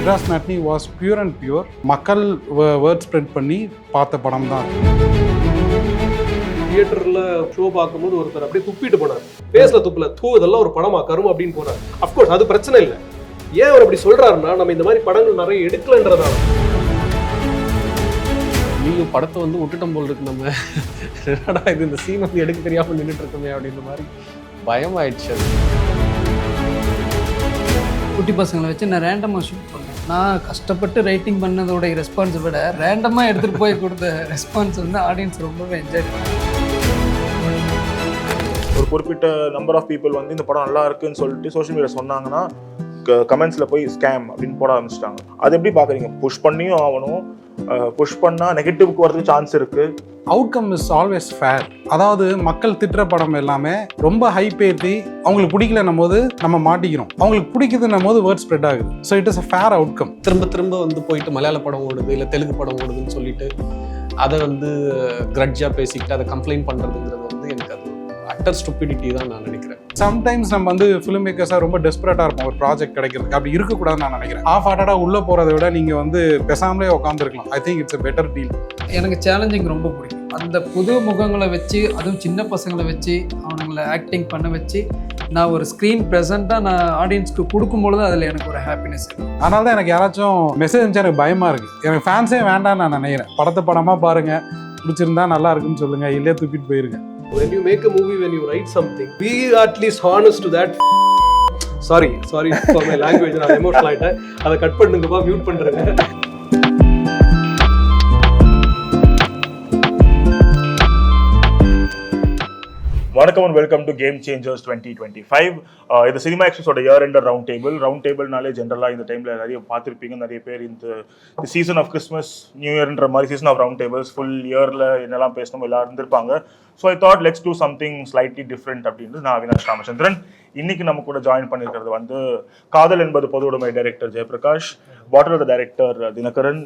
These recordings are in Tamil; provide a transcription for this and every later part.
Madras matinee was pure and pure மக்கள் வேர்ட் ஸ்ப்ரெட் பண்ணி பார்த்த படம் தான். தியேட்டரில் ஷோ பார்க்கும்போது ஒருத்தர் அப்படியே துப்பிட்டு போனார். பேசல துப்பில் இதெல்லாம் ஒரு படமா கரும் அப்படின்னு போனார். அஃப்கோர்ஸ் அது பிரச்சனை இல்லை. ஏன் அவர் அப்படி சொல்றாருன்னா நம்ம இந்த மாதிரி படங்கள் நிறைய எடுக்கலன்றதால. நீங்கள் படத்தை வந்து விட்டுட்டம் போல் இருக்கு. நம்ம என்னடா இது இந்த சீன் வந்து எடுக்க தெரியாமல் நின்றுட்டு இருக்கோமே அப்படின்ற மாதிரி பயமாயிடுச்சு. அது குட்டி பசங்களை வச்சு நான் ரேண்டமாக ஷூட் பண்ணேன். நான் கஷ்டப்பட்டு ரைட்டிங் பண்ணதோடைய ரெஸ்பான்ஸை விட ரேண்டமாக எடுத்துகிட்டு போய் கொடுத்த ரெஸ்பான்ஸ் வந்து ஆடியன்ஸ் ரொம்பவே என்ஜாய் பண்ணாங்க. ஒரு குறிப்பிட்ட நம்பர் ஆஃப் பீப்புள் வந்து இந்த படம் நல்லா இருக்குன்னு சொல்லிட்டு சோஷியல் மீடியா சொன்னாங்கன்னா கமெண்ட்ஸில் போய் ஸ்கேம் அப்படின்னு போட ஆரம்பிச்சிட்டாங்க. அது எப்படி பார்க்குறீங்க? புஷ் பண்ணியும் ஆகணும், புஷ் பண்ணால் நெகட்டிவ்க்கு வரதுக்கு சான்ஸ் இருக்குது. Outcome is always fair. அதாவது மக்கள் திட்டுற படம் எல்லாமே ரொம்ப ஹைப் ஏற்றி அவங்களுக்கு பிடிக்கலன்னும் போது நம்ம மாட்டிக்கிறோம், அவங்களுக்கு பிடிக்குதுன்னும் போது வேர்ட் ஸ்ப்ரெட் ஆகுது. So it is a fair outcome. திரும்ப திரும்ப வந்து போயிட்டு மலையாள படம் ஓடுது இல்லை தெலுங்கு படம் ஓடுதுன்னு சொல்லிட்டு அதை வந்து கிரட்ஜாக பேசிக்கிட்டு அதை கம்ப்ளைண்ட் பண்ணுறதுங்கிறது வந்து எனக்கு அது அட்டர் ஸ்டூபிடிட்டி தான் நான் நினைக்கிறேன். சம்டைம்ஸ் நம்ம வந்து ஃபிலிம் மேக்கர்ஸாக ரொம்ப டெஸ்பரேட்டாக இருப்போம் ஒரு ப்ராஜெக்ட் கிடைக்கிறதுக்கு. அப்படி இருக்கக்கூடாதுன்னு நான் நினைக்கிறேன். ஆஃப் ஹார்ட்டடாக உள்ளே போகிறத விட நீங்கள் வந்து பெசாமலே உட்காந்துருக்கலாம். I think it's a better deal. எனக்கு சேலஞ்சிங் ரொம்ப பிடிக்கும். அந்த புது முகங்களை வச்சு, அதுவும் சின்ன பசங்களை வச்சு அவனுங்களை ஆக்டிங் பண்ண வச்சு நான் ஒரு ஸ்க்ரீன் ப்ரெசென்ட்டாக நான் ஆடியன்ஸ்க்கு கொடுக்கும்பொழுது அதில் எனக்கு ஒரு ஹாப்பினஸ் இருக்குது. அதனால தான் எனக்கு யாராச்சும் மெசேஜ் இருந்துச்சு எனக்கு பயமாக இருக்குது. எனக்கு ஃபேன்ஸே வேண்டாம்னு நான் நினைக்கிறேன். படத்தை படமாக பாருங்கள், பிடிச்சிருந்தா நல்லா இருக்குன்னு சொல்லுங்கள், இல்லையே தூக்கிட்டு போயிருங்க. When you make a movie, when you write something, be at least honest to that. Sorry for my language. நான் எமோஷனல் ஆயிட்டேன். அதை கட் பண்ணுங்கப்பா, மியூட் பண்ணுறேங்க. வணக்கம் and welcome to game changers 2025. இது சினிமா எக்ஸ்பிரஸோட இயர் எண்டர் ரவுண்ட் டேபிள்னாலே ஜென்ரலாக இந்த டைமில் நிறைய பார்த்துருப்பீங்க. நிறைய பேர் இந்த சீசன் ஆஃப் கிறிஸ்மஸ் நியூ இயர்ன்ற மாதிரி season of round tables full இயரில் என்னெல்லாம் பேசணும் எல்லாரும் இருந்திருப்பாங்க. So I thought let's do something slightly different அப்படின்னு நான் அவினாஷ் ராமச்சந்திரன். இன்னைக்கு நம்ம கூட ஜாயின் பண்ணியிருக்கிறது வந்து காதல் என்பது பொது உடைமை director Jayaprakash, water the director Dinakaran,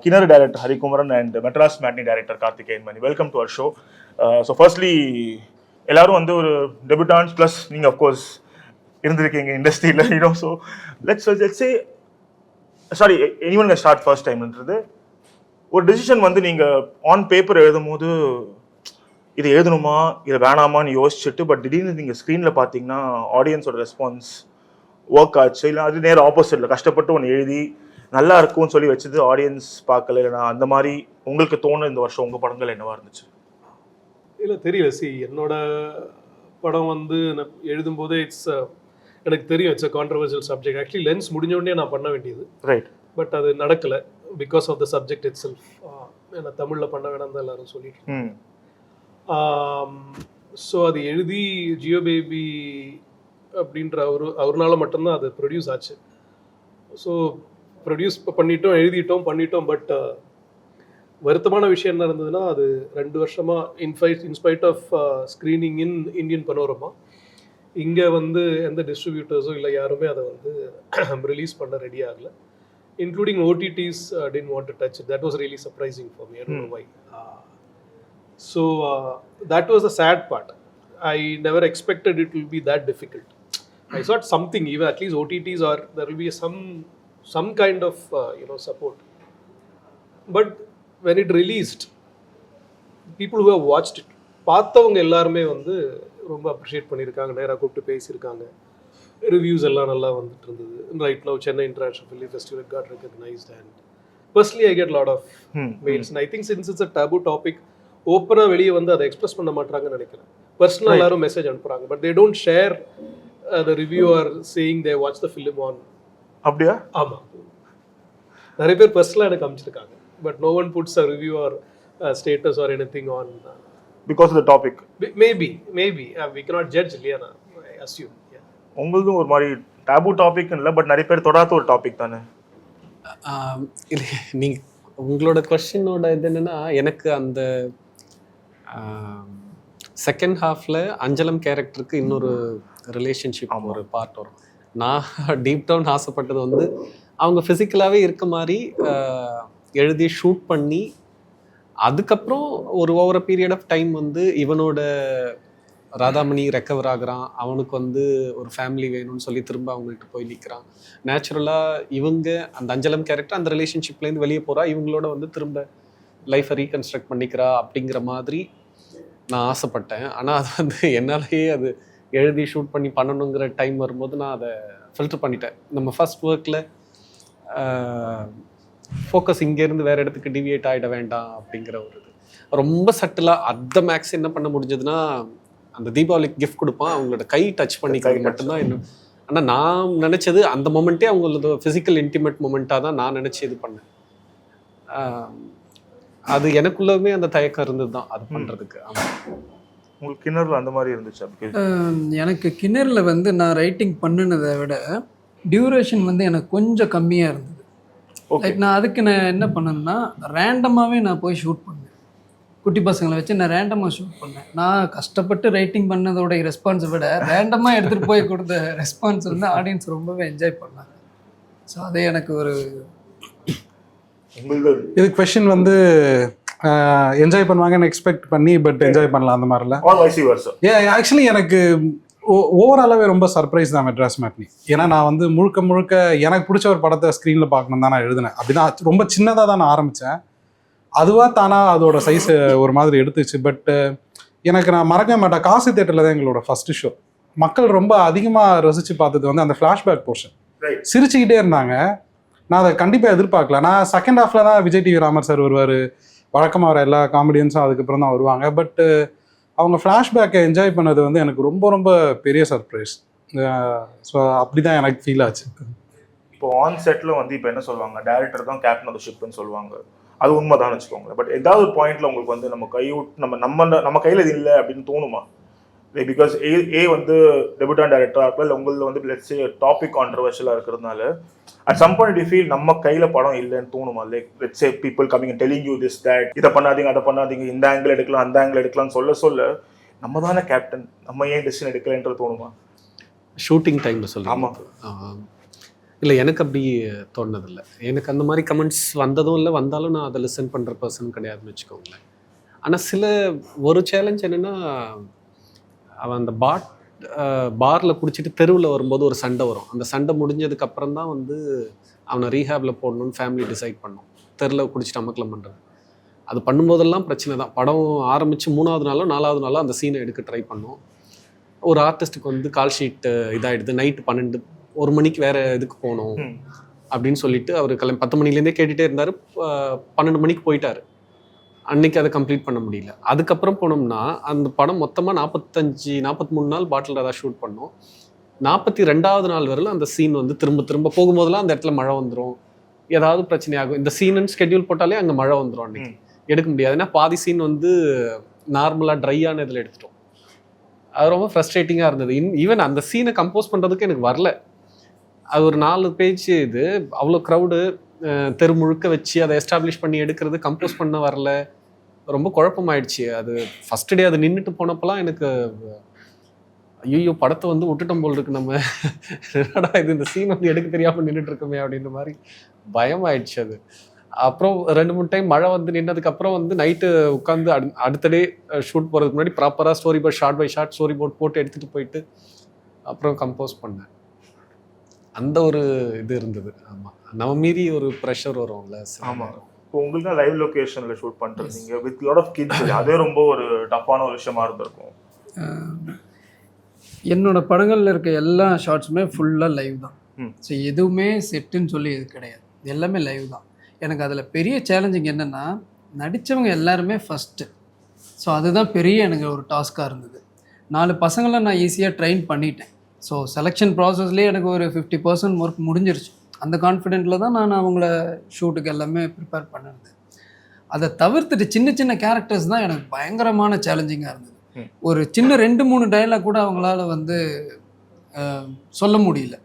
கிணறு director Harikumaran and Madras matinee director Karthikeyan Mani. Welcome to our show. So firstly எல்லாரும் வந்து ஒரு டெபியூட்டான்ஸ் ப்ளஸ் நீங்கள் அஃப்கோர்ஸ் இருந்திருக்கீங்க இண்டஸ்ட்ரியில், you know. So let's say sorry anyone start first டைம்ன்றது ஒரு டெசிஷன் வந்து நீங்கள் ஆன் பேப்பர் எழுதும் போது இதை எழுதணுமா இதை வேணாமான்னு யோசிச்சுட்டு, பட் திடீர்னு நீங்கள் ஸ்க்ரீனில் பார்த்தீங்கன்னா ஆடியன்ஸோட ரெஸ்பான்ஸ் ஒர்க் ஆச்சு, இல்லை அது நேரம் ஆப்போசிட்டில் கஷ்டப்பட்டு ஒன்று எழுதி நல்லா இருக்கும்னு சொல்லி வச்சது ஆடியன்ஸ் பார்க்கல, இல்லைனா அந்த மாதிரி உங்களுக்கு தோணு இந்த வருஷம் உங்கள் படங்கள் என்னவா இருந்துச்சு? இல்லை தெரியல. என்னோட படம் வந்து நான் எழுதும்போதே எனக்கு தெரியும் it's a controversial subject. Actually Lens முடிஞ்ச உடனே நான் பண்ண வேண்டியது, ரைட். பட் அது நடக்கலை because of the subject itself. ஏன்னா தமிழில் பண்ண வேணாம் தான் எல்லாரும் சொல்லிட்டு. ஸோ அது எழுதி ஜியோ பேபி அப்படின்ற அவர்னால மட்டும்தான் அது ப்ரொடியூஸ் ஆச்சு. ஸோ ப்ரொடியூஸ் பண்ணிட்டோம். பட் வருத்தமான விஷயம் என்ன இருந்ததுன்னா, அது 2 வருஷமாக in spite of screening in Indian Panorama இங்கே வந்து எந்த டிஸ்ட்ரிபியூட்டர்ஸோ இல்லை யாருமே அதை வந்து ரிலீஸ் பண்ண ரெடி ஆகலை, including OTTs didn't want to touch it. That was really surprising for me. I don't know why. So that was the sad part. I never expected it will be that difficult. I thought something, even at least OTTs, or there will be some kind of support. But when it released, people who have watched it, பார்த்தவங்க எல்லாருமே வந்து ரொம்ப அப்ரிஷியேட் பண்ணியிருக்காங்க, நேராக கூப்பிட்டு பேசியிருக்காங்க, ரிவ்யூஸ் எல்லாம் நல்லா வந்துட்டு இருந்தது. Right now Chennai international film festival got recognized, and personally I get a lot of mails, and I think since it's a taboo topic, ஓப்பனாக வெளியே வந்து அதை எக்ஸ்பிரஸ் பண்ண மாட்டாங்கன்னு நினைக்கிறேன். பர்சனலாக எல்லாரும் மெசேஜ் அனுப்புகிறாங்க, but they don't share the review or saying they watch the film on. அப்படியா? ஆமாம், நிறைய பேர் பர்சனலாக எனக்கு அனுப்பிச்சிருக்காங்க, but no one puts a review or status or anything on because of the topic. Maybe we cannot judge இல்லையா, I assume. உங்களுக்கும் ஒரு மாதிரி டாபு டாபிக் இல்லை, பட் நிறைய பேர் தொடாத ஒரு டாபிக் தானே? இல்லை, நீங்கள் உங்களோட கொஸ்டினோட இது என்னென்னா, எனக்கு அந்த செகண்ட் ஹாஃபில் அஞ்சலம் கேரக்டருக்கு இன்னொரு ரிலேஷன்ஷிப் ஒரு பார்ட் வரும். நான் டீப் டவுன் ஆசைப்பட்டது வந்து அவங்க ஃபிசிக்கலாகவே இருக்க மாதிரி எழுதி ஷூட் பண்ணி, அதுக்கப்புறம் ஒரு ஓவர பீரியட் ஆஃப் டைம் வந்து இவனோட ராதாமணி ரெக்கவர் ஆகுறான், அவனுக்கு வந்து ஒரு ஃபேமிலி வேணும்னு சொல்லி திரும்ப அவங்கள்ட்ட போய் நிற்கிறான். நேச்சுரலாக இவங்க அந்த அஞ்சலம் கேரக்டர் அந்த ரிலேஷன்ஷிப்லேருந்து வெளியே போகிறா, இவங்களோட வந்து திரும்ப லைஃப்பை ரீகன்ஸ்ட்ரக்ட் பண்ணிக்கிறா அப்படிங்கிற மாதிரி நான் ஆசைப்பட்டேன். ஆனால் அது வந்து என்னாலேயே அது எழுதி ஷூட் பண்ணி பண்ணணுங்கிற டைம் வரும்போது நான் அதை ஃபில்டர் பண்ணிட்டேன். நம்ம ஃபர்ஸ்ட் ஒர்க்கில் ஃபோக்கஸ் இங்கேருந்து வேறு இடத்துக்கு டிவியேட் ஆகிட வேண்டாம் அப்படிங்கிற ஒரு இது ரொம்ப சட்டிலாக அந்த மேக்ஸ் என்ன பண்ண முடிஞ்சதுன்னா, அந்த தீபாவளிக்கு கிஃப்ட் கொடுப்பான், அவங்களோட கை டச் பண்ணிக்கிறது மட்டும்தான் இன்னும். ஆனால் நான் நினச்சது அந்த மொமெண்ட்டே அவங்களோட ஃபிசிக்கல் இன்டிமேட் மொமெண்ட்டாக தான் நான் நினச்சி இது பண்ணேன். அது எனக்குள்ளவே அந்த தயக்கம் இருந்தது தான் அது பண்ணுறதுக்கு. ஆமாம். உங்களுக்கு கிணறுல அந்த மாதிரி இருந்துச்சு? எனக்கு கிணறுல வந்து நான் ரைட்டிங் பண்ணினதை விட டியூரேஷன் வந்து எனக்கு கொஞ்சம் கம்மியாக இருந்தது. லைக் நான் அதுக்கு நான் என்ன பண்ணேன்னா, ரேண்டமாகவே நான் போய் ஷூட் பண்ணேன். குட்டி பசங்களை வச்சு நான் ரேண்டமாக ஷூட் பண்ணேன். நான் கஷ்டப்பட்டு ரைட்டிங் பண்ணதோடைய ரெஸ்பான்ஸை விட ரேண்டமாக எடுத்துகிட்டு போய் கொடுத்த ரெஸ்பான்ஸ் வந்து ஆடியன்ஸ் ரொம்பவே என்ஜாய் பண்ணாங்க. ஸோ அதே எனக்கு ஒரு இது கொஸ்டின் வந்து என்ஜாய் பண்ணுவாங்கன்னு எக்ஸ்பெக்ட் பண்ணி பட் என்ஜாய் பண்ணலாம் அந்த மாதிரில. ஆக்சுவலி எனக்கு ஓவராலாகவே ரொம்ப சர்ப்ரைஸ் தான் மெட்ராஸ் மேட்னி. ஏன்னா நான் வந்து முழுக்க முழுக்க எனக்கு பிடிச்ச ஒரு படத்தை ஸ்க்ரீனில் பார்க்கணும் தான் நான் எழுதினேன். அப்படிதான் ரொம்ப சின்னதாக தான் நான் ஆரம்பித்தேன். அதுவாக தானா அதோட சைஸை ஒரு மாதிரி எடுத்துச்சு. பட் எனக்கு நான் மறக்க மாட்டேன், காசி தேட்டரில் தான் எங்களோட ஃபஸ்ட்டு ஷோ. மக்கள் ரொம்ப அதிகமாக ரசித்து பார்த்தது வந்து அந்த ஃப்ளாஷ்பேக் போர்ஷன். சிரிச்சுக்கிட்டே இருந்தாங்க. நான் அதை கண்டிப்பாக எதிர்பார்க்கல. நான் செகண்ட் ஹாஃபில் தான் விஜய் டிவி ராமர் சார் வருவார், வழக்கமாக வர எல்லா காமெடியன்ஸும் அதுக்கப்புறம் தான் வருவாங்க. பட் அவங்க ஃப்ளாஷ்பேக்கை என்ஜாய் பண்ணது வந்து எனக்கு ரொம்ப ரொம்ப பெரிய சர்ப்ரைஸ். ஸோ அப்படி தான் எனக்கு ஃபீல் ஆச்சு. இப்போ ஆன் செட்டில் வந்து இப்போ என்ன சொல்லுவாங்க, டேரக்டர் தான் கேப்டன் ஆஃப் த ஷிப்னு சொல்லுவாங்க. அது உண்மைதான் வச்சுக்கோங்களேன். பட் ஏதாவது ஒரு பாயிண்ட்ல உங்களுக்கு வந்து நம்ம கையில் இது இல்லை அப்படின்னு தோணுமா? பிகாஸ் ஏ வந்து டெபியூட்டான் டைரக்டராக இருக்கலாம், இல்லை உங்களில் வந்து லெட்ஸ் சே டாபிக் கான்ட்ரவர்ஷியலாக இருக்கிறதுனால at some point you feel நம்ம கையில் படம் இல்லைன்னு தோணுமா? Like let's say people coming and telling you this that, இதை பண்ணாதீங்க அதை பண்ணாதீங்க, இந்த ஆங்கிள் எடுக்கலாம் அந்த ஆங்கிள் எடுக்கலாம்னு சொல்ல நம்ம தானே கேப்டன், நம்ம ஏன் டெசிஷன் எடுக்கலைன்றது தோணுமா? ஷூட்டிங் டைமில் சொல்லுங்கள். ஆமாம். இல்லை, எனக்கு அப்படி தோணுனதில்லை. எனக்கு அந்த மாதிரி கமெண்ட்ஸ் வந்ததும் இல்லை, வந்தாலும் நான் அதை லிசன் பண்ணுற பர்சன் கிடையாதுன்னு வச்சுக்கோங்களேன். ஆனால் ஒரு சேலஞ்ச் என்னென்னா, அவன் அந்த பாரில் குடிச்சிட்டு தெருவில் வரும்போது ஒரு சண்டை வரும். அந்த சண்டை முடிஞ்சதுக்கப்புறம் தான் வந்து அவனை ரீஹேபில் போடணும்னு ஃபேமிலி டிசைட் பண்ணோம். தெருவில் குடிச்சிட்டு அமக்கலம் பண்ணுறது அது பண்ணும்போதெல்லாம் பிரச்சனை தான். படம் ஆரம்பித்து 3வது நாளோ 4வது நாளோ அந்த சீனை எடுக்க ட்ரை பண்ணோம். ஒரு ஆர்டிஸ்ட்டுக்கு வந்து கால் ஷீட்டு இதாகிடுது. நைட்டு 1 மணிக்கு வேறு இதுக்கு போகணும் அப்படின்னு சொல்லிட்டு அவர் 10 மணிலேருந்தே கேட்டுகிட்டே இருந்தார். 12 மணிக்கு போயிட்டார். அன்னைக்கு அதை கம்ப்ளீட் பண்ண முடியல. அதுக்கப்புறம் போனோம்னா அந்த படம் மொத்தமாக 43 நாள் பாட்டில் ஏதாவது ஷூட் பண்ணோம். 42வது நாள் வரையிலும் அந்த சீன் வந்து திரும்ப போகும்போதெல்லாம் அந்த இடத்துல மழை வந்துடும், ஏதாவது பிரச்சனையாகும். இந்த சீனுன்னு ஸ்கெட்யூல் போட்டாலே அங்கே மழை வந்துடும். அன்னைக்கு எடுக்க முடியாது. ஏன்னா பாதி சீன் வந்து நார்மலாக ட்ரையான இதில் எடுத்துட்டோம். அது ரொம்ப ஃப்ரஸ்ட்ரேட்டிங்காக இருந்தது. ஈவன் அந்த சீனை கம்போஸ் பண்ணுறதுக்கு எனக்கு வரல. அது ஒரு 4 பேஜ் இது, அவ்வளோ க்ரௌடு தெரு முழுக்க வச்சு அதை எஸ்டாப்ளிஷ் பண்ணி எடுக்கிறது, கம்போஸ் பண்ண வரல, ரொம்ப குழப்பமாயிடுச்சு. அது ஃபஸ்ட் டே அது நின்றுட்டு போனப்பெல்லாம் எனக்கு ஐயோ படத்தை வந்து விட்டுட்டோம் போல் இருக்கு, நம்ம என்னடா இது இந்த சீன் வந்து எடுக்க தெரியாமல் நின்றுட்டு இருக்கோமே அப்படின்ற மாதிரி பயம் ஆயிடுச்சு. அது அப்புறம் 2-3 டைம் மழை வந்து நின்னதுக்கப்புறம் வந்து நைட்டு உட்காந்து அடுத்த டே ஷூட் போகிறதுக்கு முன்னாடி ப்ராப்பராக storyboard shot by shot storyboard போட்டு எடுத்துகிட்டு போயிட்டு அப்புறம் கம்போஸ் பண்ணேன். அந்த ஒரு இது இருந்தது. ஆமாம், நம்ம மீறி ஒரு ப்ரெஷர் வரும்ல. ஆமாம். இப்போ உங்களுக்கு தான் லைவ் லொக்கேஷனில் ஷூட் பண்ணுறீங்க வித் லாட் ஆஃப் கிட்ஸ், அதே ரொம்ப ஒரு டஃப்பான ஒரு விஷயமா இருந்திருக்கும். என்னோட படங்களில் இருக்க எல்லா ஷார்ட்ஸுமே ஃபுல்லாக லைவ் தான். ஸோ எதுவுமே செட்டுன்னு சொல்லி இது கிடையாது, எல்லாமே லைவ் தான். எனக்கு அதில் பெரிய சேலஞ்சிங் என்னென்னா, நடித்தவங்க எல்லாருமே ஃபஸ்ட்டு. ஸோ அதுதான் பெரிய எனக்கு ஒரு டாஸ்காக இருந்தது. 4 பசங்களை நான் ஈஸியாக ட்ரெயின் பண்ணிட்டேன். ஸோ செலெக்ஷன் ப்ராசஸ்லேயே எனக்கு ஒரு 50% ஒர்க் முடிஞ்சிருச்சு. அந்த கான்ஃபிடென்ட்டில் தான் நான் அவங்கள ஷூட்டுக்கு எல்லாமே ப்ரிப்பேர் பண்ணிருந்தேன். அதை தவிர்த்துட்டு சின்ன கேரக்டர்ஸ் தான் எனக்கு பயங்கரமான சேலஞ்சிங்காக இருந்தது. ஒரு சின்ன 2-3 டைலாக் கூட அவங்களால வந்து சொல்ல முடியல.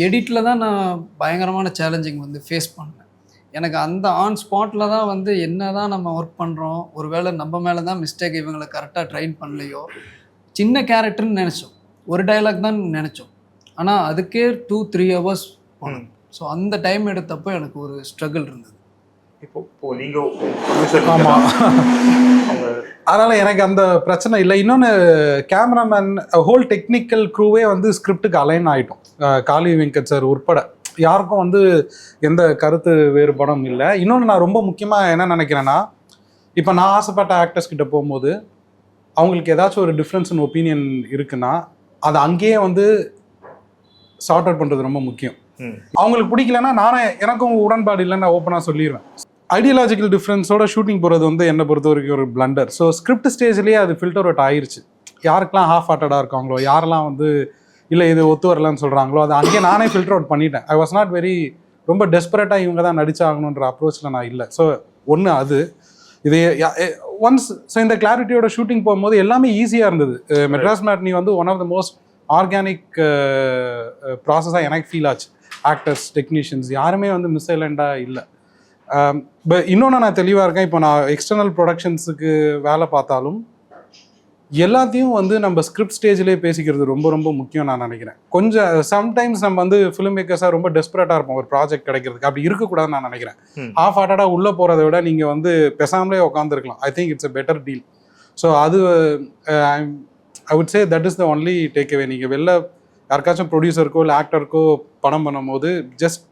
எடிட்டில் தான் நான் பயங்கரமான சேலஞ்சிங் வந்து ஃபேஸ் பண்ணேன். எனக்கு அந்த ஆன் ஸ்பாட்டில் தான் வந்து என்ன தான் நம்ம ஒர்க் பண்ணுறோம், ஒரு வேளை நம்ம மேலே தான் மிஸ்டேக், இவங்களை கரெக்டாக ட்ரெயின் பண்ணலையோ, சின்ன கேரக்டர்னு நினச்சோம், ஒரு டைலாக் தான் நினச்சோம், ஆனால் அதுக்கே 2-3 ஹவர்ஸ் போனோம். ஸோ அந்த டைம் எடுத்தப்போ எனக்கு ஒரு ஸ்ட்ரகிள் இருந்தது. இப்போ நீங்க producer ஆமா. அவங்க அதனால எனக்கு அந்த பிரச்சனை இல்லை. இன்னொன்று கேமராமேன் ஹோல் டெக்னிக்கல் க்ரூவே வந்து ஸ்கிரிப்டுக்கு அலைன் ஆகிட்டோம். காளி வெங்கட் சார் உட்பட யாருக்கும் வந்து எந்த கருத்து வேறுபாடும் இல்லை. இன்னொன்று நான் ரொம்ப முக்கியமாக என்ன நினைக்கிறேன்னா, இப்போ நான் ஆசைப்பட்ட ஆக்டர்ஸ் கிட்ட போகும்போது அவங்களுக்கு ஏதாச்சும் ஒரு டிஃப்ரென்ஸ் இன் ஒப்பீனியன் இருக்குன்னா அதை அங்கேயே வந்து சார்ட் அவுட் பண்ணுறது ரொம்ப முக்கியம். அவங்களுக்கு பிடிக்கலன்னா நானே எனக்கும் உடன்பாடு இல்லைன்னு நான் ஓப்பனாக சொல்லிடுவேன். ஐடியாலஜிக்கல் டிஃப்ரென்ஸோட ஷூட்டிங் போகிறது வந்து என்னை பொறுத்த வரைக்கும் ஒரு பிளண்டர். ஸோ ஸ்கிரிப்ட் ஸ்டேஜ்லேயே அது ஃபில்டர் அவுட் ஆயிடுச்சு. யாருக்கெல்லாம் ஹாஃப் ஹார்ட்டடாக இருக்காங்களோ, யாரெல்லாம் வந்து இல்லை இது ஒத்து வரலன்னு சொல்கிறாங்களோ, அதை அங்கேயே நானே ஃபில்டர் அவுட் பண்ணிட்டேன். ஐ வாஸ் நாட் வெரி ரொம்ப டெஸ்பரேட்டாக இவங்க தான் நடிச்சாகணுன்ற அப்ரோச்சில் நான் இல்லை. ஸோ ஒன்று அது இது ஒன்ஸ். ஸோ இந்த கிளாரிட்டியோட ஷூட்டிங் போகும்போது எல்லாமே ஈஸியாக இருந்தது. மெட்ராஸ் மேட்னி வந்து one of the most organic ப்ராசஸாக எனக்கு ஃபீல் ஆச்சு. ஆக்டர்ஸ், டெக்னீஷியன்ஸ் யாருமே வந்து மிஸ்ஐலண்டாக இல்லை. இன்னொன்று நான் தெளிவாக இருக்கேன். இப்போ நான் எக்ஸ்டர்னல் ப்ரொடக்ஷன்ஸுக்கு வேலை பார்த்தாலும் எல்லாத்தையும் வந்து நம்ம ஸ்கிரிப்ட் ஸ்டேஜ்லேயே பேசிக்கிறது ரொம்ப ரொம்ப முக்கியம் நான் நினைக்கிறேன். கொஞ்சம் சம்டைம்ஸ் நம்ம வந்து ஃபிலிம் மேக்கர்ஸாக ரொம்ப டெஸ்பரேட்டாக இருப்போம் ஒரு ப்ராஜெக்ட் கிடைக்கிறதுக்கு. அப்படி இருக்கக்கூடாதுன்னு நான் நினைக்கிறேன். ஹாஃப் ஹார்ட்டடாக உள்ளே போகிறத விட நீங்கள் வந்து பெசாமலே உட்காந்துருக்கலாம். I think it's a better deal. So அது I would say that is the only take away. நீங்கள் வெளில யாருக்காச்சும் ப்ரொடியூசருக்கோ இல்லை ஆக்டருக்கோ படம் பண்ணும்போது just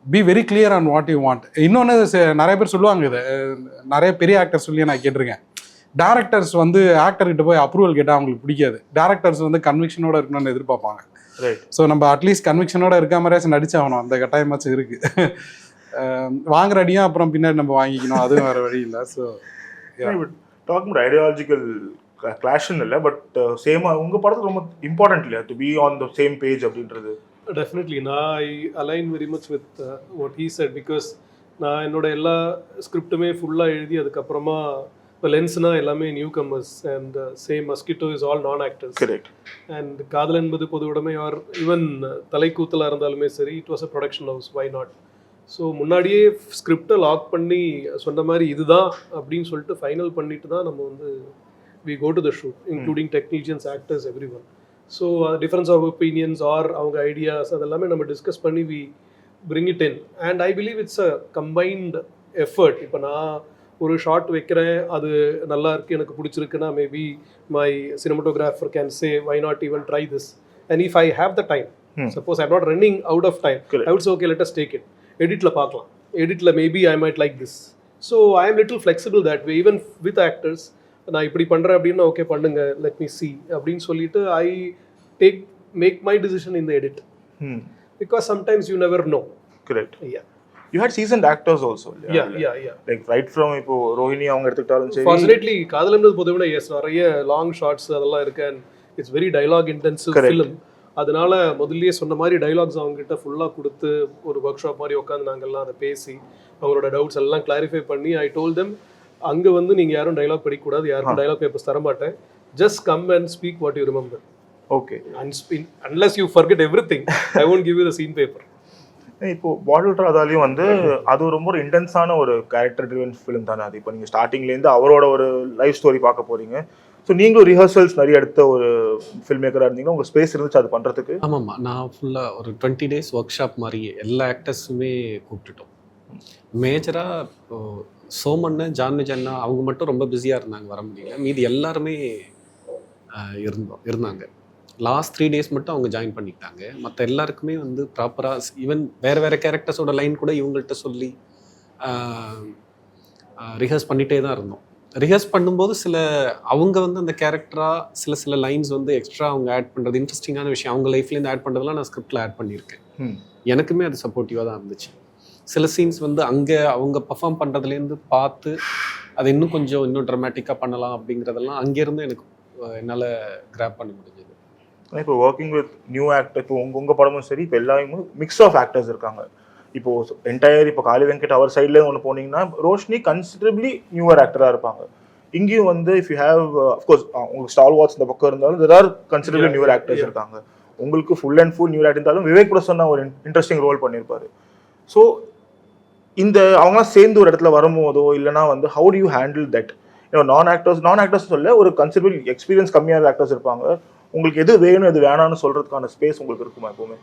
be very clear on what you want. இன்னொன்று நிறைய பேர் சொல்லுவாங்க, இதை நிறைய பெரிய ஆக்டர்ஸ் சொல்லி நான் கேட்டிருக்கேன். டேரக்டர்ஸ் வந்து ஆக்டர்கிட்ட போய் அப்ரூவல் கேட்டால் அவங்களுக்கு பிடிக்காது. டேரக்டர்ஸ் வந்து கன்விக்ஷனோட இருக்கணும்னு எதிர்பார்ப்பாங்க. ஸோ நம்ம அட்லீஸ்ட் கன்விக்ஷனோட இருக்க மாதிரியாச்சும் நடிச்சாகணும். அந்த கட்டாயமாச்சும் இருக்குது. வாங்குற அடியும் அப்புறம் பின்னாடி நம்ம வாங்கிக்கணும், அதுவும் வேறு வழி இல்லை. ஸோ டாக் அபவுட் ஐடியாலஜிக்கல் கிளாஷ்னு இல்லை, பட் சேமாக உங்கள் படத்துக்கு ரொம்ப இம்பார்ட்டன்ட் இல்லையா to be on the same page அப்படின்றது? டெஃபினெட்லி நான் I align very much with what he said. Because நான் என்னோட எல்லா ஸ்கிரிப்டுமே ஃபுல்லாக எழுதி அதுக்கப்புறமா இப்போ லென்ஸ்னா எல்லாமே newcomers and same mosquito is all non actors. Correct. And Kaadhal என்பது பொது உடைமை ஆர் ஈவன் தலைக்கூத்தலாக இருந்தாலுமே சரி, it was a production house, why not. So முன்னாடியே ஸ்கிரிப்டை லாக் பண்ணி சொன்ன மாதிரி இதுதான் அப்படின்னு சொல்லிட்டு ஃபைனல் பண்ணிட்டு தான் நம்ம வந்து we go to the shoot, including technicians, actors, everyone. So difference of opinions or அவங்க ஐடியாஸ் அதெல்லாமே நம்ம டிஸ்கஸ் பண்ணி we bring it in. And I believe it's a combined effort. இப்போ நான் ஒரு ஷார்ட் வைக்கிறேன், அது நல்லா இருக்குது, எனக்கு பிடிச்சிருக்குன்னா maybe my cinematographer can say why not even try this. And if I have the time, suppose I not running out of time, I would say okay let us take it. எடிட்டில் பார்க்கலாம், எடிட்டில் maybe I might like this. So I am little flexible that way. Even with actors நான் இப்படி பண்ணுறேன் அப்படின்னா ஓகே பண்ணுங்க, லெட் மீ சி அப்படின்னு சொல்லிட்டு ஐ make my decision in the edit. Because sometimes you never know. Correct. Yeah. You had seasoned actors also. Yeah. Like right from இப்போ ரோஹிணி அவங்க எடுத்துக்கிட்டாலும் சரி. Fortunately காதலன்றது பொதுவாக எஸ் நிறைய லாங் ஷார்ட்ஸ் அதெல்லாம் இருக்கு. And it's very dialogue intensive film. அதனால முதல்லயே சொன்ன மாதிரி டைலாக்ஸ் அவங்ககிட்ட ஃபுல்லாக கொடுத்து ஒரு ஒர்க் ஷாப் மாதிரி உட்காந்து நாங்கள்லாம் அதை பேசி அவங்களோட டவுட்ஸ் எல்லாம் கிளாரிஃபை பண்ணி ஐ டோல் தெம், அங்கே வந்து நீங்கள் யாரும் டைலாக் படிக்கக்கூடாது, யாருக்கும் டைலாக் பேப்பர்ஸ் தரமாட்டேன், just come and speak what you remember. Okay. Unless you forget everything, I won't give you the scene paper. இப்போ பாட்டில் ராதாலையும் வந்து அது ரொம்ப ஒரு இன்டென்ஸான ஒரு கேரக்டர் ட்ரிவன் ஃபிலிம் தானே அது. இப்போ நீங்கள் ஸ்டார்டிங்லேருந்து அவரோட ஒரு லைஃப் ஸ்டோரி பார்க்க போறீங்க. ஸோ நீங்களும் ரிஹர்சல்ஸ் நிறைய எடுத்த ஒரு ஃபில்ம் மேக்கராக இருந்தீங்கன்னா உங்கள் ஸ்பேஸ் இருந்துச்சு அது பண்ணுறதுக்கு? ஆமாம்மா, நான் ஃபுல்லாக ஒரு 20 days ஒர்க் ஷாப் மாதிரி எல்லா ஆக்டர்ஸுமே கூப்பிட்டுட்டோம். மேஜராக சோமன்னு, ஜான்வி ஜன்னா அவங்க மட்டும் ரொம்ப பிஸியாக இருந்தாங்க, வர முடியல. மீதி எல்லாருமே இருந்தாங்க. லாஸ்ட் 3 days மட்டும் அவங்க ஜாயின் பண்ணிக்கிட்டாங்க. மற்ற எல்லாருக்குமே வந்து ப்ராப்பராக ஈவன் வேறு கேரக்டர்ஸோட லைன் கூட இவங்கள்ட்ட சொல்லி ரிஹர்ஸ் பண்ணிகிட்டே தான் இருந்தோம். ரிஹர்ஸ் பண்ணும்போது அவங்க வந்து அந்த கேரக்டராக சில லைன்ஸ் வந்து எக்ஸ்ட்ரா அவங்க ஆட் பண்ணுறது, இன்ட்ரெஸ்டிங்கான விஷயம் அவங்க லைஃப்லேருந்து ஆட் பண்ணுறதுலாம் நான் ஸ்கிரிப்டில் ஆட் பண்ணியிருக்கேன். எனக்குமே அது சப்போர்ட்டிவாக தான் இருந்துச்சு. சில சீன்ஸ் வந்து அங்கே அவங்க பர்ஃபார்ம் பண்ணுறதுலேருந்து பார்த்து அதை இன்னும் ட்ராமேட்டிக்காக பண்ணலாம் அப்படிங்கிறதெல்லாம் அங்கேருந்து எனக்கு என்னால் கிராப் பண்ண முடிஞ்சது. இப்போ ஒர்க்கிங் வித் நியூ ஆக்டர், இப்போ உங்கள் படமும் சரி, இப்போ எல்லாமே மிக்ஸ் ஆஃப் ஆக்டர்ஸ் இருக்காங்க. இப்போது என்டையர் இப்போ காளி வெங்கட் அவர் சைட்லேயே ஒன்று போனீங்கன்னா ரோஷினி கன்சிடரபிளி நியூவர் ஆக்டராக இருப்பாங்க. இங்கேயும் வந்து இஃப் யூ ஹேவ் அஃப்கோர்ஸ் உங்களுக்கு ஸ்டால் வாட்ச் இந்த பக்கம் இருந்தாலும் there are considerably newer actors இருக்காங்க. உங்களுக்கு full and full new actor இருந்தாலும் விவேக் பிரசன்னா ஒரு இன்ட்ரெஸ்டிங் ரோல் பண்ணியிருப்பாரு. ஸோ இந்த அவங்களாம் சேர்ந்து ஒரு இடத்துல வரும்போதோ இல்லைனா வந்து how do you handle that? நான் ஆக்டர்ஸ் சொல்ல ஒரு கன்சிடரபிள் எக்ஸ்பீரியன்ஸ் கம்மியான ஆக்டர்ஸ் இருப்பாங்க. உங்களுக்கு எது வேணும் எது வேணாம்னு சொல்றதுக்கான ஸ்பேஸ் உங்களுக்கு இருக்குமா எப்பவுமே?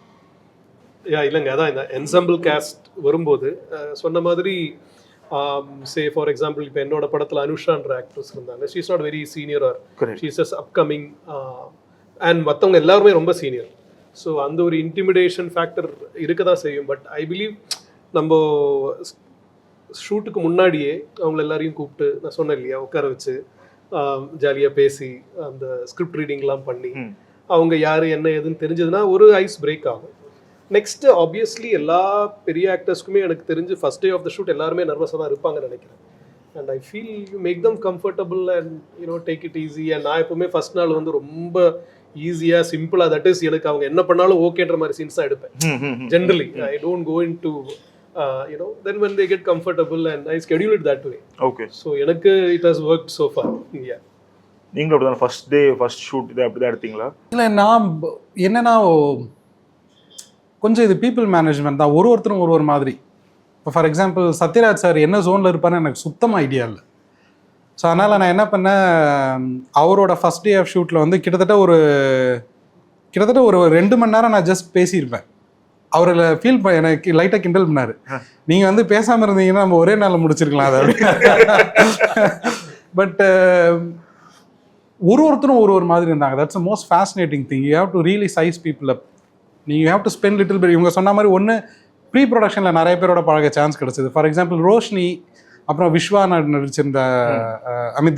இல்லைங்க, அதான் இந்த என்சம்பிள் கேஸ்ட் வரும்போது சொன்ன மாதிரி சே ஃபார் எக்ஸாம்பிள் இப்போ என்னோட படத்தில் அனுஷான்ற ஆக்ட்ரஸ் இருந்தாங்க. She is not very senior or she is just upcoming and மற்றவங்க எல்லாருமே ரொம்ப சீனியர். ஸோ அந்த ஒரு இன்டிமிடேஷன் ஃபேக்டர் இருக்க தான் செய்யும். பட் ஐ பிலீவ் நம்ம ஷூட்டுக்கு முன்னாடியே அவங்கள எல்லாரையும் கூப்பிட்டு நான் சொன்னேன் இல்லையா, உட்கார வச்சு ஜாலியாக பேசி அந்த ஸ்கிரிப்ட் ரீடிங்லாம் பண்ணி அவங்க யார் என்ன ஏதுன்னு தெரிஞ்சதுன்னா ஒரு ஐஸ் பிரேக் ஆகும். நெக்ஸ்ட் ஆப்வியஸ்லி எல்லா பெரிய ஆக்டர்ஸ்க்குமே எனக்கு தெரிஞ்சு first day of the shoot எல்லாருமே நர்வஸாக தான் இருப்பாங்கன்னு நினைக்கிறேன். And I feel you make them comfortable and you know take it easy. And நான் எப்பவுமே ஃபர்ஸ்ட் நாள் வந்து ரொம்ப ஈஸியாக சிம்பிளாக தட் இஸ் எனக்கு அவங்க என்ன பண்ணாலும் ஓகேன்ற மாதிரி சீன்ஸ் தான் எடுப்பேன் generally. I don't go into then when they get comfortable and I schedule it that way. Okay. So எனக்கு it has worked so far. Yeah. நீங்களும் அப்படிதான் ஃபர்ஸ்ட் டே ஃபர்ஸ்ட் ஷூட் இதை அப்படி தான் எடுத்தீங்களா? இல்லை, நான் என்னன்னா கொஞ்சம் இது பீப்புள் மேனேஜ்மெண்ட் தான். ஒருத்தரும் ஒரு மாதிரி. இப்போ ஃபார் எக்ஸாம்பிள் சத்யராஜ் சார் என்ன ஜோனில் இருப்பாருன்னு எனக்கு சுத்தமாக ஐடியா இல்லை. ஸோ அதனால் நான் என்ன பண்ணேன், அவரோட ஃபஸ்ட் டே ஆஃப் ஷூட்டில் வந்து கிட்டத்தட்ட ஒரு 2 மணி நேரம் நான் ஜஸ்ட் பேசியிருப்பேன். அவரில் ஃபீல் எனக்கு லைட்டாக கிண்டல் பண்ணார், நீங்கள் வந்து பேசாமல் இருந்தீங்கன்னா நம்ம ஒரே நாளில் முடிச்சிருக்கலாம் அதை அப்படி. பட் ஒருத்தரும் ஒரு மாதிரி இருந்தாங்க. That's a most fascinating thing. You have to really size people up. நீங்கள் have to spend little bit. இவங்க சொன்ன மாதிரி ஒன்று ப்ரீ ப்ரொடக்ஷனில் நிறைய பேரோட பழக சான்ஸ் கிடச்சிது. ஃபார் எக்ஸாம்பிள் ரோஷினி, அப்புறம் விஸ்வா நடிச்சிருந்த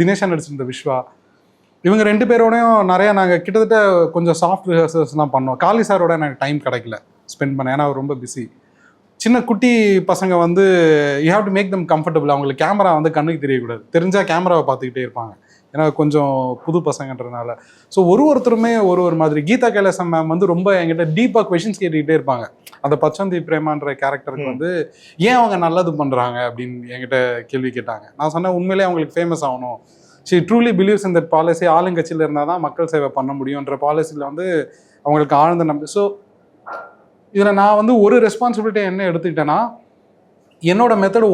தினேஷா நடிச்சிருந்த விஸ்வா, இவங்க 2 பேரோடையும் நிறையா நாங்கள் கிட்டத்தட்ட கொஞ்சம் சாஃப்ட் ரிஹர்சல்ஸ்லாம் பண்ணோம். காளி சாரோட எனக்கு டைம் கிடைக்கல ஸ்பெண்ட் பண்ண, ஏன்னா அவர் ரொம்ப பிஸி. சின்ன குட்டி பசங்க வந்து you have to make them comfortable. அவங்களுக்கு கேமரா வந்து கண்ணுக்கு தெரியக்கூடாது, தெரிஞ்சால் கேமராவை பார்த்துக்கிட்டே இருப்பாங்க, ஏன்னா கொஞ்சம் புது பசங்கன்றதுனால. ஸோ ஒருத்தருமே ஒரு மாதிரி. கீதா கைலாசம் மேம் வந்து ரொம்ப என்கிட்ட டீப்பாக கொஷின்ஸ் கேட்டுக்கிட்டே இருப்பாங்க. அந்த பச்சந்தி பிரேமான்ற கேரக்டருக்கு வந்து ஏன் அவங்க நல்லது பண்ணுறாங்க அப்படின்னு என்கிட்ட கேள்வி கேட்டாங்க. நான் சொன்னேன், உண்மையிலே அவங்களுக்கு ஃபேமஸ் ஆகணும். She truly believes in that policy. ஆளுங்கட்சியில் இருந்தால் தான் மக்கள் சேவை பண்ண முடியுன்ற பாலிசியில் வந்து அவங்களுக்கு ஆழ்ந்த நம்பி. ஸோ இதில் நான் வந்து ஒரு ரெஸ்பான்சிபிலிட்டி என்ன எடுத்துக்கிட்டேன்னா, என்னோட மெத்தடு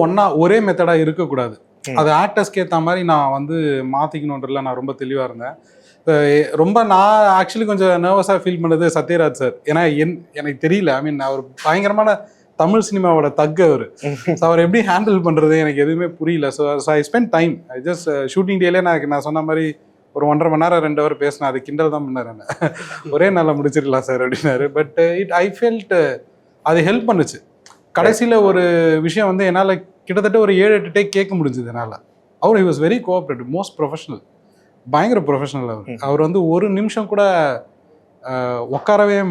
ஒரே மெத்தடாக இருக்கக்கூடாது. அது ஆக்டர்ஸ்க்கு ஏற்ற மாதிரி நான் வந்து மாற்றிக்கணுன்றதுல நான் ரொம்ப தெளிவாக இருந்தேன். ரொம்ப நான் ஆக்சுவலி கொஞ்சம் நர்வஸாக ஃபீல் பண்ணது சத்யராஜ் சார். ஏன்னா எனக்கு தெரியல, ஐ மீன் அவர் பயங்கரமான தமிழ் சினிமாவோட தக்கு அவர். ஸோ அவர் எப்படி ஹேண்டில் பண்ணுறது எனக்கு எதுவுமே புரியல. So I spend time. I just shooting டேலே நான் சொன்ன மாதிரி ஒரு 1.5 மணி நேரம் 2 ஹவர் பேசினேன். அது கிண்டல் தான் பண்ணார் என்ன, ஒரே நாளில் முடிச்சிடலாம் சார் அப்படின்னாரு. பட் ஐ ஃபெல்ட் அது ஹெல்ப் பண்ணுச்சு. கடைசியில் ஒரு விஷயம் வந்து என்னால் கிட்டத்தட்ட ஒரு 7-8 டேக் கேட்க முடிஞ்சது என்னால். அவர் he was very cooperative, most professional, பயங்கர ப்ரொஃபஷனல். அவர் வந்து ஒரு நிமிஷம் கூட உட்காரவே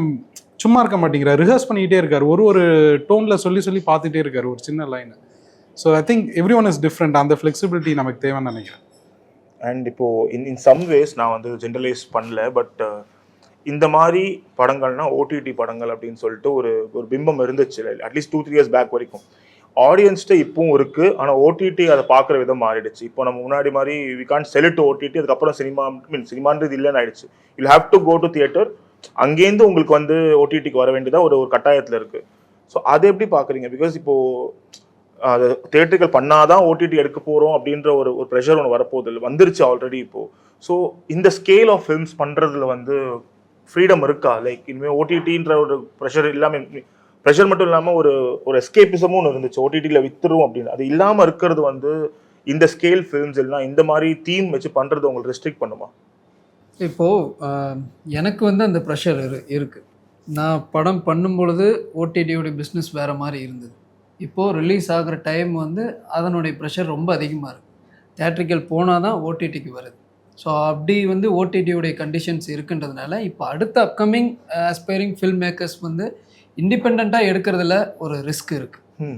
சும்மா இருக்க மாட்டேங்கிறார். ரிஹர்ஸ் பண்ணிக்கிட்டே இருக்கார், ஒரு டோனில் சொல்லி பார்த்துட்டே இருக்கார் ஒரு சின்ன லைனை. So I think every one is different. அந்த ஃப்ளெக்சிபிலிட்டி நமக்கு தேவைன்னு நினைக்கிறேன். அண்ட் இப்போது இன் சம் வேஸ் நான் வந்து ஜென்ரலைஸ் பண்ணல, பட் இந்த மாதிரி படங்கள்னா ஓடிடி படங்கள் அப்படின்னு சொல்லிட்டு ஒரு பிம்பம் இருந்துச்சு அட்லீஸ்ட் 2-3 இயர்ஸ் பேக் வரைக்கும். ஆடியன்ஸ்ட்டு இப்பவும் இருக்குது, ஆனால் ஓடிடி அதை பார்க்குற விதம் மாறிடுச்சு. இப்போ நம்ம முன்னாடி மாதிரி we can't sell it to OTT, அதுக்கப்புறம் சினிமான்றது இல்லைன்னு ஆயிடுச்சு. You have to go to theatre, அங்கேருந்து உங்களுக்கு வந்து ஓடிடிக்கு வர வேண்டியதாக ஒரு கட்டாயத்தில் இருக்குது. ஸோ அதை எப்படி பார்க்குறீங்க? பிகாஸ் இப்போது அது தியேட்டர்கள் பண்ணாதான் ஓடிடி எடுக்க போகிறோம் அப்படின்ற ஒரு ப்ரெஷர் ஒன்று வரப்போகுது, இல்லை வந்துருச்சு ஆல்ரெடி இப்போது. ஸோ இந்த ஸ்கேல் ஆஃப் ஃபில்ம்ஸ் பண்ணுறதுல வந்து ஃப்ரீடம் இருக்கா? லைக் இனிமேல் ஓடிடின்ற ஒரு ப்ரெஷர் இல்லாமல், ப்ரெஷர் மட்டும் இல்லாமல் ஒரு எஸ்கேபிசமும் ஒன்று இருந்துச்சு, ஓடிடியில் வித்துரும் அப்படின்னு. அது இல்லாமல் இருக்கிறது வந்து இந்த ஸ்கேல் ஃபில்ம்ஸ் எல்லாம் இந்த மாதிரி தீம் வச்சு பண்ணுறது உங்களுக்கு ரெஸ்ட்ரிக்ட் பண்ணுமா? இப்போது எனக்கு வந்து அந்த ப்ரெஷர் இருக்குது. நான் படம் பண்ணும் பொழுது ஓடிடியோட பிஸ்னஸ் வேறு மாதிரி இருந்தது. இப்போது ரிலீஸ் ஆகிற டைம் வந்து அதனுடைய ப்ரெஷர் ரொம்ப அதிகமாக இருக்குது. தேட்ரிக்கல் போனால் தான் ஓடிடிக்கு வருது. ஸோ அப்படி வந்து ஓடிடியோடைய கண்டிஷன்ஸ் இருக்குன்றதுனால இப்போ அடுத்த அப்கமிங் ஆஸ்பைரிங் ஃபில்ம் மேக்கர்ஸ் வந்து இண்டிபெண்ட்டாக எடுக்கிறதுல ஒரு ரிஸ்க் இருக்குது.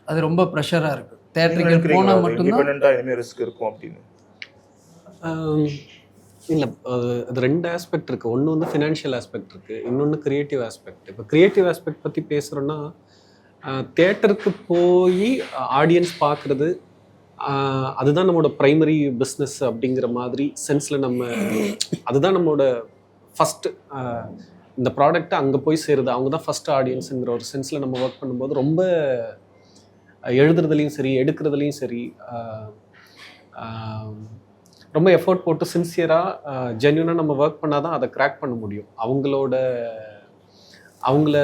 அது ரொம்ப ப்ரெஷராக இருக்குது. தேட்ரிக்கல் போனால் மட்டும்தான் ரிஸ்க் இருக்கும் அப்படின்னு இல்லை. அது 2 ஆஸ்பெக்ட் இருக்குது. ஒன்று வந்து ஃபினான்ஷியல் ஆஸ்பெக்ட் இருக்குது, இன்னொன்று க்ரியேட்டிவ் ஆஸ்பெக்ட். இப்போ க்ரியேட்டிவ் ஆஸ்பெக்ட் பற்றி பேசுகிறோன்னா, தியேட்டருக்கு போய் ஆடியன்ஸ் பார்க்குறது அதுதான் நம்மளோட ப்ரைமரி பிஸ்னஸ் அப்படிங்கிற மாதிரி சென்ஸில் அதுதான் நம்மளோட ஃபஸ்ட்டு இந்த ப்ராடக்ட்டை அங்கே போய் சேருது, அவங்க தான் ஃபஸ்ட்டு ஆடியன்ஸுங்கிற ஒரு சென்ஸில் நம்ம ஒர்க் பண்ணும்போது ரொம்ப எழுதுறதுலேயும் சரி எடுக்கிறதுலையும் சரி ரொம்ப எஃபோர்ட் போட்டு சின்சியராக ஜென்யூனாக நம்ம ஒர்க் பண்ணால் தான் அதை கிராக் பண்ண முடியும். அவங்கள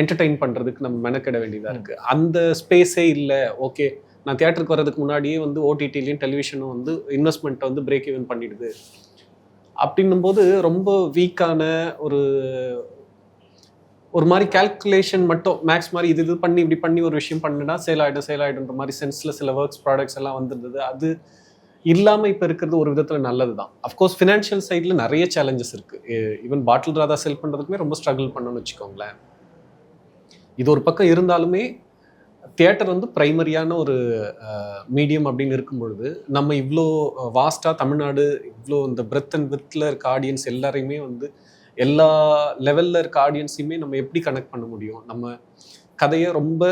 என்டர்டெயின் பண்ணுறதுக்கு நம்ம மெனக்கிட வேண்டியதாக இருக்குது. அந்த ஸ்பேஸே இல்லை. ஓகே, நான் தியேட்டருக்கு வர்றதுக்கு முன்னாடியே வந்து ஓடிடிலையும் டெலிவிஷனும் வந்து இன்வெஸ்ட்மெண்ட்டை வந்து பிரேக் ஈவன் பண்ணிடுது அப்படின்னும்போது ரொம்ப வீக்கான ஒரு மாதிரி கால்குலேஷன் மட்டும் மேக்ஸ் மாதிரி இது பண்ணி இப்படி பண்ணி ஒரு விஷயம் பண்ணுனா சேல் ஆகிடுன்ற மாதிரி சென்ஸில் சில ஒர்க்ஸ் ப்ராடக்ட்ஸ் எல்லாம் வந்துருந்தது. அது இல்லாமல் இப்போ இருக்கிறது ஒரு விதத்தில் நல்லது தான். அஃப்கோர்ஸ் ஃபினான்ஷியல் சைடில் நிறைய சேலஞ்சஸ் இருக்குது. ஈவன் பாட்டில் ராதா செல் பண்ணுறதுக்குமே ரொம்ப ஸ்ட்ரகிள் பண்ணணும்னு வச்சுக்கோங்களேன். இது ஒரு பக்கம் இருந்தாலுமே தியேட்டர் வந்து ப்ரைமரியான ஒரு மீடியம் அப்படின்னு இருக்கும் பொழுது நம்ம இவ்வளோ வாஸ்ட்டாக தமிழ்நாடு இவ்வளோ இந்த பிரெத் அண்ட் வித்தில் இருக்க ஆடியன்ஸ் எல்லாரையுமே வந்து எல்லா லெவலில் இருக்க ஆடியன்ஸையுமே நம்ம எப்படி கனெக்ட் பண்ண முடியும்? நம்ம கதையை ரொம்ப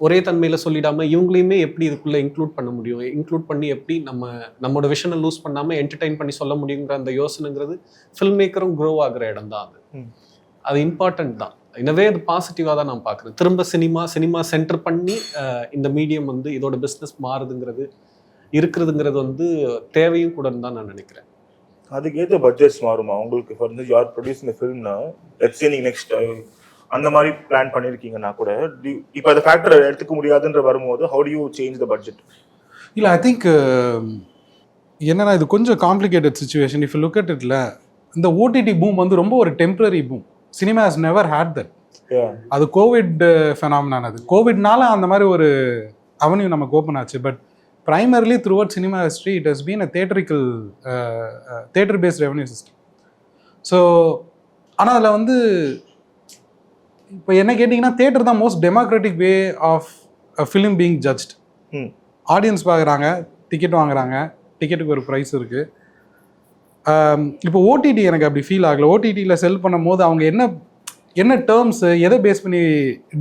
ஒரே தன்மையில் சொல்லிடாமல் இவங்களையுமே எப்படி இதுக்குள்ளே இன்க்ளூட் பண்ண முடியும்? இன்க்ளூட் பண்ணி எப்படி நம்மளோட விஷனை லூஸ் பண்ணாமல் என்டர்டெயின் பண்ணி சொல்ல முடியுங்கிற அந்த யோசனைங்கிறது ஃபில்ம் மேக்கரும் க்ரோ ஆகிற இடம் தான் அது இம்பார்ட்டன்ட் தான். எனவே அது பாசிட்டிவாக தான் நான் பார்க்குறேன். திரும்ப சினிமா சென்டர் பண்ணி இந்த மீடியம் வந்து இதோட பிஸ்னஸ் மாறுதுங்கிறது இருக்கிறதுங்கிறது வந்து தேவையும் கூடன்னு தான் நான் நினைக்கிறேன். அதுக்கேற்ற பட்ஜெட்ஸ் மாறுமா உங்களுக்கு? ஃபார் இன்ஸ்டன்ஸ் யார் ப்ரொடியூசிங் தி ஃபிலிம்னா லெட்ஸ் சே நீங்க நெக்ஸ்ட் அந்த மாதிரி பிளான் பண்ணியிருக்கீங்கன்னா கூட இப்போ அந்த ஃபேக்டர் எடுத்துக்க முடியாதுன்ற வரும்போது how do you change the budget? இல்லை, ஐ திங்க் என்னன்னா இது கொஞ்சம் complicated situation. If look at இட்ல இந்த ஓடிடி பூம் வந்து ரொம்ப ஒரு temporary boom. Cinema has never had that. அது கோவிட் ஃபெனாமினான். அது கோவிட்னால அந்த மாதிரி ஒரு அவென்யூ நமக்கு ஓப்பன் ஆச்சு. But primarily throughout cinema history it has been a theater based revenue system. So ஆனால் அதில் வந்து இப்போ என்ன கேட்டிங்கன்னா தேட்டர் தான் most democratic way of film being judged. Audience பார்க்குறாங்க, டிக்கெட் வாங்குறாங்க, டிக்கெட்டுக்கு ஒரு ப்ரைஸ் இருக்குது. இப்போ ஓடிடி எனக்கு அப்படி ஃபீல் ஆகலை. ஓடிடியில் செல் பண்ணும் போது அவங்க என்ன டேர்ம்ஸு எதை பேஸ் பண்ணி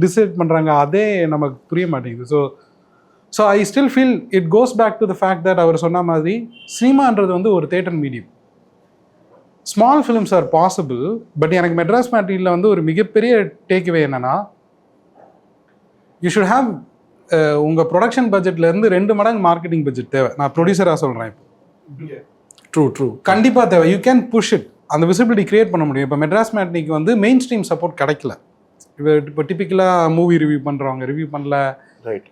டிசைட் பண்ணுறாங்க அதே நமக்கு புரிய மாட்டேங்குது. So I still feel it goes back to the fact that அவர் சொன்ன மாதிரி சினிமான்றது வந்து ஒரு theatre medium. Small films are possible. But எனக்கு மெட்ராஸ் மேட்ரியில் வந்து ஒரு மிகப்பெரிய டேக்அவே என்னென்னா, யூ ஷுட் ஹாவ் உங்கள் ப்ரொடக்ஷன் பட்ஜெட்லேருந்து 2 மடங்கு மார்க்கெட்டிங் பட்ஜெட் தேவை. நான் ப்ரொடியூசராக சொல்கிறேன். இப்போ ட்ரூ கண்டிப்பாக தேவை. You can push it. அந்த விசிபிலிட்டி கிரியேட் பண்ண முடியும். இப்போ மெட்ராஸ் மேட்னிக்கு வந்து மெயின் ஸ்ட்ரீம் சப்போர்ட் கிடைக்கல. இப்போ டிப்பிக்கலாக மூவி ரிவ்யூ பண்ணுறவங்க ரிவ்யூ பண்ணல. ரைட்.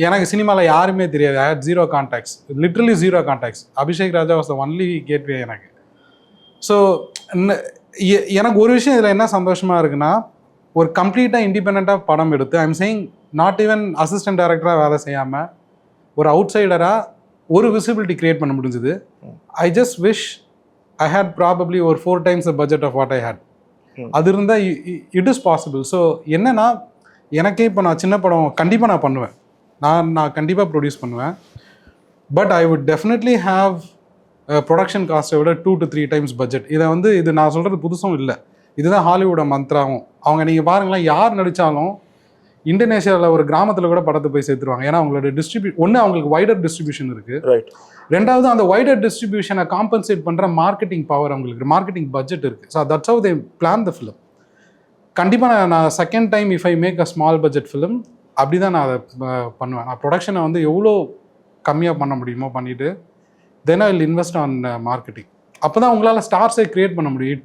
எனக்கு சினிமாவில் யாருமே தெரியாது. I had 0 contacts, literally 0 contacts. Abhishek Raja was the only gateway எனக்கு. ஸோ எனக்கு ஒரு விஷயம் இதில் என்ன சந்தோஷமாக இருக்குன்னா, ஒரு கம்ப்ளீட்டாக இண்டிபெண்ட்டாக படம் எடுத்து I'm saying not even assistant டைரக்டராக வேலை செய்யாமல் ஒரு அவுட் சைடராக ஒரு விசிபிலிட்டி கிரியேட் பண்ண முடிஞ்சுது. I just wish I had probably ஒரு 4 times the budget of what I had. அது இருந்தால் இட் இஸ் பாசிபிள். ஸோ என்னன்னா, எனக்கே இப்போ நான் சின்ன படம் கண்டிப்பாக நான் பண்ணுவேன். நான் கண்டிப்பாக ப்ரொடியூஸ் பண்ணுவேன். But I would definitely have production காஸ்ட்டை விட 2 to 3 times பட்ஜெட். இதை வந்து இது நான் சொல்கிறது புதுசும் இல்லை. இதுதான் ஹாலிவுட் மந்த்ராவும். அவங்க நீங்கள் பாருங்களேன், யார் நடித்தாலும் இந்தோனேஷியாவில் ஒரு கிராமத்தில் கூட படத்தை போய் சேர்த்துருவாங்க. ஏன்னா அவங்களோட ஒன்று அவங்களுக்கு வைடர் டிஸ்ட்ரிபியூஷன் இருக்குது. ரைட். ரெண்டாவது அந்த வைடர் டிஸ்ட்ரிபியூஷனை காம்பன்சேட் பண்ணுற மார்க்கெட்டிங் பவர் அவங்களுக்கு, மார்க்கெட்டிங் பட்ஜெட் இருக்குது. So that's how they plan the film. கண்டிப்பாக நான் second time if I make a small budget film அப்படி தான் நான் அதை பண்ணுவேன். நான் ப்ரொடக்ஷனை வந்து எவ்வளோ கம்மியாக பண்ண முடியுமோ பண்ணிவிட்டு then I will invest on marketing. அப்போ தான் உங்களால் ஸ்டார்ஸை க்ரியேட் பண்ண முடியும். It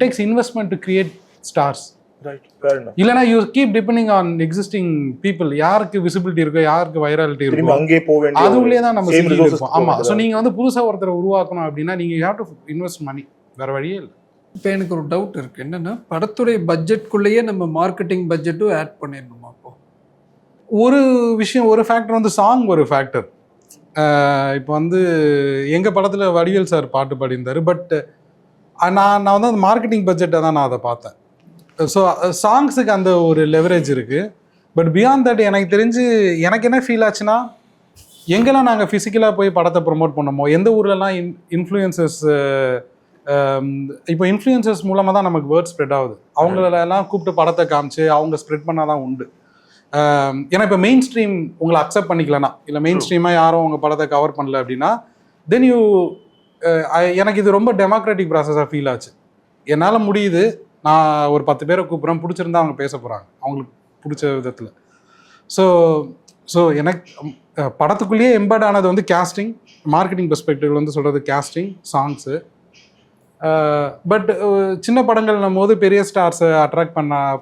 takes investment to create stars. Right. Fair enough. இல்லைனா you keep depending on existing people. யாருக்கு விசிபிலிட்டி இருக்கோ, யாருக்கு வைராலிட்டி இருக்கோ, அங்கே போக வேண்டிய அதுக்குள்ளே தான் நம்ம இருப்போம். ஆமாம். ஸோ நீங்கள் வந்து புதுசாக ஒருத்தரை உருவாக்கணும் அப்படின்னா நீங்கள் ஹேவ் டு இன்வெஸ்ட் மணி. வேறு வழியே இல்லை. இப்போ எனக்கு ஒரு டவுட் இருக்குது. என்னென்னா, படத்துடைய பட்ஜெட்குள்ளேயே நம்ம மார்க்கெட்டிங் பட்ஜெட்டும் ஆட் பண்ணிடணுமா? அப்போது ஒரு விஷயம், ஒரு ஃபேக்டர் வந்து சாங் ஒரு ஃபேக்டர். இப்போ வந்து எங்கள் படத்தில் வடிவேல் சார் பாட்டு பாடியிருந்தார். பட் நான் வந்து அந்த மார்க்கெட்டிங் பட்ஜெட்டை தான் நான் அதை பார்த்தேன். ஸோ சாங்ஸுக்கு அந்த ஒரு லெவரேஜ் இருக்குது. பட் பியாண்ட் தட் எனக்கு தெரிஞ்சு எனக்கு என்ன ஃபீல் ஆச்சுன்னா, எங்கெல்லாம் நாங்கள் ஃபிசிக்கலாக போய் படத்தை ப்ரொமோட் பண்ணோமோ, எந்த ஊர்லலாம் இன்ஃப்ளூயன்சஸ், இப்போ இன்ஃப்ளூயன்சஸ் மூலமாக தான் நமக்கு வேர்ட் ஸ்ப்ரெட் ஆகுது. அவங்களெல்லாம் கூப்பிட்டு படத்தை காமிச்சு அவங்க ஸ்ப்ரெட் பண்ணால் தான் உண்டு. ஏன்னா இப்போ மெயின் ஸ்ட்ரீம் உங்களை அக்செப்ட் பண்ணிக்கலனா, இல்லை மெயின் ஸ்ட்ரீமாக யாரும் உங்கள் படத்தை கவர் பண்ணல அப்படின்னா தென் எனக்கு இது ரொம்ப டெமோக்ராட்டிக் ப்ராசஸாக ஃபீல் ஆச்சு. என்னால் முடியுது, நான் ஒரு 10 பேரை கூப்பிட்றேன், பிடிச்சிருந்தா அவங்க பேச போகிறாங்க அவங்களுக்கு பிடிச்ச விதத்தில். ஸோ எனக்கு படத்துக்குள்ளேயே எம்பர்ட் ஆனது வந்து கேஸ்டிங், மார்க்கெட்டிங் பெர்ஸ்பெக்டிவ் வந்து சொல்கிறது கேஸ்டிங், சாங்ஸு. பட் சின்ன படங்கள்னும் போது பெரிய ஸ்டார்ஸை அட்ராக்ட்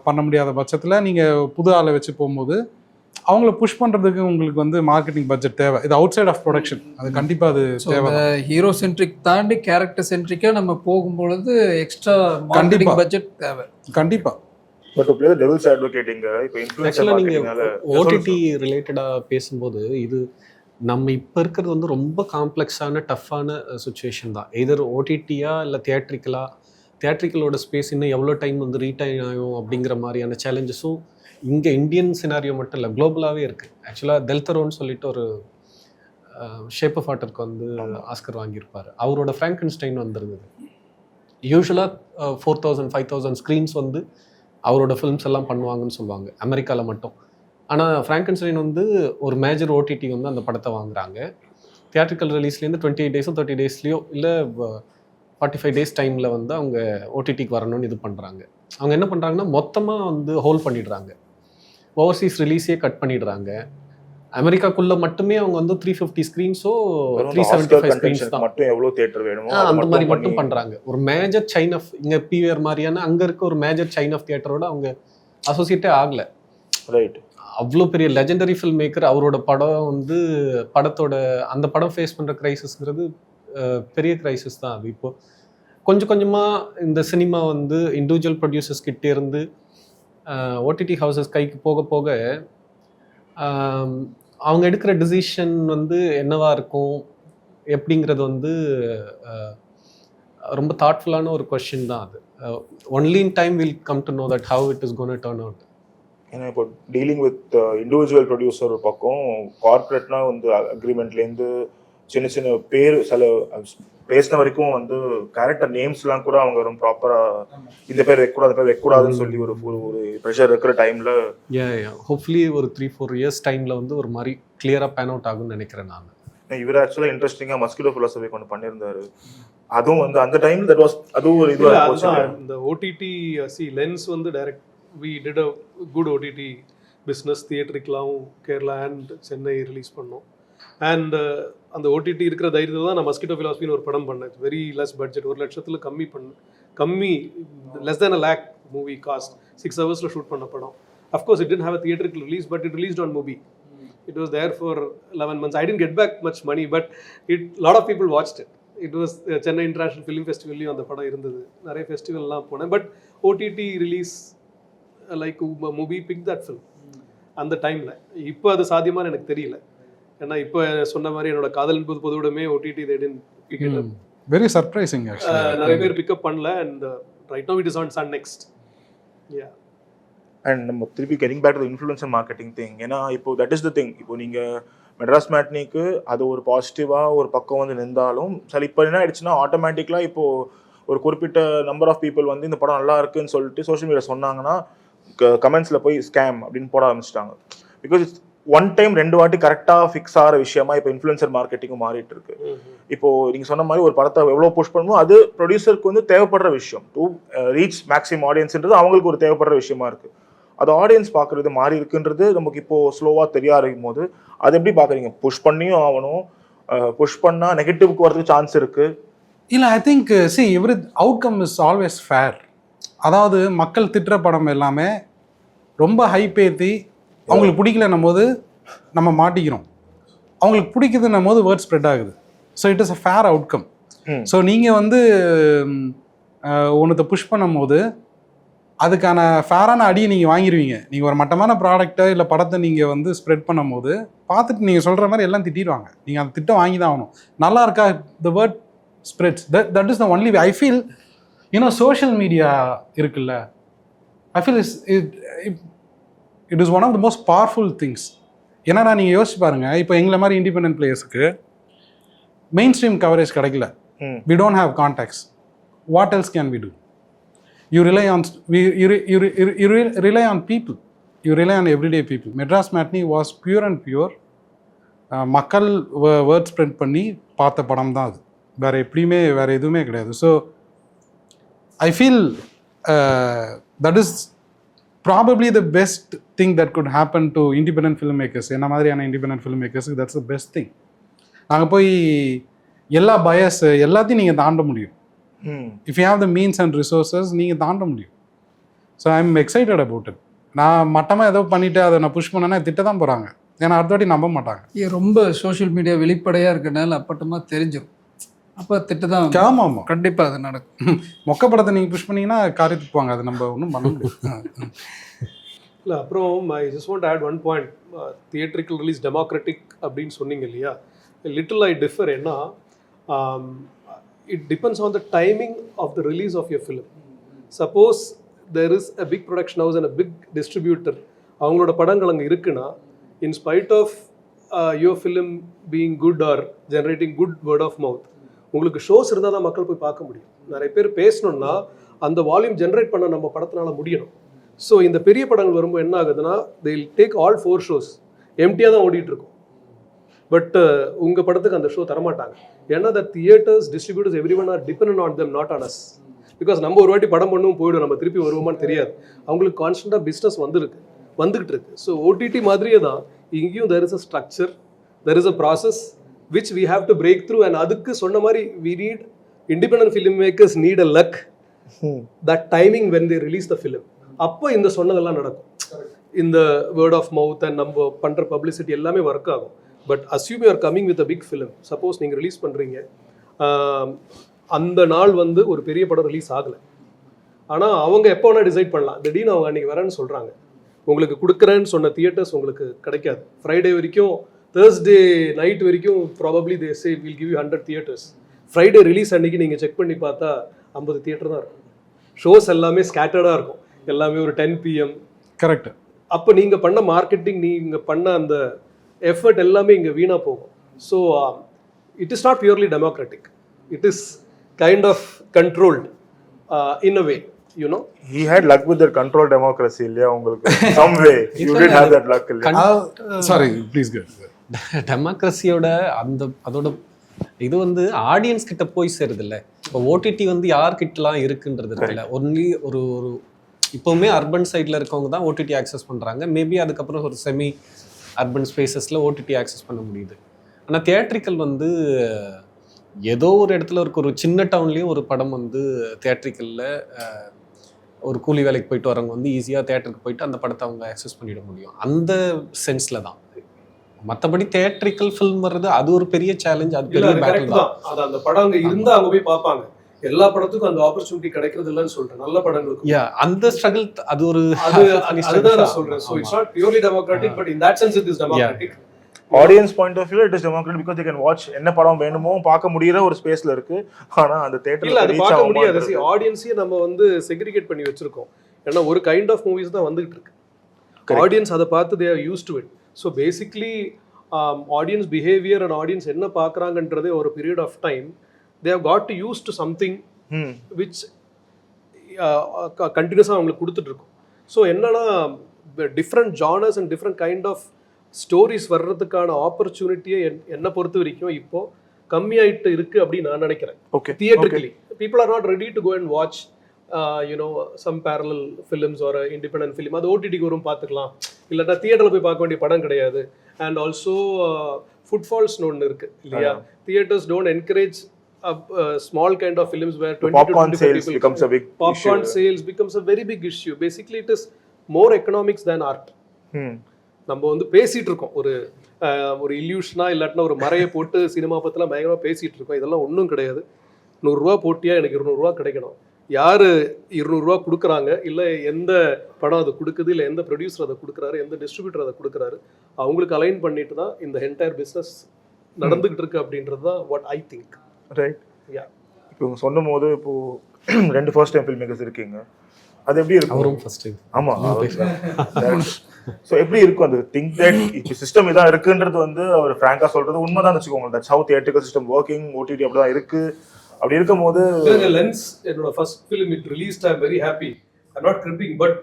பண்ண முடியாத பட்சத்தில் நீங்கள் புது ஆளை வச்சு போகும்போது அவங்கள புஷ் பண்ணுறதுக்கு உங்களுக்கு வந்து மார்க்கெட்டிங் பட்ஜெட் தேவை. இது அவுட் சைட் ஆஃப் ப்ரொடக்ஷன், அது கண்டிப்பாக அது தேவை. ஹீரோ சென்ட்ரிக் தாண்டி கேரக்டர் சென்ட்ரிக்காக நம்ம போகும்பொழுது எக்ஸ்ட்ரா மார்க்கெட்டிங் பட்ஜெட் தேவை கண்டிப்பாக. But to play the devil's advocating இப்போ இன்ஃப்ளூயன்சர் மார்க்கெட்டிங்னால ஓடிடி ரிலேட்டடாக பேசும்போது இது நம்ம இப்போ இருக்கிறது வந்து ரொம்ப காம்ப்ளெக்ஸான டஃப்பான சுச்சுவேஷன் தான். எதர் ஓடிடியா இல்லை தியேட்ரிக்கலோட ஸ்பேஸ் இன்னும் எவ்வளோ டைம் வந்து ரீடைன் ஆகும் அப்படிங்கிற மாதிரியான சேலஞ்சஸும் இங்கே இந்தியன் சினாரியோ மட்டும் இல்லை, குளோபலாகவே இருக்குது. ஆக்சுவலாக டெல்தரோன்னு சொல்லிட்டு ஒரு ஷேப் ஆஃப் வாட்டருக்கு வந்து ஆஸ்கர் வாங்கியிருப்பார். அவரோட ஃப்ராங்கன்ஸ்டைன் வந்துருந்தது. யூஸ்வலாக 4000 5000 ஸ்க்ரீன்ஸ் வந்து அவரோட ஃபிலிம்ஸ் எல்லாம் பண்ணுவாங்கன்னு சொல்லுவாங்க அமெரிக்காவில் மட்டும். ஆனால் ஃப்ராங்கன்ஸ்டைன் வந்து ஒரு மேஜர் ஓடிடி வந்து அந்த படத்தை வாங்குறாங்க. தியேட்ரிக்கல் ரிலீஸ்லேருந்து 28 days 30 daysலையோ இல்லை 45 days டைமில் வந்து அவங்க ஓடிடிக்கு வரணும்னு இது பண்ணுறாங்க. அவங்க என்ன பண்ணுறாங்கன்னா மொத்தமாக வந்து ஹோல்ட் பண்ணிடுறாங்க, ஓவர்சீஸ் ரிலீஸே கட் பண்ணிடுறாங்க. அமெரிக்காக்குள்ளே மட்டுமே அவங்க வந்து 350 ஸ்க்ரீன்ஸோ 375 ஸ்க்ரீன்ஸ் தான் மட்டும் எவ்வளோ தியேட்டர் வேணுமோ அந்த மாதிரி மட்டும் பண்ணுறாங்க. ஒரு மேஜர் செயின் ஆஃப் இங்கே பிவிஆர் மாதிரியான அங்கே இருக்க ஒரு மேஜர் செயின் ஆஃப் தியேட்டரோட அவங்க அசோசியேட்டே ஆகலை. ரைட். அவ்வளோ பெரிய லெஜெண்டரி ஃபில்ம் மேக்கர், அவரோட படம் வந்து படத்தோட அந்த படம் ஃபேஸ் பண்ணுற க்ரைசிஸ்ங்கிறது பெரிய க்ரைசிஸ் தான். அது இப்போ கொஞ்சம் கொஞ்சமாக இந்த சினிமா வந்து இண்டிவிஜுவல் ப்ரொடியூசர்ஸ் கிட்டே இருந்து ஓடிடி ஹவுசஸ் கைக்கு போக போக அவங்க எடுக்கிற டிசிஷன் வந்து என்னவா இருக்கும் எப்படிங்கிறது வந்து ரொம்ப தாட்ஃபுல்லான ஒரு கொஸ்டின் தான். அது only in time will come to know that how it is gonna turn out. ஏன்னா இப்போ டீலிங் வித் இண்டிவிஜுவல் ப்ரொடியூசர் ஒரு பக்கம், கார்பரேட்னா வந்து அக்ரிமெண்ட்லேருந்து சின்ன சின்ன பேர் சில பேசின வரைக்கும் வந்து கேரக்டர் நேம்ஸ்லாம் கூட அவங்க ரொம்ப ப்ராப்பராக இந்த பேர் வைக்கக்கூடாது அந்த பேர் வைக்கக்கூடாதுன்னு சொல்லி ஒரு ஒரு ப்ரெஷர் இருக்கிற டைமில் ஹோப்ஃபுல்லி ஒரு 3-4 years டைமில் வந்து ஒரு மாதிரி கிளியராக பேன் அவுட் ஆகும்னு நினைக்கிறேன் நான். இவர் ஆக்சுவலாக இன்ட்ரெஸ்டிங்காக மஸ்கிட்டோ ஃபிலாசபி கொண்டு பண்ணியிருந்தாரு. அதுவும் வந்து அந்த டைமில் தட் வாஸ் அதுவும் ஒரு இதுவாக இந்த ஓடிடி லென்ஸ் வந்து direct we did a good OTT business தியேட்டருக்கெலாம் கேரளா அண்ட் சென்னை ரிலீஸ் பண்ணோம். அண்ட் அந்த ஓடிடி இருக்கிற தைரியத்தில் தான் நான் மஸ்கிட்டோ ஃபிலாசபின்னு ஒரு படம் பண்ணேன். வெரி லெஸ் பட்ஜெட், 1 லட்சத்தில் கம்மி less than a lakh movie cost, 6 hours shoot பண்ண படம். Of course it didn't have a theatrical release, but it released on Mubi. It was there for 11 months. I didn't get back much money, but lot of people watched it. It was Chennai International Film Festival அந்த படம் இருந்தது. நிறைய ஃபெஸ்டிவல்லாம் போனேன். But OTT release like movie pick that film அந்த டைமில். இப்போ அது சாத்தியமானு எனக்கு தெரியல. ஏன்னா இப்போ சொன்ன மாதிரி என்னோட காதல் என்பது பொதுவிடமே ஓடிடி வெரி சர்ப்ரைசிங். நிறைய பேர் பிக்கப் பண்ணல. And right now it is on Sun NXT. And நம்ம திருப்பி getting back to influencer marketing thing. ஏன்னா இப்போ தட் இஸ் த திங். இப்போ நீங்கள் மெட்ராஸ் மேட்னிக்கு அது ஒரு பாசிட்டிவாக ஒரு பக்கம் வந்து நின்றாலும் சரி, இப்போ என்ன ஆயிடுச்சுன்னா ஆட்டோமேட்டிக்கலாக இப்போது ஒரு குறிப்பிட்ட நம்பர் ஆஃப் பீப்புள் வந்து இந்த படம் நல்லா இருக்குன்னு சொல்லிட்டு சோஷியல் மீடியா சொன்னாங்கன்னா கமெண்ட்ஸில் போய் ஸ்கேம் அப்படின்னு போட ஆரம்பிச்சிட்டாங்க. பிகாஸ் இட்ஸ் ஒன் டைம் 2 வாட்டி கரெக்டாக ஃபிக்ஸ் ஆகிற விஷயமா இப்போ இன்ஃப்ளூயன்சர் மார்க்கெட்டிங்கும் மாறிட்டு இருக்கு. இப்போ நீங்கள் சொன்ன மாதிரி ஒரு படத்தை எவ்வளோ புஷ் பண்ணுமோ அது ப்ரொடியூசருக்கு வந்து தேவைப்படுற விஷயம். டு ரீச் மேக்ஸிமம் ஆடியன்ஸ்ன்றது அவங்களுக்கு ஒரு தேவைப்படுற விஷயமா இருக்கு. அது ஆடியன்ஸ் பார்க்குறது மாறி இருக்குன்றது நமக்கு இப்போ ஸ்லோவாக தெரிய ஆரம்பிக்கும் போது அது எப்படி பார்க்குறீங்க? புஷ் பண்ணியும் ஆகணும், புஷ் பண்ணால் நெகட்டிவ்க்கு வரதுக்கு சான்ஸ் இருக்கு. இல்லை, I think every outcome is always fair. அதாவது மக்கள் திட்டுற படம் எல்லாமே ரொம்ப ஹைப் ஏற்றி அவங்களுக்கு பிடிக்கலன்னும் போது நம்ம மாட்டிக்கிறோம், அவங்களுக்கு பிடிக்குதுன்னும் போது வேர்ட் ஸ்ப்ரெட் ஆகுது. So it is a fair outcome. So நீங்கள் வந்து ஒன்றத்தை புஷ் பண்ணும் போது அதுக்கான ஃபேரான அடியை நீங்கள் வாங்கிடுவீங்க. நீங்கள் ஒரு மட்டமான ப்ராடக்டை இல்லை படத்தை நீங்கள் வந்து ஸ்ப்ரெட் பண்ணும் போது பார்த்துட்டு நீங்கள் சொல்கிற மாதிரி எல்லாம் திட்டிடுவாங்க. நீங்கள் அந்த திட்டம் வாங்கி தான் ஆகணும். நல்லா இருக்கா, the word spreads. That is the only way. I feel social media இருக்குல்ல, I feel it is one of the most powerful things. ஏன்னா நீங்கள் யோசிச்சு பாருங்கள், இப்போ எங்களை மாதிரி இண்டிபெண்டன்ட் பிளேயர்ஸுக்கு மெயின் ஸ்ட்ரீம் கவரேஜ் கிடைக்கல. We don't have contacts. What else can we do? You rely on people. You rely on everyday people. Madras Matinee was pure and pure. மக்கள் வேர்ட் ஸ்ப்ரெட் பண்ணி பார்த்த படம் தான் அது. வேறு எதுவுமே கிடையாது. So I feel that is probably the best thing that could happen to independent film makers. என்ன மாதிரியான இண்டிபெண்டன்ட் ஃபில்ம் மேக்கர்ஸுக்கு தட்ஸ் த பெஸ்ட் திங். நாங்கள் போய் எல்லா பயஸ் எல்லாத்தையும் நீங்கள் தாண்ட முடியும். If you have the means and resources நீங்கள் தாண்ட முடியும். So I am excited about it. நான் மட்டமாக ஏதோ பண்ணிவிட்டு அதை நான் புஷ் பண்ணேன்னா திட்ட தான் போகிறாங்க. ஏன்னா அடுத்த வாட்டி நம்ப மாட்டாங்க. ரொம்ப சோஷியல் மீடியா வெளிப்படையாக இருக்கனால அப்பட்டமாக தெரிஞ்சிடும். அப்போ திட்டு தான். ஆமாம் ஆமாம், கண்டிப்பாக அது நடக்கும். மொக்க படத்தை நீங்கள் புஷ் பண்ணிங்கன்னா காரியத்துக்கு போவாங்க. அது நம்ம ஒன்றும் பண்ண முடியும். இல்லை, அப்புறம் I just want add one point. Theatrical release democratic அப்படின்னு சொன்னீங்க இல்லையா, லிட்டில் ஐ டிஃபர். ஏன்னா it depends on the timing of the release of your film. Suppose there is a big production house and a big distributor, அவங்களோட படங்கள் அங்கே இருக்குன்னா, in spite of your film being good or generating good word of mouth, உங்களுக்கு ஷோஸ் இருந்தால் தான் மக்கள் போய் பார்க்க முடியும். நிறைய பேர் பேசணும்னா அந்த வால்யூம் ஜென்ரேட் பண்ண நம்ம படத்தினால முடியணும். ஸோ இந்த பெரிய படங்கள் வரும்போது என்ன ஆகுதுன்னா, they will take all 4 shows, எம்டியாக தான் ஓடிட்டு இருக்கும். பட் உங்கள் படத்துக்கு அந்த ஷோ தரமாட்டாங்க. ஏன்னா த theatres, distributors, every one R depend on them, not on us. Because நம்ம ஒரு வாட்டி படம் பண்ணுவோம், போய்டும், நம்ம திருப்பி வருவோமான்னு தெரியாது. அவங்களுக்கு கான்ஸ்டன்டாக பிஸ்னஸ் வந்துகிட்டு இருக்கு. ஸோ ஓடிடி மாதிரியே தான் இங்கேயும் there is a structure, there is a process which we have to break through. And அதுக்கு சொன்ன மாதிரி we need independent filmmakers need a luck, that timing when they release the film. அப்போ இந்த சொன்னதெல்லாம் நடக்கும். இந்த வேர்ட் ஆஃப் மவுத் அண்ட் நம்ம பண்ணுற பப்ளிசிட்டி எல்லாமே ஒர்க் ஆகும். But assume you are coming with a big film, suppose நீங்கள் ரிலீஸ் பண்ணுறீங்க, அந்த நாள் வந்து ஒரு பெரிய படம் ரிலீஸ் ஆகலை, ஆனால் அவங்க எப்போ வேணால் டிசைட் பண்ணலாம். திடீர்னு அவங்க அன்றைக்கி வரேன்னு சொல்கிறாங்க, உங்களுக்கு கொடுக்குறேன்னு சொன்ன தியேட்டர்ஸ் உங்களுக்கு கிடைக்காது. ஃப்ரைடே வரைக்கும், தேர்ஸ்டே நைட் வரைக்கும் probably they say will give you 100 theatres. Friday release அன்றைக்கி நீங்கள் செக் பண்ணி பார்த்தா 50 தியேட்டர் தான் இருக்கும். ஷோஸ் எல்லாமே ஸ்கேட்டர்டாக இருக்கும், எல்லாமே ஒரு 10 PM. கரெக்ட். அப்போ நீங்கள் பண்ண மார்க்கெட்டிங், நீங்கள் பண்ண அந்த எஃபர்ட் எல்லாமே இங்கே வீணாக போகும். So it is not purely democratic, it is kind of controlled in a way, you know. He had luck with their control democracy இல்லையா உங்களுக்கு? some way you did have that luck இல்லையா? Sorry, please go. டெமோக்ரஸியோட அதோட இது வந்து ஆடியன்ஸ் கிட்ட போய் சேருது இல்லை. இப்போ ஓடிடி வந்து யார்கிட்டலாம் இருக்குன்றது இருக்குல்ல. ஒன்லி ஒரு இப்போவுமே அர்பன் சைடில் இருக்கவங்க தான் ஓடிடி ஆக்சஸ் பண்ணுறாங்க. மேபி அதுக்கப்புறம் ஒரு செமி அர்பன் ஸ்பேசஸில் ஓடிடி ஆக்சஸ் பண்ண முடியுது. ஆனால் தியேட்ரிக்கல் வந்து ஏதோ ஒரு இடத்துல ஒரு சின்ன டவுன்லேயும் ஒரு படம் வந்து தியேட்ரிக்கலில் ஒரு கூலி வேலைக்கு போயிட்டு வரவங்க வந்து ஈஸியாக தியேட்டருக்கு போயிட்டு அந்த படத்தை அவங்க ஆக்சஸ் பண்ணிட முடியும். அந்த சென்ஸில் தான். மற்றபடி தியேட்ரிக்கல் ஃபில்ம் வர்றது அது ஒரு பெரிய சேலஞ்ச், அது பெரிய பேட்டில் தான். அது அந்த படம் அங்கே இருந்தால் அவங்க போய் பார்ப்பாங்க. எல்லா படத்துக்கும் அந்த ஆப்பர்ச்சுனிட்டி கிடைக்கிறது இல்லைன்னு சொல்றேன். நல்ல படங்களுக்கு அந்த ஸ்ட்ரகிள் அது ஒரு அதுதான் நான் சொல்றேன். So it's not purely democratic, but in that sense it is democratic. Audience point of view it is democratic because they can watch என்ன படம் வேணுமோ பார்க்க முடியற ஒரு ஸ்பேஸ்ல இருக்கு. ஆனா அந்த தியேட்டர்ல அது பார்க்க முடியாது. See, ஆடியன்ஸையே நம்ம வந்து செக்ரிகேட் பண்ணி வச்சிருக்கோம். ஏன்னா ஒரு கைண்ட் ஆஃப் மூவிஸ் தான் வந்துகிட்டு இருக்கு. ஆடியன்ஸ் அதை பார்த்து they are used to it. So basically audience behavior and audience என்ன பார்க்கறாங்கன்றதே ஒரு period of time they have got to use to something which continuously அவங்களுக்கு கொடுத்துட்டு இருக்கும். ஸோ என்னன்னா different genres and different kind of stories வர்றதுக்கான ஆப்பர்ச்சுனிட்டியை என்னை பொறுத்த வரைக்கும் இப்போ கம்மியாயிட்டு இருக்கு அப்படின்னு நான் நினைக்கிறேன். Okay, theatrically people are not ready to go and watch some parallel films ஒரு இண்டிபெண்டன்ட் ஃபிலிம். அது ஓடிடிக்கு வரும் பார்த்துக்கலாம், இல்லைன்னா தியேட்டரில் போய் பார்க்க வேண்டிய படம் கிடையாது. அண்ட் ஆல்சோ ஃபுட்ஃபால்ஸ்னு ஒன்று இருக்கு இல்லையா. Theatres don't encourage small kind of films where 20 popcorn to 25 sales people becomes a big popcorn issue. Sales becomes a very big issue. Basically it is more economics than art. நம்ம வந்து பேசிட்டு இருக்கோம் ஒரு இல்யூஷனா இல்லாட்டினா ஒரு மறையை போட்டு சினிமா பத்திலாம் பயங்கரமா பேசிட்டு இருக்கோம். இதெல்லாம் ஒன்றும் கிடையாது. 100 ரூபா போட்டியா எனக்கு 200 ரூபா கிடைக்கணும். யாரு 200 ரூபா கொடுக்குறாங்க, இல்லை எந்த படம் அதை கொடுக்குது, இல்லை எந்த ப்ரொடியூசர் அதை கொடுக்குறாரு, எந்த டிஸ்ட்ரிபியூட்டர் அதை கொடுக்குறாரு, அவங்களுக்கு அலைன் பண்ணிட்டு தான் இந்த என்டையர் பிஸ்னஸ் நடந்துகிட்டு இருக்கு அப்படின்றது தான் வாட் ஐ திங்க். ரைட். இப்போ சொன்னும் போது இப்போ 2 ஃபர்ஸ்ட் டைம் ஃபில்ம் மேக்கர்ஸ் இருக்கீங்க, அது எப்படி இருக்கும்? அவரும் ஃபர்ஸ்ட் டைம். ஆமா. ஸோ எப்படி இருக்கும் அந்த திங்க் தட் இப்போ சிஸ்டம் இதான் இருக்குன்றது வந்து அவர் ஃப்ராங்கா சொல்றது உண்மைதான் வச்சுக்கோங்க. That's how theatrical system working. OTT அப்படிதான் இருக்கு. அப்படி இருக்கும்போது லென்ஸ் என்னோட first film it released. I am very happy. I am not cribbing, but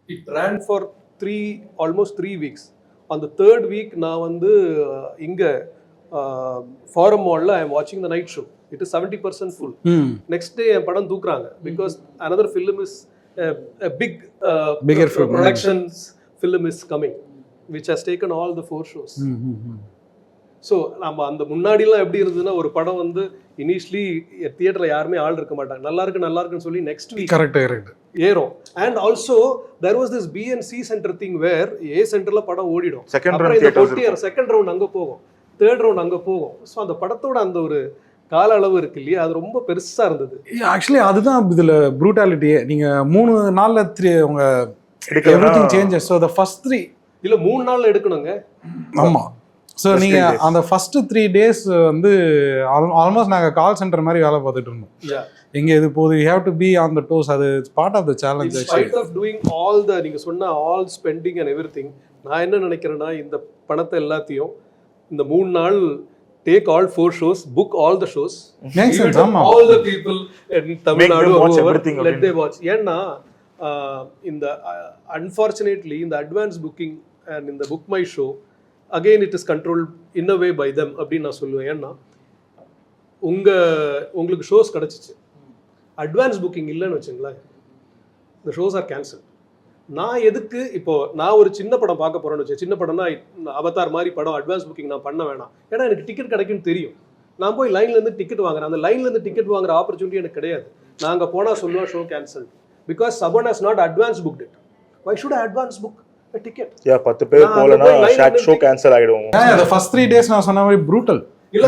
it ran for almost 3 weeks. On the 3rd week நான் வந்து இங்க ஃபாரம் மால்ல ஐ எம் வாட்சிங் the night show. It is 70% full. Next day என் படம் தூக்குறாங்க because another film is a bigger productions film is coming which has taken all the 4 shows. So நம்ம அந்த முன்னாடிலாம் எப்படி இருந்ததுன்னா ஒரு படம் வந்து இனிஷியலி தியேட்டர்ல யாருமே ஆள் இருக்க மாட்டாங்க, நல்லா இருக்குன்னு சொல்லி நெக்ஸ்ட் வீக் கரெக்ட் கரெக்ட் ஏறும். And also there was this B and C centre thing where A சென்டர்ல படம் ஓடிடும், செகண்ட் ரவுண்ட் அங்க போகும், தேர்ட் ரவுண்ட் அங்க போகும். ஸோ அந்த படத்தோட அந்த ஒரு கால அளவு இருக்கு இல்லையா, அது ரொம்ப பெருசா இருந்தது. ஆக்சுவலி அதுதான் இதுல ப்ரூட்டாலிட்டியே. நீங்க 3 நாள்ல உங்க everything changes. So the first 3 இல்ல 3 நாள்ல எடுக்கணுங்க. ஆமா. ஸோ நீங்க அந்த ஃபர்ஸ்ட் 3 days வந்து ஆல்மோஸ்ட் நாங்க கால் சென்டர் மாதிரி வேலை பார்த்துட்டு இருந்தோம். எங்க இது போகுது, you have to be on the toes. அது part of the challenge. Spite of doing all the நீங்க சொன்ன ஆல் ஸ்பெண்டிங் அண்ட் எவ்ரிதிங், நான் என்ன நினைக்கிறேன்னா இந்த பணத்தை எல்லாத்தையும் இந்த 3 நாள் take all 4 shows, book all the shows, all the people in Tamil Nadu let they watch. ஏன்னா இந்த unfortunately இந்த advance booking and in the book my show again it is controlled in a way by them அப்படின்னு நான் சொல்லுவேன். ஏன்னா உங்களுக்கு ஷோஸ் கிடச்சிச்சு, அட்வான்ஸ் புக்கிங் இல்லைன்னு வச்சுங்களேன், இந்த ஷோஸ் ஆர் கேன்சல். நான் எதுக்கு இப்போ நான் ஒரு சின்ன படம் பார்க்க போறேன்னு வச்சு, சின்ன படம்னா அவதார் மாதிரி படம் அட்வான்ஸ் புக்கிங் நான் பண்ண வேணாம், ஏன்னா எனக்கு டிக்கெட் கிடைக்கும்னு தெரியும். நான் போய் லைன்ல இருந்து டிக்கெட் வாங்குறேன், அந்த லைன்ல இருந்து டிக்கெட் வாங்குற ஆப்பர்ச்சுனிட்டி எனக்கு கிடையாது. நான் அங்கே போனால் சொல்லுவேன் show cancel because someone has not advance booked it. Why should I advance book a ticket? 10 பேர் போலனா ஷோ கேன்சல் ஆயிடும். the first 3 days நான் சொன்ன மாதிரி brutal. இல்ல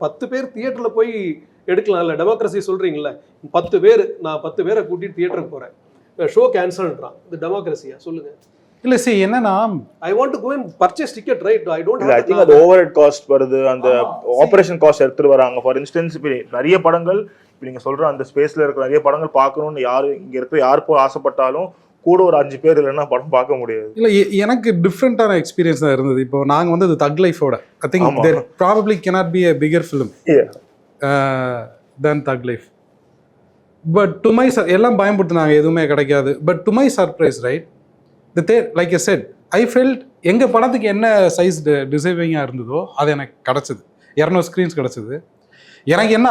10 பேர் தியேட்டர்ல போய் எடுக்கலாம்ல, டெமோக்ரஸி சொல்றீங்கல்ல. 10 பேர் நான் 10 பேரை கூட்டிட்டு தியேட்டருக்கு போறேன், ஷோ கேன்சல்ன்றான். இது டெமோக்ரஸியா சொல்லுங்க? இல்ல see என்னன்னா I want to go and purchase ticket, right? I don't have. I think the overhead cost வருது, அந்த ஆபரேஷன் காஸ்ட் எடுத்துட்டு வராங்க. ஃபார் இன்ஸ்டன்ஸ் இப்போ நிறைய படங்கள் இப்போ நீங்க சொல்ற அந்த ஸ்பேஸ்ல இருக்கிற நிறைய படங்கள் பார்க்கணும்னு யாரு இங்க இருக்கிற யார் போய் ஆசைப்பட்டாலும் கூட ஒரு 5 பேர் இல்லைன்னா படம் பார்க்க முடியாது. இல்ல எனக்கு டிஃப்ரெண்டான எக்ஸ்பீரியன்ஸ் தான் இருந்தது. இப்போ நாங்க வந்து இது தக் லைஃபோட I think there probably cannot be a bigger film than Thug Life. But to my எல்லாம் பயன்படுத்தினாங்க, எதுவுமே கிடைக்காது. But to my surprise right like I said I felt எங்கள் படத்துக்கு என்ன சைஸ் டிசைவிங்காக இருந்ததோ அது எனக்கு கிடச்சிது. 200 ஸ்க்ரீன்ஸ் கிடச்சிது. எனக்கு என்ன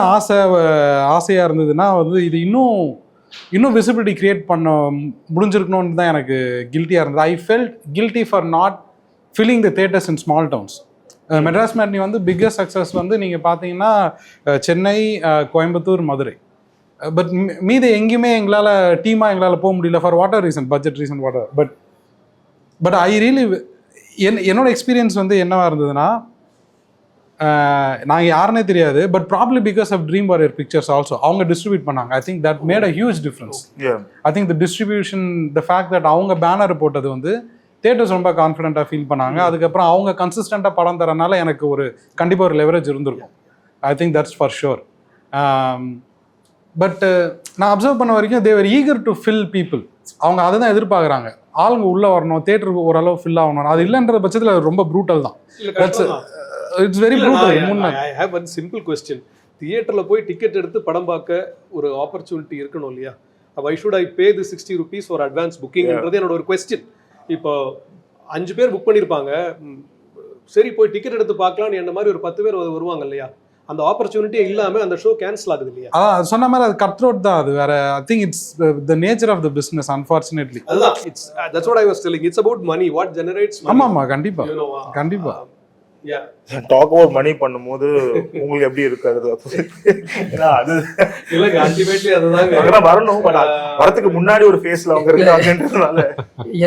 ஆசையாக இருந்ததுன்னா வந்து இது இன்னும் விசிபிலிட்டி க்ரியேட் பண்ண முடிஞ்சிருக்கணும்னு தான் எனக்கு கில்ட்டியாக இருந்தது. I felt guilty for not filling the theatres in small towns. Madras matinee வந்து பிக்கஸ்ட் சக்ஸஸ் வந்து நீங்கள் பார்த்தீங்கன்னா சென்னை, கோயம்புத்தூர், மதுரை. பட் மீது எங்கேயுமே எங்களால் போக முடியல for water reason, budget reason, water. But I really என்னோட எக்ஸ்பீரியன்ஸ் வந்து என்னவா இருந்ததுன்னா, நாங்கள் யாருன்னே தெரியாது, but probably because of Dream Warrior Pictures also அவங்க டிஸ்ட்ரிபியூட் பண்ணாங்க. I think that made a huge difference. I think the distribution, the fact that அவங்க பேனர் போட்டது வந்து தியேட்டர்ஸ் ரொம்ப கான்ஃபிடென்ட்டாக ஃபீல் பண்ணாங்க. அதுக்கப்புறம் அவங்க கன்சிஸ்டண்ட்டாக படம் தரனால எனக்கு கண்டிப்பாக ஒரு லெவரேஜ் இருந்திருக்கும். I think that's for sure. But நான் அப்சர்வ் பண்ண வரைக்கும் தேவர் ஈகர் டு ஃபில் பீப்புள். அவங்க அதை தான் எதிர்பார்க்குறாங்க, ஆளுங்க உள்ளே வரணும், தியேட்டருக்கு ஓரளவு ஃபில் ஆகணும். அது இல்லைன்ற பட்சத்தில் அது ரொம்ப ப்ரூட்டல் தான். It's very brutal. I have one simple question. தியேட்டரில் போய் டிக்கெட் எடுத்து படம் பார்க்க ஒரு ஆப்பர்ச்சுனிட்டி இருக்கணும் இல்லையா? Why should I pay the 60 rupees for advance புக்கிங்ன்றது என்னோட ஒரு கொஸ்டின். இப்போ 5 பேர் புக் பண்ணியிருப்பாங்க, சரி போய் டிக்கெட் எடுத்து பார்க்கலான்னு என்ன மாதிரி ஒரு 10 பேர் வருவாங்க இல்லையா? அந்த ஆப்பர்ச்சுனிட்டியே இல்லாம அந்த ஷோ கேன்சல் ஆகுது இல்லையா? சொன்ன மாதிரி அது கட் த்ரோட் தான். அது வேற. I think it's the nature of the business unfortunately. அதான் it's that's what I was telling. It's about money, what generates money. ஆமா கண்டிப்பா கண்டிப்பா. டாக் அபௌட் மணி பண்ணும்போது உங்களுக்கு எப்படி இருக்காது? ஏன்னா அது இல்லங்க, அல்டிமேட்லி அதுதான் வரணும். பட் வரதுக்கு முன்னாடி ஒரு ஃபேஸ்ல அவங்க இருக்காங்கன்றதுனால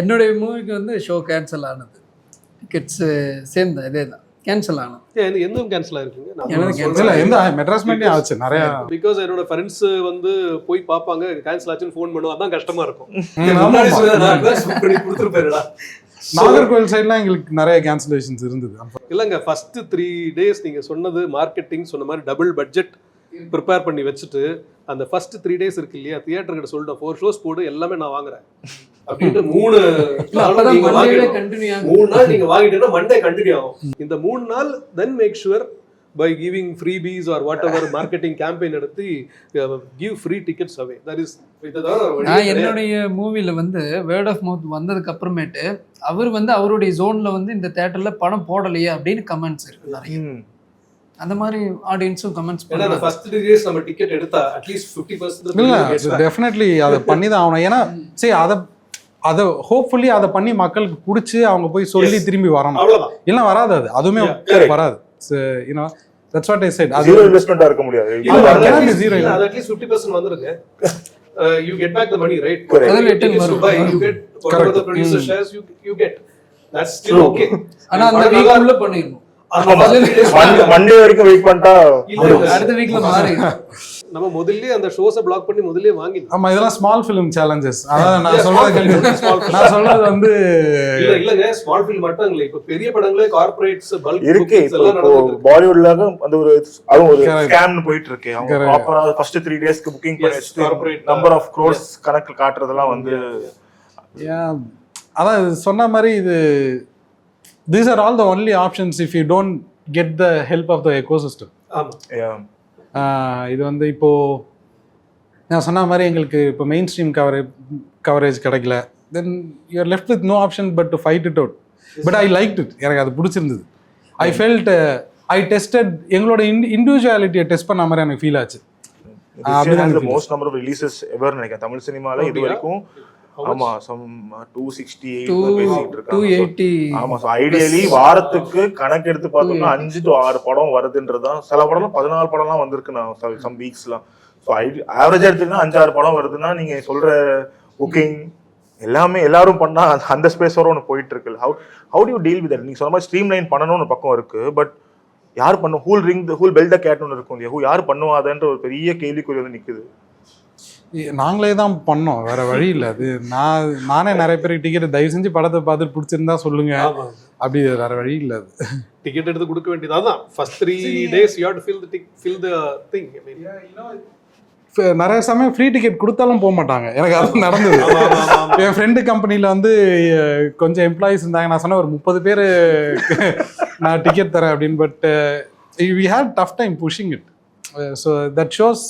என்னுடைய மூவிக்கு வந்து ஷோ கேன்சல் ஆனது. டிக்கெட்ஸ் சேம் தான், இதே தான் கேன்சல் ஆனது. எதுவும் கேன்சல் ஆயிருக்குங்க. மெட்ராஸ் மேட்னி ஆச்சு நிறைய. பிகாஸ் என்னோட ஃப்ரெண்ட்ஸ் வந்து போய் பார்ப்பாங்க, கேன்சல் ஆச்சுன்னு ஃபோன் பண்ணுவோம். அதான் கஷ்டமா இருக்கும். நாகர்கோவில் சைட்லாம் எங்களுக்கு நிறைய கேன்சலேஷன்ஸ் இருந்தது. இல்லைங்க, ஃபர்ஸ்ட் 3 days நீங்க சொன்னது மார்க்கெட்டிங் சொன்ன மாதிரி டபுள் பட்ஜெட் ப்ரிப்பேர் பண்ணி வச்சுட்டு அந்த ஃபர்ஸ்ட் 3 days இருக்கு இல்லையா, தியேட்டர் கிட்ட சொல்லிட்டேன் 4 shows போடு, எல்லாமே நான் வாங்குறேன் அப்படின்ட்டு 3 நாள் நீங்க வாங்கிட்டீங்கன்னா மண்டே கண்டினியூ ஆகும். இந்த 3 நாள் then make sure by giving freebies or whatever marketing campaign எடுத்து give free tickets away. That is நான் என்னுடைய மூவில வந்து வேர்ட் ஆஃப் மவுத் வந்ததுக்கு அப்புறமேட்டு அவர் வந்து அவருடைய ஜோன்ல வந்து இந்த தியேட்டர்ல படம் போடலையே அப்படின்னு கமெண்ட்ஸ் இருக்கு நிறைய. அந்த மாதிரி ஆடியன்ஸும் கமெண்ட்ஸ் பண்ணாங்க. ஃபர்ஸ்ட் 3 days நம்ம டிக்கெட் எடுத்தா அட்லீஸ்ட் 50% இல்ல டெஃபினெட்லி அதை பண்ணி தான் ஆகணும். ஏன்னா சரி அதை ஹோப்ஃபுல்லி அதை பண்ணி மக்களுக்கு பிடிச்சி அவங்க போய் சொல்லி திரும்பி வரணும். இல்லைன்னா வராது, அதுவுமே வராது. That's what I set. அது ஜீரோ இன்வெஸ்ட்மெண்டா இருக்க முடியாது. அது zero இல்ல. அது அட்லீஸ்ட் 50% வந்துருங்க. You get back the money, right? Correct. அதில் return வரும். You get whatever the producer shares you get. That's still okay. ஆனா அந்த வீக்குள்ள பண்ணிடணும். மண்டே வரைக்கும் வெயிட் பண்ணிட்டா அடுத்த வீக்ல மாறி நம்ம முதல்லயே அந்த ஷோஸை பிளாக் பண்ணி முதல்லயே வாங்கிடணும். ஆமா, இதெல்லாம் ஸ்மால் ஃபிலிம் சேலஞ்சஸ். அதாவது நான் சொல்றது வந்து இல்லங்க ஸ்மால் ஃபிலிம் மட்டும் இல்ல, இப்ப பெரிய படங்களே கார்ப்பரேட்ஸ் பல்க் இருக்கு. இப்போ பாலிவுட்ல அது ஒரு அதுவும் ஒரு ஸ்கேம்னு போயிட்டு இருக்கு. அவங்க ப்ராப்பரா ஃபர்ஸ்ட் 3 டேஸ்க்கு புக்கிங் பண்ணி வச்சுட்டு நம்பர் ஆஃப் க்ரோர்ஸ் கணக்கு காட்டுறதெல்லாம் வந்து அதான் சொன்ன மாதிரி இது these are all the only options if you don't get the help of the ecosystem. ஆமா, இது வந்து இப்போ நான் சொன்ன மாதிரி எங்களுக்கு இப்போ மெயின் ஸ்ட்ரீம் கவரேஜ் கிடைக்கல, then you are left with no option but to fight it out. But I liked it. எனக்கு அது பிடிச்சிருந்தது. ஐ ஃபெல்ட் ஐ டெஸ்டட் எங்களோட இண்டிவிஜுவாலிட்டியை டெஸ்ட் பண்ண மாதிரி எனக்கு ஃபீல் ஆச்சு. மோஸ்ட் நம்பர் ஆஃப் ரிலீசஸ் எவர் நினைக்கிறேன் தமிழ் சினிமால இது வரைக்கும். ஆமா, சம் 268 பேசிட்டு இருக்காங்க. 280. ஆமா, சோ ஐடியலி வாரத்துக்கு கணக்கு எடுத்து பார்த்தோம்னா 5 to 6 படம் வருதுன்றதுதான். சில படம்லாம் 14 படம்லாம் வந்திருக்கு நான் சம் வீக்ஸ்லாம். ஸோ ஆவரேஜா எடுத்தீங்கன்னா 5-6 படம் வருதுன்னா நீங்க சொல்ற புக்கிங் எல்லாமே எல்லாரும் பண்ணா அந்த ஸ்பேஸ் வர ஒன்று போயிட்டு இருக்கு. How do you deal with that? நீங்க சொன்ன மாதிரி ஸ்ட்ரீம் லைன் பண்ணணும்னு ஒரு பக்கம் இருக்கு. பட் யார் பண்ணும்? ஹூல் பெல் த கேட்னு ஒன்று இருக்கும் இல்லையா? யார் பண்ணுவாதன்ற ஒரு பெரிய கேள்விக்குறி வந்து நிக்குது. நாங்களே தான் பண்ணோம், வேற வழி இல்லை. அது நானே நிறைய பேருக்கு டிக்கெட் தயவு செஞ்சு படத்தை பார்த்துட்டு பிடிச்சிருந்தா சொல்லுங்க, அப்படி வேற வழி இல்லை. அது டிக்கெட் எடுத்து கொடுக்க வேண்டியது. அதான் first 3 days you have to fill the thing. I mean, நிறைய சமயம் ஃப்ரீ டிக்கெட் கொடுத்தாலும் போக மாட்டாங்க. எனக்கு அது நடந்தது. என் ஃப்ரெண்டு கம்பெனியில் வந்து கொஞ்சம் எம்ப்ளாயிஸ் இருந்தாங்க. நான் சொன்னேன் ஒரு 30 பேர் நான் டிக்கெட் தரேன் அப்படின்னு. But we had tough time pushing it. So that shows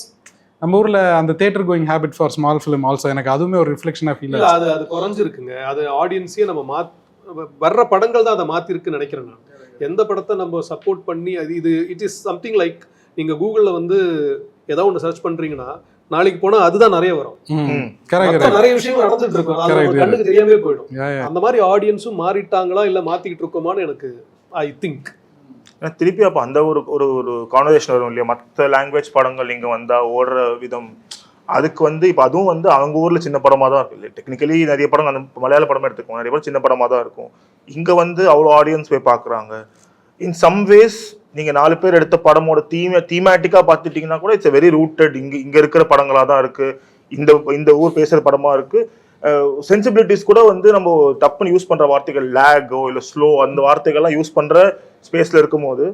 நம்ம ஊரில் அந்த theatre going habit for small film also. எனக்கு அதுவுமே ஒரு ரிஃப்ளெக்ஷனாக ஃபீல் ஆகுது. அது குறைஞ்சிருக்குங்க. அது ஆடியன்ஸையே நம்ம வர்ற படங்கள் தான் அதை மாற்றிருக்குன்னு நினைக்கிறேன் நான். எந்த படத்தை நம்ம சப்போர்ட் பண்ணி இது இட் இஸ் சம்திங் லைக் நீங்கள் கூகுளில் வந்து ஏதாவது ஒன்று சர்ச் பண்ணுறீங்கன்னா நாளைக்கு போனால் அதுதான் நிறைய வரும். நிறைய விஷயங்கள் நடந்துட்டு இருக்கும், அது கண்ணுக்கு தெரியாமே போயிடும். அந்த மாதிரி ஆடியன்ஸும் மாறிட்டாங்களா இல்லை மாற்றிக்கிட்டு இருக்கோமான்னு எனக்கு ஐ திங்க். திருப்பி அப்போ அந்த ஒரு ஒரு கான்வர்சேஷன் வரும் இல்லையா? மற்ற லாங்குவேஜ் படங்கள் இங்கே வந்தால் ஓடுற விதம் அதுக்கு வந்து இப்போ அதுவும் வந்து அவங்க ஊரில் சின்ன படமாக தான் இருக்கும். இல்லை டெக்னிக்கலி நிறைய படம் அந்த மலையாள படமாக எடுத்துக்கோங்க, நிறைய படம் சின்ன படமாக தான் இருக்கும். இங்கே வந்து அவ்வளோ ஆடியன்ஸ் போய் பார்க்குறாங்க. இன் சம் வேஸ் நீங்கள் 4 பேர் எடுத்த படமோட தீமேட்டிக்காக பார்த்துட்டிங்கன்னா கூட இட்ஸ் வெரி ரூட்டட். இங்கே இருக்கிற படங்களாக தான் இருக்குது. இந்த ஊர் பேசுகிற படமாக இருக்குது. சென்சிபிலிட்டிஸ் கூட வந்து நம்ம டப்புன்னு யூஸ் பண்ணுற வார்த்தைகள் லேகோ இல்லை ஸ்லோ அந்த வார்த்தைகள்லாம் யூஸ் பண்ணுற ஸ்பேஸில் இருக்கும்போது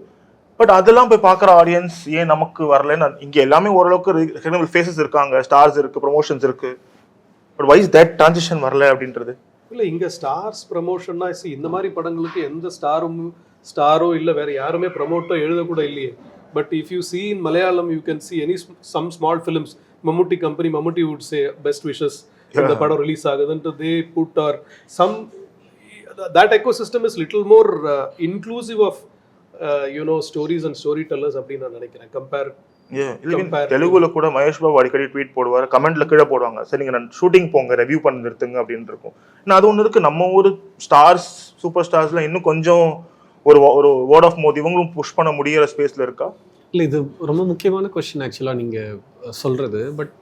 பட் அதெல்லாம் போய் பார்க்குற ஆடியன்ஸ் ஏன் நமக்கு வரலன்னு. இங்கே எல்லாமே ஓரளவுக்கு ஃபேஸஸ் இருக்காங்க, ஸ்டார்ஸ் இருக்குது, ப்ரொமோஷன்ஸ் இருக்குது. But why is that transition வரல அப்படின்றது இல்லை. இங்கே ஸ்டார்ஸ் ப்ரமோஷன்னா இந்த மாதிரி படங்களுக்கு எந்த ஸ்டாரோ இல்லை வேற யாருமே ப்ரமோட்டோ எழுதக்கூட இல்லையே. But if you see in Malayalam you can see some small films. Mammootty company, Mammootty would say best wishes இந்த படம் release ஆகுதுன்ட்டு they put or some that ecosystem is little more inclusive of stories and storytellers அப்படின்னு நான் நினைக்கிறேன். தெலுங்குல கூட மகேஷ் பாபு அடிக்கடி ட்வீட் போடுவார், கமெண்ட்ல கீழே போடுவாங்க, சரி நீங்க ஷூட்டிங் போங்க, ரெவ்யூ பண்ணி நிறுத்துங்க அப்படின்னு இருக்கும். நான் அது ஒன்று இருக்கு. நம்ம ஊர் ஸ்டார்ஸ் சூப்பர் ஸ்டார்ஸ்லாம் இன்னும் கொஞ்சம் ஒரு வேர்ட் ஆஃப் மவுத் இவங்களும் புஷ் பண்ண முடியிற ஸ்பேஸ்ல இருக்கா? இல்லை, இது ரொம்ப முக்கியமான கொஸ்டின் ஆக்சுவலாக நீங்கள் சொல்கிறது. பட்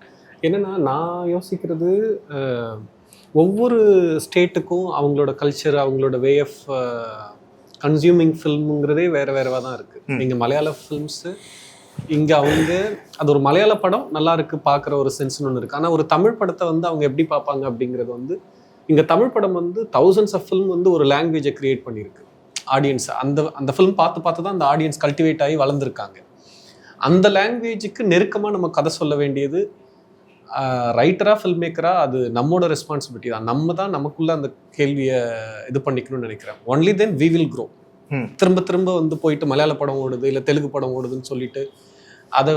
என்னென்னா நான் யோசிக்கிறது ஒவ்வொரு ஸ்டேட்டுக்கும் அவங்களோட கல்ச்சர், அவங்களோட வே ஆஃப் கன்சியூமிங் ஃபில்முங்கிறதே வேறு வேறவா தான் இருக்குது. நீங்கள் மலையாள ஃபில்ம்ஸு இங்கே அது ஒரு மலையாள படம் நல்லா இருக்குது பார்க்குற ஒரு சென்ஸ்னு ஒன்று இருக்குது. ஆனால் ஒரு தமிழ் படத்தை அவங்க எப்படி பார்ப்பாங்க அப்படிங்கிறது இங்கே தமிழ் படம் thousands ஆஃப் ஃபில்ம் ஒரு லாங்குவேஜை க்ரியேட் பண்ணியிருக்கு ஆடியன்ஸ். அந்த ஃபில்ம் பார்த்து தான் அந்த ஆடியன்ஸ் கல்டிவேட் ஆகி வளர்ந்துருக்காங்க. அந்த லாங்குவேஜுக்கு நெருக்கமாக நம்ம கதை சொல்ல வேண்டியது ரைட்டராக ஃபில்ம் மேக்கராக அது நம்மளோட ரெஸ்பான்சிபிலிட்டி தான். நம்ம தான் நமக்குள்ளே அந்த கேள்வியை இது பண்ணிக்கணும்னு நினைக்கிறேன். Only then we will grow. திரும்ப போயிட்டு மலையாள படம் ஓடுது இல்லை தெலுங்கு படம் ஓடுதுன்னு சொல்லிட்டு அதை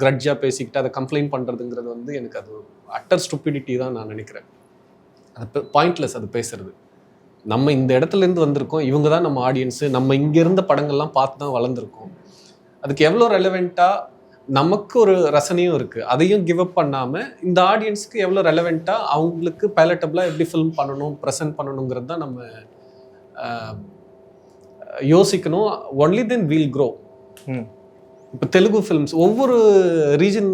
கிரட்ஜாக பேசிக்கிட்டு அதை கம்ப்ளைண்ட் பண்ணுறதுங்கிறது எனக்கு அது அட்டர் ஸ்டூபிடிட்டி தான் நான் நினைக்கிறேன். அது பாயிண்ட்லெஸ் அது பேசுறது. நம்ம இந்த இடத்துலேருந்து வந்திருக்கோம், இவங்க தான் நம்ம ஆடியன்ஸு, நம்ம இங்கே இருந்த படங்கள்லாம் பார்த்து தான் வளர்ந்துருக்கோம். அதுக்கு எவ்வளோ ரெலவெண்ட்டாக நமக்கு ஒரு ரசனையும் இருக்குது, அதையும் கிவ் அப் பண்ணாமல் இந்த ஆடியன்ஸுக்கு எவ்வளோ ரெலவெண்ட்டாக அவங்களுக்கு பேலட்டபிளாக எப்படி ஃபில்ம் பண்ணணும், ப்ரெசென்ட் பண்ணணுங்கிறது தான் நம்ம யோசிக்கணும். Only then we'll grow. இப்போ தெலுங்கு ஃபிலிம்ஸ் ஒவ்வொரு ரீஜன்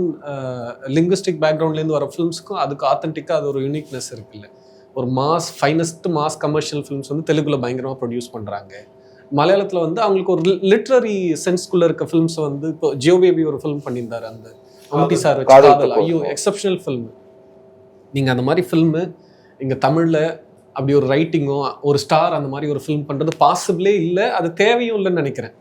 லிங்குவிஸ்டிக் பேக்ரவுண்ட்லேருந்து வர ஃபிலிம்ஸ்க்கும் அதுக்கு ஆத்தென்டிக்காக அது ஒரு யூனிக்னஸ் இருக்குல்ல. ஒரு ஃபைனஸ்ட் மாஸ் கமர்ஷியல் ஃபிலிம்ஸ் வந்து தெலுங்குல பயங்கரமாக ப்ரொடியூஸ் பண்ணுறாங்க. மலையாளத்தில் வந்து அவங்களுக்கு ஒரு லிட்ரரி சென்ஸ்குள்ளே இருக்க ஃபிலிம்ஸை வந்து இப்போ ஜியோ பேபி ஒரு ஃபிலிம் பண்ணியிருந்தாரு, அந்த அமுட்டி சார் வச்சு காதல். ஐயோ எக்ஸப்ஷனல் ஃபில்மு. நீங்கள் அந்த மாதிரி ஃபில்மு இங்கே தமிழில் அப்படி ஒரு ரைட்டிங்கோ ஒரு ஸ்டார் அந்த மாதிரி ஒரு ஃபிலிம் பண்ணுறது பாசிபிளே இல்லை, அது தேவையும் இல்லைன்னு நினைக்கிறேன்.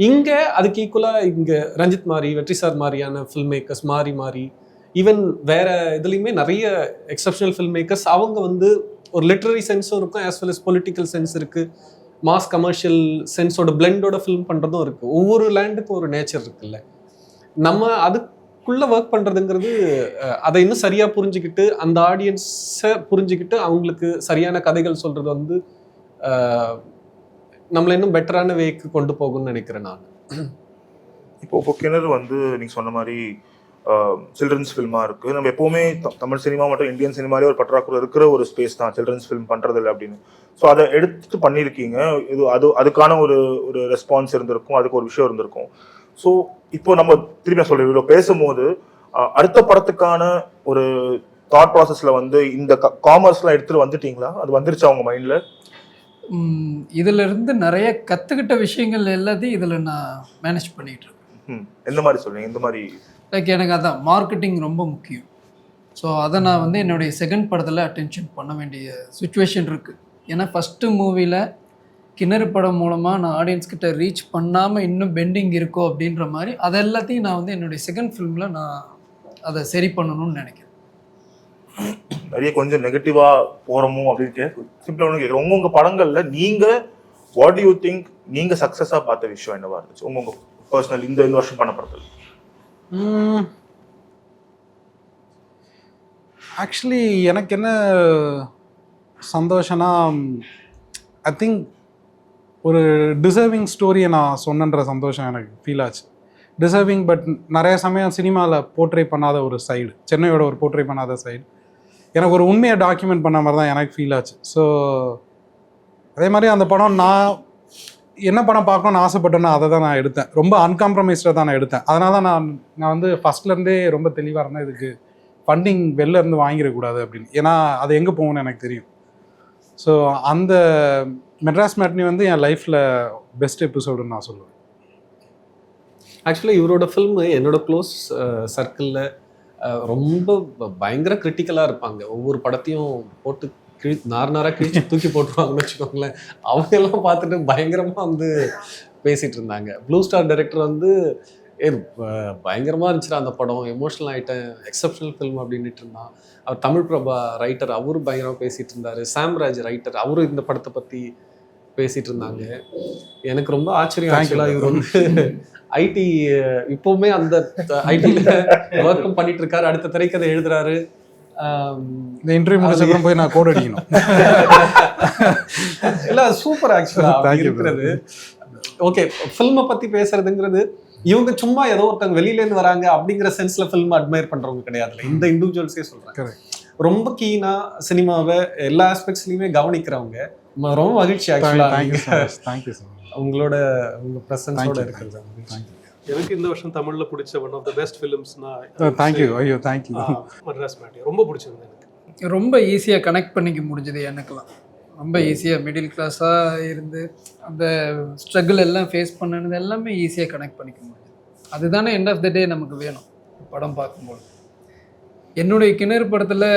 இங்கே அதுக்கு ஈக்குவலாக இங்கே ரஞ்சித் மாதிரி வெற்றி சார் மாதிரியான ஃபில்ம் மேக்கர்ஸ் மாறி ஈவன் வேற இதுலேயுமே நிறைய எக்ஸப்ஷனல் ஃபில்ம் மேக்கர்ஸ் அவங்க வந்து ஒரு லிட்ரரி சென்ஸும் இருக்கும் as well as political sense இருக்குது, மாஸ் கமர்ஷியல் சென்ஸோட பிளெண்டோட ஃபில்ம் பண்ணுறதும் இருக்குது. ஒவ்வொரு லேண்டுக்கும் ஒரு நேச்சர் இருக்குல்ல. நம்ம அதுக்குள்ளே ஒர்க் பண்ணுறதுங்கிறது அதை இன்னும் சரியாக புரிஞ்சுக்கிட்டு அந்த ஆடியன்ஸை புரிஞ்சுக்கிட்டு அவங்களுக்கு சரியான கதைகள் சொல்கிறது வந்து நம்மளை இன்னும் பெட்டரான வேக்கு கொண்டு போகும்னு நினைக்கிறேன் நான். இப்போ கிணறு வந்து நீங்கள் சொன்ன மாதிரி சில்ட்ரன்ஸ் ஃபில்மாக இருக்குது. நம்ம எப்போவுமே தமிழ் சினிமா மற்றும் இந்தியன் சினிமாலே ஒரு பற்றாக்குறை இருக்கிற ஒரு ஸ்பேஸ் தான் சில்ட்ரன்ஸ் ஃபிலிம் பண்ணுறதில்ல அப்படின்னு. ஸோ அதை எடுத்து பண்ணியிருக்கீங்க. அதுக்கான ஒரு ரெஸ்பான்ஸ் இருந்திருக்கும், அதுக்கு ஒரு விஷயம் இருந்திருக்கும். ஸோ இப்போ நம்ம திரும்பி சொல்கிறோம், இவ்வளோ பேசும்போது அடுத்த படத்துக்கான ஒரு தாட் ப்ராசஸில் வந்து இந்த காமர்ஸ்லாம் எடுத்துகிட்டு வந்துட்டீங்களா? அது வந்துருச்சா அவங்க மைண்டில்? இதுல இருந்து நிறைய கற்றுக்கிட்ட விஷயங்கள் எல்லாத்தையும் இதில் நான் மேனேஜ் பண்ணிகிட்டு இருக்கேன். எந்த மாதிரி சொல்லுங்க? எந்த மாதிரி? லைக் எனக்கு அதான் மார்க்கெட்டிங் ரொம்ப முக்கியம். ஸோ அதை நான் வந்து என்னுடைய செகண்ட் படத்தில் அட்டென்ஷன் பண்ண வேண்டிய சுச்சுவேஷன் இருக்குது. ஏன்னா ஃபஸ்ட்டு மூவியில் கிணறு படம் மூலமாக நான் ஆடியன்ஸ் கிட்ட ரீச் பண்ணாமல் இன்னும் பெண்டிங் இருக்கோ அப்படின்ற மாதிரி அதை எல்லாத்தையும் நான் வந்து என்னுடைய செகண்ட் ஃபிலிமில் நான் அதை சரி பண்ணணும்னு நினைக்கிறேன். நிறைய கொஞ்சம் நெகட்டிவா போறோமோ அப்படின்னு சிம்பிளா ஒன்று கேட்குறேன். உங்க படங்கள்ல நீங்க வாட் டு யூ திங்க் நீங்க சக்சஸா பார்த்த விஷயம் என்னவா இருந்துச்சு உங்க பர்சனல் இந்த வருஷம் பண்ண படத்தில்? ஆக்சுவலி எனக்கு என்ன சந்தோஷம்னா, ஐ திங்க் ஒரு டிசர்விங் ஸ்டோரியை நான் சொன்னன்ற சந்தோஷம் எனக்கு ஃபீல் ஆச்சு. டிசர்விங் பட் நிறைய சமயம் சினிமாவில் போர்ட்ரே பண்ணாத ஒரு சைடு, சென்னையோட ஒரு போர்ட்ரே பண்ணாத சைடு எனக்கு ஒரு உண்மையை டாக்குமெண்ட் பண்ண மாதிரி தான் எனக்கு ஃபீல் ஆச்சு. ஸோ அதே மாதிரி அந்த படம் நான் என்ன படம் பார்க்கணுன்னு ஆசைப்பட்டேன்னா அதை தான் நான் எடுத்தேன். ரொம்ப அன்காம்ப்ரமைஸ்டாக தான் நான் எடுத்தேன். அதனால தான் நான் வந்து ஃபஸ்ட்லேருந்தே ரொம்ப தெளிவாக இருந்தேன், இதுக்கு ஃபண்டிங் வெளில இருந்து வாங்கிடக்கூடாது அப்படின்னு. ஏன்னா அது எங்கே போகும்னு எனக்கு தெரியும். ஸோ அந்த மெட்ராஸ் மேட்னி வந்து என் லைஃப்பில் பெஸ்ட் எபிசோடுன்னு நான் சொல்லுவேன். ஆக்சுவலாக இவரோட ஃபில்மு என்னோட க்ளோஸ் சர்க்கிளில் ரொம்ப பயங்கர கிரிட்டிக்கலாக இருப்பாங்க. ஒவ்வொரு படத்தையும் போட்டு நாராக கிழிச்சு தூக்கி போட்டுருவாங்கன்னு வச்சுக்கோங்களேன். அவங்க எல்லாம் பார்த்துட்டு பயங்கரமாக வந்து பேசிகிட்டு இருந்தாங்க. ப்ளூ ஸ்டார் டைரக்டர் வந்து பயங்கரமாக இருந்துச்சு அந்த படம், எமோஷனல் ஆகிட்டேன், எக்ஸப்ஷனல் ஃபில்ம் அப்படின்ட்டு இருந்தான். அவர் தமிழ் பிரபா ரைட்டர், அவரும் பயங்கரமாக பேசிகிட்டு இருந்தார். சாம்ராஜ் ரைட்டர், அவரும் இந்த படத்தை பற்றி பேசிகிட்டு இருந்தாங்க. எனக்கு ரொம்ப ஆச்சரியம். ஆக்சுவலாக இவர் வந்து ஐடி இப்போவுமே அந்த ஐடியில் ஒர்க்கும் பண்ணிட்டு இருக்காரு, அடுத்த திரைக்கதை எழுதுறாரு. இந்த இன்டர்வியூ முடிச்சப்பறம் போய் நான் கோட் அடிக்கணும். இல்லை சூப்பர் ஆக்சுவலாக இருக்கிறது. ஓகே, ஃபில்மை பற்றி பேசுறதுங்கிறது இவங்க சும்மா ஏதோ ஒருத்தவங்க வெளியிலேருந்து வராங்க அப்படிங்கிற சென்ஸில் ஃபில்ம் அட்மையர் பண்ணுறவங்க கிடையாதுல்ல, இந்த இண்டிவிஜுவல்ஸே சொல்கிறாங்க. ரொம்ப கீனாக சினிமாவை எல்லா ஆஸ்பெக்ட்ஸ்லையுமே கவனிக்கிறவங்க. ரொம்ப மகிழ்ச்சி ஆக்சுவலாக உங்களோட ப்ரெசன்ஸோட இருக்கிறது. எனக்கு இந்த வருஷம் தமிழ்ல பிடிச்ச ஒன் ஆஃப் த பெஸ்ட் ஃபிலிம்ஸ்னா தேங்க்யூ. ஐயோ தேங்க்யூ. மெட்ராஸ் மேட்னி ரொம்ப பிடிச்சிருந்தது எனக்கு. ரொம்ப ஈஸியாக கனெக்ட் பண்ணிக்க முடிஞ்சது எனக்குலாம். ரொம்ப ஈஸியாக மிடில் கிளாஸாக இருந்து அந்த ஸ்ட்ரகிள் எல்லாம் ஃபேஸ் பண்ணது எல்லாமே ஈஸியாக கனெக்ட் பண்ணிக்க முடியுது. அதுதானே எண்ட் ஆஃப் த டே நமக்கு வேணும் படம் பார்க்கும்போது. என்னுடைய கிணறு படத்தில்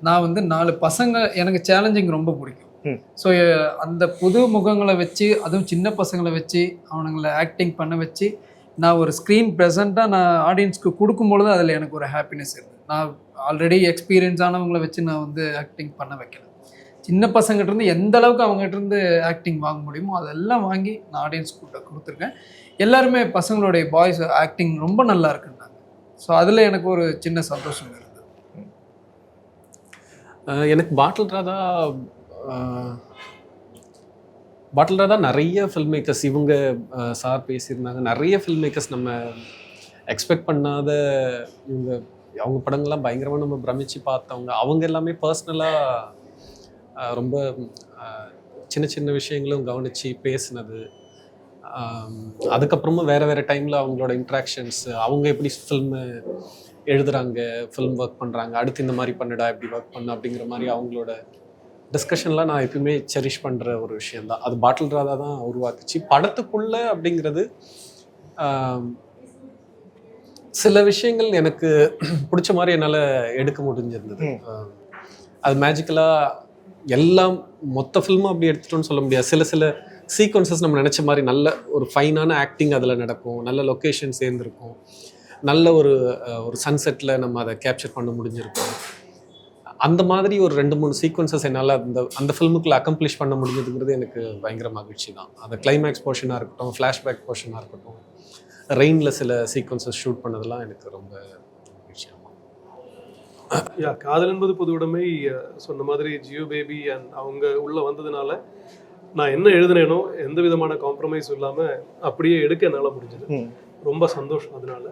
நான் வந்து 4 பசங்க, எனக்கு சேலஞ்சிங் ரொம்ப பிடிக்கும். ஸோ அந்த புது முகங்களை வச்சு, அதுவும் சின்ன பசங்களை வச்சு அவனுங்களை ஆக்டிங் பண்ண வச்சு நான் ஒரு ஸ்க்ரீன் ப்ரெசண்ட்டாக நான் ஆடியன்ஸ்க்கு கொடுக்கும்பொழுது அதில் எனக்கு ஒரு ஹாப்பினஸ் இருக்குது. நான் ஆல்ரெடி எக்ஸ்பீரியன்ஸ் ஆனவங்களை வச்சு நான் வந்து ஆக்டிங் பண்ண வைக்கல. சின்ன பசங்கிட்டேருந்து எந்த அளவுக்கு அவங்ககிட்டருந்து ஆக்டிங் வாங்க முடியுமோ அதெல்லாம் வாங்கி நான் ஆடியன்ஸ் கொடுத்துருக்கேன். எல்லாருமே பசங்களுடைய பாய்ஸ் ஆக்டிங் ரொம்ப நல்லா இருக்குன்னாங்க. ஸோ அதில் எனக்கு ஒரு சின்ன சந்தோஷம் இருந்தது. எனக்கு பாட்டில் ராதா நிறைய ஃபில்ம் மேக்கர்ஸ், இவங்க சார் பேசியிருந்தாங்க, நிறைய ஃபில்ம் மேக்கர்ஸ் நம்ம எக்ஸ்பெக்ட் பண்ணாத, இவங்க அவங்க படங்கள்லாம் பயங்கரமாக நம்ம பிரமிச்சு பார்த்தவங்க, அவங்க எல்லாமே பர்சனலாக ரொம்ப சின்ன சின்ன விஷயங்களும் கவனித்து பேசுனது, அதுக்கப்புறமும் வேறு வேறு டைமில் அவங்களோட இன்ட்ராக்ஷன்ஸ், அவங்க எப்படி ஃபில்மு எழுதுறாங்க, ஃபில்ம் ஒர்க் பண்ணுறாங்க, அடுத்து இந்த மாதிரி பண்ணுடா இப்படி ஒர்க் பண்ண அப்படிங்கிற மாதிரி அவங்களோட டிஸ்கஷன்லாம் நான் எப்பயுமே செரிஷ் பண்ணுற ஒரு விஷயந்தான். அது பாட்டில் ராதா தான் உருவாக்குச்சு. படத்துக்குள்ளே அப்படிங்கிறது சில விஷயங்கள் எனக்கு பிடிச்ச மாதிரி என்னால் எடுக்க முடிஞ்சிருந்தது. அது மேஜிக்கலாக எல்லாம் மொத்த ஃபில்மும் அப்படி எடுத்துட்டோன்னு சொல்ல முடியாது. சில சீக்வன்சஸ் நம்ம நினச்ச மாதிரி நல்ல ஒரு ஃபைனான ஆக்டிங் அதில் நடக்கும், நல்ல லொக்கேஷன் சேர்ந்துருக்கும், நல்ல ஒரு சன்செட்டில் நம்ம அதை கேப்சர் பண்ண முடிஞ்சிருக்கும். அந்த மாதிரி ஒரு 2-3 சீக்வன்சஸ் என்னால் அந்த ஃபில்முக்குள்ளே அக்கம்ப்ளிஷ் பண்ண முடிஞ்சதுங்கிறது எனக்கு பயங்கர மகிழ்ச்சி தான். அந்த கிளைமேக்ஸ் போர்ஷனாக இருக்கட்டும், ஃப்ளாஷ்பேக் போர்ஷனாக இருக்கட்டும், ரெயினில் சில சீக்வன்சஸ் ஷூட் பண்ணதெல்லாம் எனக்கு ரொம்ப விஷயம். காதல் என்பது பொது உடைமை சொன்ன மாதிரி ஜியோ பேபி அண்ட் அவங்க உள்ளே வந்ததுனால நான் என்ன எழுதுனேனோ எந்த விதமான காம்ப்ரமைஸும் இல்லாமல் அப்படியே எடுக்க என்னால் முடிஞ்சது. ரொம்ப சந்தோஷம் அதனால.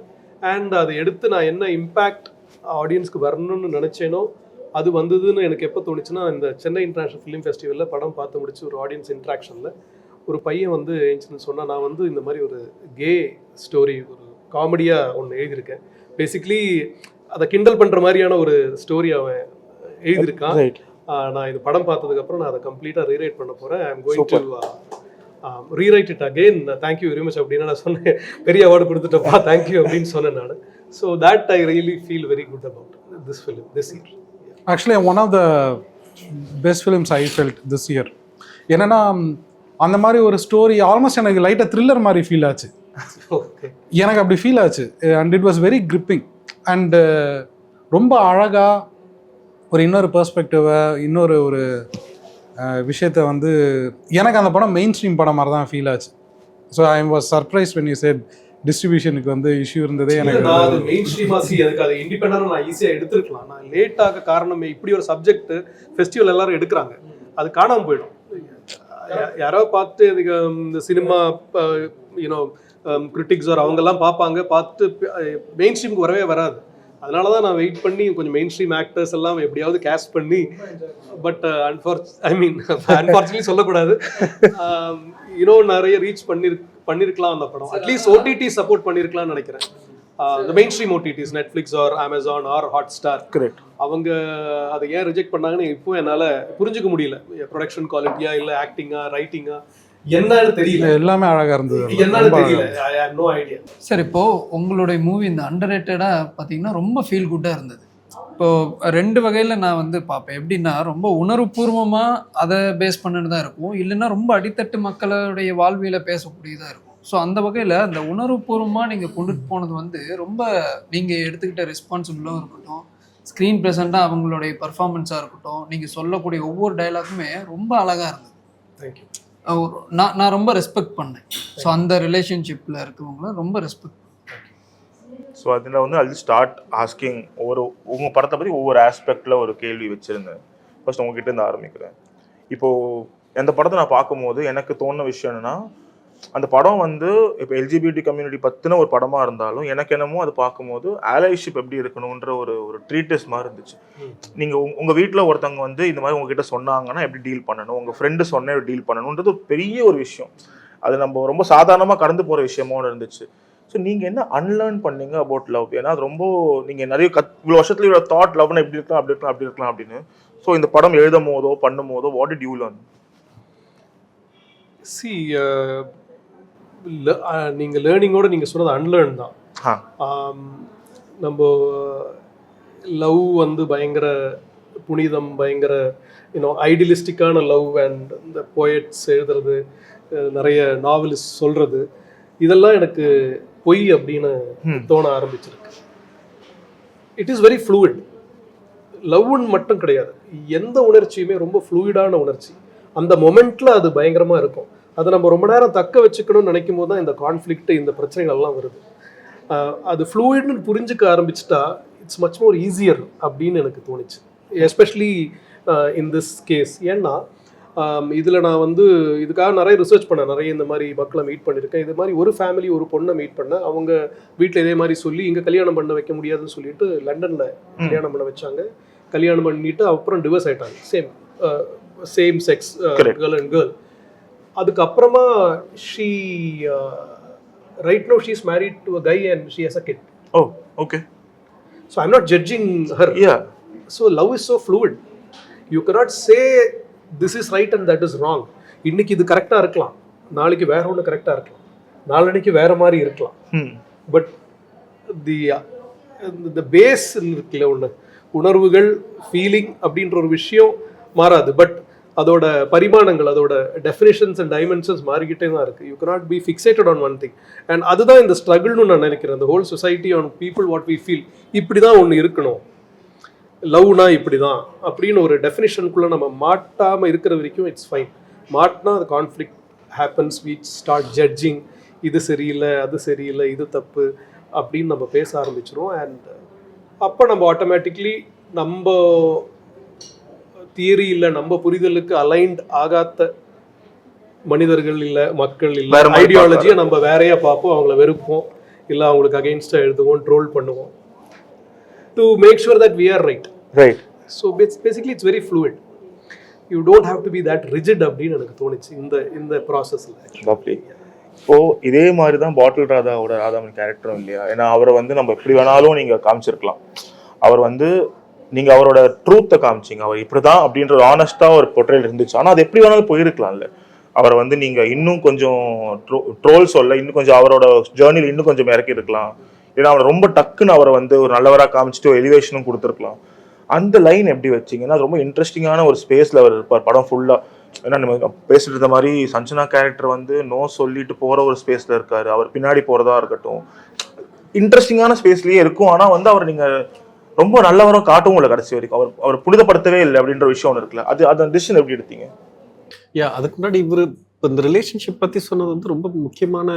அண்ட் அதை எடுத்து நான் என்ன இம்பேக்ட் ஆடியன்ஸ்க்கு வரணும்னு நினச்சேனோ அது வந்ததுன்னு எனக்கு எப்போ தோணுச்சுன்னா, இந்த சென்னை இன்டர்நேஷ்னல் ஃபிலிம் ஃபெஸ்டிவலில் படம் பார்த்து முடிச்சு ஒரு ஆடியன்ஸ் இன்ட்ராக்ஷனில் ஒரு பையன் வந்து ஏஞ்சின்னு சொன்னால், நான் வந்து இந்த மாதிரி ஒரு கே ஸ்டோரி ஒரு காமெடியாக ஒன்று எழுதியிருக்கேன். பேசிக்லி அதை கிண்டல் பண்ணுற மாதிரியான ஒரு ஸ்டோரி அவன் எழுதியிருக்கான். நான் இது படம் பார்த்ததுக்கப்புறம் நான் அதை கம்ப்ளீட்டாக ரீரைட் பண்ண போகிறேன். I am going to rewrite it again, thank you very much அப்படின்னு நான் சொன்னேன். பெரிய அவார்டு கொடுத்துட்டப்பா, தேங்க்யூ அப்படின்னு சொன்னேன் நான். So that I really feel very good about this film this year. Actually one of the best films I felt this year. என்னன்னா அந்த மாதிரி ஒரு ஸ்டோரி ஆல்மோஸ்ட் எனக்கு லைட்டாக த்ரில்லர் மாதிரி ஃபீல் ஆச்சு. எனக்கு அப்படி ஃபீல் ஆச்சு. And it was very gripping. And ரொம்ப அழகாக ஒரு இன்னொரு பெர்ஸ்பெக்டிவை, இன்னொரு ஒரு விஷயத்தை வந்து எனக்கு அந்த படம் மெயின் ஸ்ட்ரீம் படம் மாதிரி தான் ஃபீல் ஆச்சு. So I was surprise when you said டிஸ்ட்ரிபியூஷனுக்கு வந்து இஷ்யூ இருந்ததே. எனக்கு அது மெயின் ஸ்ட்ரீமாசி எனக்கு அது இண்டிபெண்டன்டாக நான் ஈஸியாக எடுத்துருக்கலாம். நான் லேட் ஆக காரணமே இப்படி ஒரு சப்ஜெக்ட் ஃபெஸ்டிவல் எல்லாரும் எடுக்கிறாங்க, அது காணாமல் போயிடும். யாரோ பார்த்து இதுக்கு இந்த சினிமா யூனோ கிரிட்டிக்ஸ் அவங்கெல்லாம் பார்ப்பாங்க, பார்த்து மெயின் ஸ்ட்ரீமுக்கு வரவே வராது. அதனால தான் நான் வெயிட் பண்ணி கொஞ்சம் மெயின் ஸ்ட்ரீம் ஆக்டர்ஸ் எல்லாம் எப்படியாவது கேஸ்ட் பண்ணி, பட் அன்ஃபார்ச்சுனேட்லி சொல்லக்கூடாது, இன்னும் நிறைய ரீச் பண்ணியிருக்கலாம் அந்த படம். அட்லீஸ்ட் ஓடிடி சப்போர்ட் பண்ணியிருக்கலாம்னு நினைக்கிறேன். the mainstream OTTs, Netflix or Amazon or Hotstar, correct, அவங்க அதை ஏன் ரிஜெக்ட் பண்ணாங்கன்னு இப்போ என்னால் புரிஞ்சுக்க முடியல. ப்ரொடக்ஷன் குவாலிட்டியா இல்லை ஆக்டிங்கா ரைட்டிங்கா என்னன்னு தெரியல. எல்லாமே அழகாக இருந்தது, என்னன்னு தெரியல. I have no idea. Sir, இப்போது உங்களுடைய மூவி இந்த அண்டர்ரேட்டடாக பார்த்தீங்கன்னா ரொம்ப ஃபீல் குட்டாக இருந்தது. இப்போது 2 வகையில் நான் வந்து பார்ப்பேன். எப்படின்னா, ரொம்ப உணர்வுபூர்வமாக அதை பேஸ் பண்ணிட்டு தான் இருக்கும், இல்லைன்னா ரொம்ப அடித்தட்டு மக்களுடைய வாழ்வியலை பேசக்கூடியதாக இருக்கும். ஸோ அந்த வகையில் அந்த உணர்வுபூர்வமாக நீங்கள் கொண்டுட்டு போனது வந்து ரொம்ப நீங்கள் எடுத்துக்கிட்ட ரெஸ்பான்சிபிளாகவும் இருக்கட்டும், ஸ்க்ரீன் ப்ரெசண்ட்டாக அவங்களுடைய பர்ஃபார்மன்ஸாக இருக்கட்டும், நீங்கள் சொல்லக்கூடிய ஒவ்வொரு டைலாக்குமே ரொம்ப அழகாக இருந்தது. தேங்க்யூ. நான் ரொம்ப ரெஸ்பெக்ட் பண்ணேன். ஸோ அந்த ரிலேஷன்ஷிப்பில் இருக்கவங்கள ரொம்ப ரெஸ்பெக்ட். ஸோ அதில் வந்து அது ஸ்டார்ட் ஆஸ்கிங் உங்கள் படத்தை பற்றி ஒவ்வொரு ஆஸ்பெக்டில் ஒரு கேள்வி வச்சுருந்தேன். ஃபர்ஸ்ட் உங்ககிட்ட இருந்து ஆரம்பிக்கிறேன். இப்போது அந்த படத்தை நான் பார்க்கும்போது எனக்கு தோணுன விஷயம் என்னென்னா, அந்த படம் வந்து இப்போ எல்ஜிபிடி கம்யூனிட்டி பற்றின ஒரு படமாக இருந்தாலும் எனக்கு என்னமோ அது பார்க்கும்போது ஆலைஷிப் எப்படி இருக்கணுன்ற ஒரு ட்ரீட்டஸ் மாதிரி இருந்துச்சு. நீங்கள் உங்கள் வீட்டில் ஒருத்தவங்க வந்து இந்த மாதிரி உங்ககிட்ட சொன்னாங்கன்னா எப்படி டீல் பண்ணணும், உங்கள் ஃப்ரெண்டு சொன்ன எப்படி டீல் பண்ணணுன்றது ஒரு பெரிய ஒரு விஷயம். அது நம்ம ரொம்ப சாதாரணமாக கடந்து போகிற விஷயமோன்னு இருந்துச்சு. ஸோ நீங்கள் என்ன அன்லேர்ன் பண்ணீங்க அபவுட் லவ்? ஏன்னா அது ரொம்ப நீங்கள் நிறைய இவ்வளோ வருஷத்துல இவ்வளோ தாட் லவ்னு எப்படி இருக்கலாம், அப்படி இருக்கலாம், அப்படி இருக்கலாம் அப்படின்னு. ஸோ இந்த படம் எழுதும் போதோ பண்ணும் போதோ வாட் டிட் யூ லேர்ன்? நீங்கள் லேர்னிங்கோட நீங்கள் சொன்னது அன்லேர்ன் தான். நம்ம லவ் வந்து பயங்கர புனிதம், பயங்கர ஐடியலிஸ்டிக்கான லவ் அண்ட் இந்த போயட்ஸ் எழுதுறது, நிறைய நாவலிஸ்ட் சொல்கிறது, இதெல்லாம் எனக்கு பொய் அப்படின்னு தோண ஆரம்பிச்சிருக்கு. It is very fluid. லவ்னு மட்டும் கிடையாது, எந்த உணர்ச்சியுமே ரொம்ப ஃப்ளூயிடான உணர்ச்சி. அந்த மொமெண்ட்டில் அது பயங்கரமாக இருக்கும். அதை நம்ம ரொம்ப நேரம் தக்க வச்சுக்கணும்னு நினைக்கும் போது தான் இந்த கான்ஃப்ளிக்ட், இந்த பிரச்சனைகள் எல்லாம் வருது. அது ஃப்ளூயிட்னு புரிஞ்சுக்க ஆரம்பிச்சிட்டா இட்ஸ் மச் மோர் ஈஸியர் அப்படின்னு எனக்கு தோணுச்சு, எஸ்பெஷலி இன் திஸ் கேஸ். ஏன்னா இதில் நான் வந்து இதுக்காக நிறைய ரிசர்ச் பண்ணேன், நிறைய இந்த மாதிரி மக்களை மீட் பண்ணியிருக்கேன். இது மாதிரி ஒரு ஃபேமிலி ஒரு பொண்ணை மீட் பண்ணேன். அவங்க வீட்டில் இதே மாதிரி சொல்லி இங்கே கல்யாணம் பண்ண வைக்க முடியாதுன்னு சொல்லிட்டு லண்டனில் கல்யாணம் பண்ண வச்சாங்க. கல்யாணம் பண்ணிட்டு அப்புறம் டிவோர்ஸ் ஆகிட்டாங்க. Same sex girl and girl. அதுக்கப்புறமா she right no she is married to a guy and she has a kid. Oh okay. So I'm not judging her. Yeah. So love is so fluid. You cannot say this is right and that is wrong. இன்னைக்கு இது கரெக்டாக இருக்கலாம், நாளைக்கு வேற ஒன்று கரெக்டாக இருக்கலாம், நாளன்னைக்கு வேற மாதிரி இருக்கலாம். பட் தி பேஸ் இருக்குல்ல ஒன்று, உணர்வுகள் ஃபீலிங் அப்படின்ற ஒரு விஷயம் மாறாது. பட் அதோட பரிமாணங்கள், அதோட டெஃபினேஷன்ஸ் அண்ட் டைமென்ஷன்ஸ் மாறிக்கிட்டே தான் இருக்குது. You cannot be fixated on one thing. And அதுதான் இந்த ஸ்ட்ரகிள்னு நான் நினைக்கிறேன். இந்த whole society on people what we feel, இப்படி தான் ஒன்று இருக்கணும், லவ்னா இப்படி தான் அப்படின்னு ஒரு டெஃபினேஷனுக்குள்ளே நம்ம மாட்டாமல் இருக்கிற வரைக்கும் இட்ஸ் ஃபைன். மாட்டினா அது conflict happens, we start judging, இது சரியில்லை அது சரியில்லை இது தப்பு அப்படின்னு நம்ம பேச ஆரம்பிச்சிரும். அண்ட் அப்போ நம்ம ஆட்டோமேட்டிக்லி நம்ம தியரி இல்லை, நம்ம புரிதலுக்கு அலைன்ட் ஆகாத மனிதர்கள் இல்லை, மக்கள் இல்லை, ஐடியாலஜியை நம்ம வேறையா பார்ப்போம், அவங்கள வெறுப்போம், இல்லை அவங்களுக்கு அகெயின்ஸ்டாக எழுதுவோம், ட்ரோல் பண்ணுவோம் to make sure that we are right. Right. So basically it's very fluid. You don't have to be that rigid அப்படின்னு எனக்கு தோணுச்சு இந்த ப்ராசஸில். Lovely. இப்போ இதே மாதிரி தான் பாட்டில் ராதாவோட ராதாமணி கேரக்டரும் இல்லையா? ஏன்னா அவரை வந்து நம்ம எப்படி வேணாலும் நீங்கள் காமிச்சிருக்கலாம். அவர் வந்து நீங்கள் அவரோட ட்ரூத்தை காமிச்சிங்க, அவர் இப்படி தான் அப்படின்ற ஒரு ஆனஸ்டாக ஒரு பொட்ரைல் இருந்துச்சு. ஆனால் அது எப்படி வேணாலும் போயிருக்கலாம்ல. அவரை வந்து நீங்கள் இன்னும் கொஞ்சம் ட்ரோல் சொல்ல, இன்னும் கொஞ்சம் அவரோட ஜேர்னியில் இன்னும் கொஞ்சம் இறக்கி இருக்கலாம். ஏன்னா அவர் ரொம்ப டக்குன்னு அவரை வந்து ஒரு நல்லவராக காமிச்சிட்டு ஒரு எலிவேஷனும் கொடுத்துருக்கலாம். அந்த லைன் எப்படி வச்சிங்கன்னா அது ரொம்ப இன்ட்ரெஸ்டிங்கான ஒரு ஸ்பேஸில் அவர் இருப்பார் படம் ஃபுல்லாக. ஏன்னா நம்ம பேசிட்டு இருந்த மாதிரி சஞ்சனா கேரக்டர் வந்து நோ சொல்லிட்டு போகிற ஒரு ஸ்பேஸில் இருக்காரு, அவர் பின்னாடி போகிறதா இருக்கட்டும் இன்ட்ரெஸ்டிங்கான ஸ்பேஸ்லேயே இருக்கும். ஆனால் வந்து அவர் நீங்கள் ரொம்ப நல்லவரும் காட்டவும் இல்லை கடைசி வரைக்கும், அவர் புனிதப்படுத்தவே இல்லை அப்படின்ற விஷயம் ஒன்று இருக்குல்ல. அந்த டிசிஷன் எப்படி எடுத்தீங்க? அதுக்கு முன்னாடி இவர் இப்போ இந்த ரிலேஷன்ஷிப் பற்றி சொன்னது வந்து ரொம்ப முக்கியமான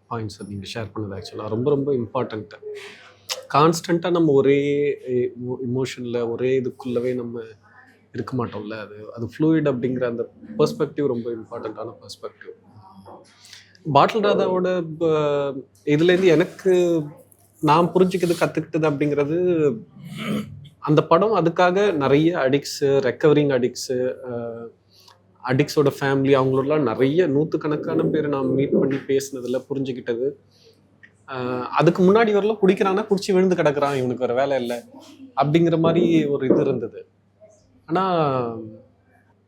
பாயிண்ட்ஸ் நீங்கள் ஷேர் பண்ணது. ஆக்சுவலாக ரொம்ப ரொம்ப இம்பார்ட்டண்ட்டு. கான்ஸ்டண்ட்டாக நம்ம ஒரே இமோஷனில் ஒரே இதுக்குள்ளவே நம்ம இருக்க மாட்டோம்ல. அது ஃப்ளூயிட் அப்படிங்கிற அந்த பெர்ஸ்பெக்டிவ் ரொம்ப இம்பார்ட்டண்ட்டான பெர்ஸ்பெக்டிவ். பாட்டில் ராதாவோட இதுலேருந்து எனக்கு நான் புரிஞ்சுக்கிறது கற்றுக்கிட்டது அப்படிங்கிறது, அந்த படம் அதுக்காக நிறைய அடிக்ஸு, ரெக்கவரிங் அடிக்ஸோட ஃபேமிலி, அவங்களோடலாம் நிறைய நூற்றுக்கணக்கான பேர் நான் மீட் பண்ணி பேசினதில் புரிஞ்சுக்கிட்டது. அதுக்கு முன்னாடி வரலாம் குடிக்கிறான்னா குடிச்சு விழுந்து கிடக்குறான், இவனுக்கு வேறு வேலை இல்லை அப்படிங்கிற மாதிரி ஒரு இது இருந்தது. ஆனால்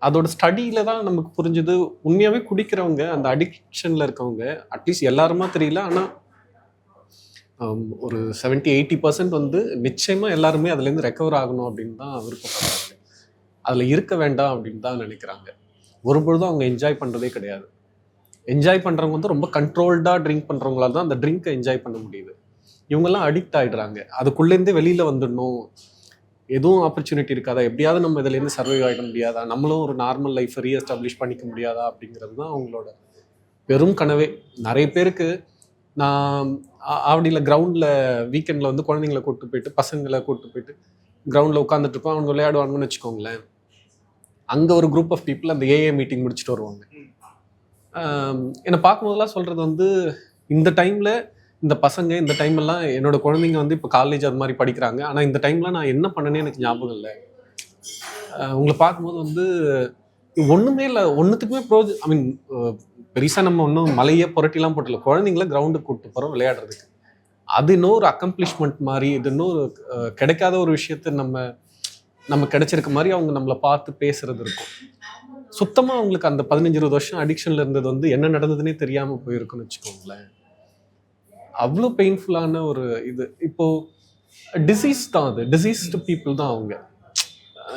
அதோட ஸ்டடியில் தான் நமக்கு புரிஞ்சுது, உண்மையாகவே குடிக்கிறவங்க, அந்த அடிக்ஷனில் இருக்கவங்க அட்லீஸ்ட் எல்லாருமா தெரியல, ஆனால் ஒரு 70-80% வந்து நிச்சயமாக எல்லாருமே அதுலேருந்து ரெக்கவர் ஆகணும் அப்படின்னு தான் விருப்பப்படுறாங்க. அதில் இருக்க வேண்டாம் அப்படின்னு தான் நினைக்கிறாங்க. ஒருபொழுதும் அவங்க என்ஜாய் பண்ணுறதே கிடையாது. என்ஜாய் பண்ணுறவங்க வந்து ரொம்ப கண்ட்ரோல்டாக ட்ரிங்க் பண்ணுறவங்களால தான் அந்த ட்ரிங்க்கை என்ஜாய் பண்ண முடியுது. இவங்கெல்லாம் அடிக்ட் ஆகிடுறாங்க. அதுக்குள்ளேருந்தே வெளியில் வந்துடணும், எதுவும் ஆப்பர்ச்சுனிட்டி இருக்காதா, எப்படியாவது நம்ம இதுலேருந்து சர்வைவ் ஆகிட முடியாதா, நம்மளும் ஒரு நார்மல் லைஃப்பை ரீஎஸ்டாப்ளிஷ் பண்ணிக்க முடியாதா அப்படிங்கிறது தான் அவங்களோட பெரும் கனவே. நிறைய பேருக்கு நான் ஆவடியில் கிரவுண்டில் வீக்கெண்டில் வந்து குழந்தைங்கள கூப்பிட்டு போயிட்டு, பசங்களை கூப்பிட்டு போயிட்டு கிரவுண்டில் உட்காந்துட்டு இருப்போம், அவங்க விளையாடுவாங்கன்னு வச்சுக்கோங்களேன். அங்கே ஒரு குரூப் ஆஃப் பீப்புள் அந்த ஏஏ மீட்டிங் முடிச்சுட்டு வருவாங்க. என்னை பார்க்கும்போதெல்லாம் சொல்கிறது வந்து, இந்த டைமில் இந்த பசங்க, இந்த டைமெல்லாம் என்னோட குழந்தைங்க வந்து இப்போ காலேஜ் அது மாதிரி படிக்கிறாங்க, ஆனால் இந்த டைமில் நான் என்ன பண்ணேன்னு எனக்கு ஞாபகம் இல்லை. உங்களை பார்க்கும்போது வந்து ஒன்றுமே இல்லை, ஒன்றுத்துக்குமே ஐ மீன் பெருசாக நம்ம ஒன்றும் மலையே புரட்டிலாம் போட்டல, குழந்தைங்கள கிரவுண்டுக்கு கூப்பிட்டு போகிறோம் விளையாடுறதுக்கு. அது இன்னொரு அக்கம்ப்ளிஷ்மெண்ட் மாதிரி, இது இன்னொரு கிடைக்காத ஒரு விஷயத்த நம்ம கிடைச்சிருக்க மாதிரி அவங்க நம்மளை பார்த்து பேசுறது இருக்கும். சுத்தமாக அவங்களுக்கு அந்த 15-20 வருஷம் அடிக்ஷனில் இருந்தது வந்து என்ன நடந்ததுன்னே தெரியாமல் போயிருக்குன்னு வச்சுக்கோங்களேன். அவ்வளோ பெயின்ஃபுல்லான ஒரு இது. இப்போது டிசீஸ் தான், அது டிசீஸ்டு பீப்புள் தான் அவங்க.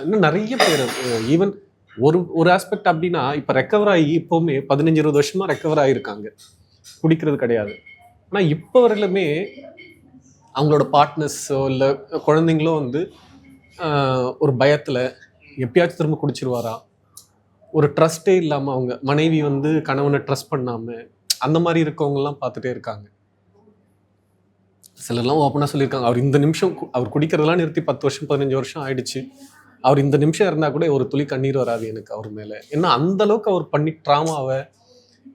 இன்னும் நிறைய பேர் ஈவன் ஒரு ஆஸ்பெக்ட் அப்படின்னா, இப்போ ரெக்கவர் ஆகி இப்போவுமே 15-20 வருஷமாக ரெக்கவர் ஆகியிருக்காங்க, குடிக்கிறது கிடையாது. ஆனால் இப்போ வரையிலுமே அவங்களோட பார்ட்னர்ஸோ இல்லை குழந்தைங்களோ வந்து ஒரு பயத்தில் எப்பயாச்சும் திரும்ப குடிச்சிருவாரா, ஒரு ட்ரஸ்ட்டே இல்லாமல், அவங்க மனைவி வந்து கணவனை ட்ரஸ்ட் பண்ணாமல் அந்த மாதிரி இருக்கவங்கலாம் பார்த்துட்டே இருக்காங்க. சிலர்லாம் ஓப்பனாக சொல்லியிருக்காங்க, அவர் இந்த நிமிஷம் அவர் குடிக்கிறதெல்லாம் நிறுத்தி 10 வருஷம் 15 வருஷம் ஆயிடுச்சு, அவர் இந்த நிமிஷம் இருந்தால் கூட ஒரு துளி கண்ணீர் வராது எனக்கு அவர் மேலே. ஏன்னா அந்தளவுக்கு அவர் பண்ணி ட்ராமாவை,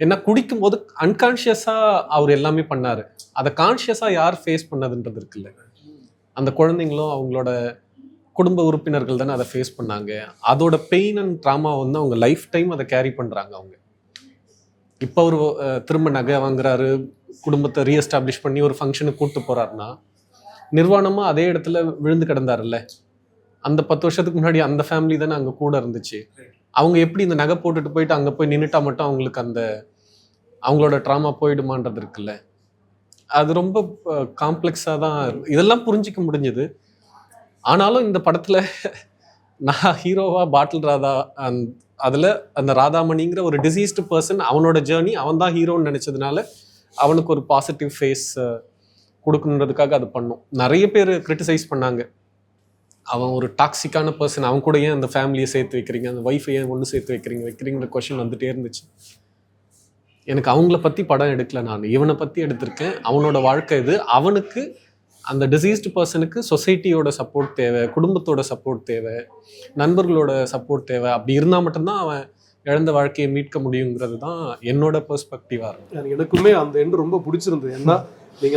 ஏன்னா குடிக்கும்போது அன்கான்ஷியஸாக அவர் எல்லாமே பண்ணார். அதை கான்ஷியஸாக யார் ஃபேஸ் பண்ணதுன்றது இருக்குல்ல, அந்த குழந்தைங்களும் அவங்களோட குடும்ப உறுப்பினர்கள் தானே அதை ஃபேஸ் பண்ணாங்க. அதோட பெயின் அண்ட் ட்ராமா வந்து அவங்க லைஃப் டைம் அதை கேரி பண்ணுறாங்க அவங்க. இப்போ அவர் திரும்ப நகை வாங்குறாரு, குடும்பத்தை ரீஎஸ்டாப்ளிஷ் பண்ணி ஒரு ஃபங்க்ஷனுக்கு கூப்பிட்டு போறாருன்னா, நிர்வாணமா அதே இடத்துல விழுந்து கிடந்தாருல்ல. அந்த 10 வருஷத்துக்கு முன்னாடி அந்த ஃபேமிலி தானே அங்கே கூட இருந்துச்சு. அவங்க எப்படி இந்த நகை போட்டுட்டு போயிட்டு அங்கே போய் நின்றுட்டா மட்டும் அவங்களுக்கு அந்த அவங்களோட ட்ராமா போயிடுமான்றது இருக்குல்ல. அது ரொம்ப காம்ப்ளெக்ஸாக தான் இதெல்லாம் புரிஞ்சிக்க முடிஞ்சுது. ஆனாலும் இந்த படத்தில் நான் ஹீரோவா பாட்டில் ராதா அதில் அந்த ராதாமணிங்கிற ஒரு டிசீஸ்டு பர்சன், அவனோட ஜேர்னி, அவன் தான் ஹீரோன்னு நினச்சதுனால அவனுக்கு ஒரு பாசிட்டிவ் ஃபேஸ் கொடுக்கணுன்றதுக்காக அது பண்ணோம். நிறைய பேர் கிரிட்டிசைஸ் பண்ணாங்க, அவன் ஒரு டாக்ஸிக்கான பர்சன், அவன் கூட ஏன் அந்த ஃபேமிலியை சேர்த்து வைக்கிறீங்க, அந்த ஒய்ஃபை ஏன் ஒன்று சேர்த்து வைக்கிறீங்கிற கொஷின் வந்துட்டே இருந்துச்சு. எனக்கு அவங்கள பற்றி படம் எடுக்கல, நான் இவனை பற்றி எடுத்திருக்கேன். அவனோட வாழ்க்கை இது. அவனுக்கு அந்த டிசீஸ்டு பர்சனுக்கு சொசைட்டியோட சப்போர்ட் தேவை, குடும்பத்தோட சப்போர்ட் தேவை, நண்பர்களோட சப்போர்ட் தேவை. அப்படி இருந்தால் மட்டும்தான் அவன் இழந்த வாழ்க்கையை மீட்க முடியுங்கிறது தான் என்னோட பெர்ஸ்பெக்டிவாக இருக்கும். எனக்குமே அந்த எண்டு ரொம்ப பிடிச்சிருந்தது. ஏன்னா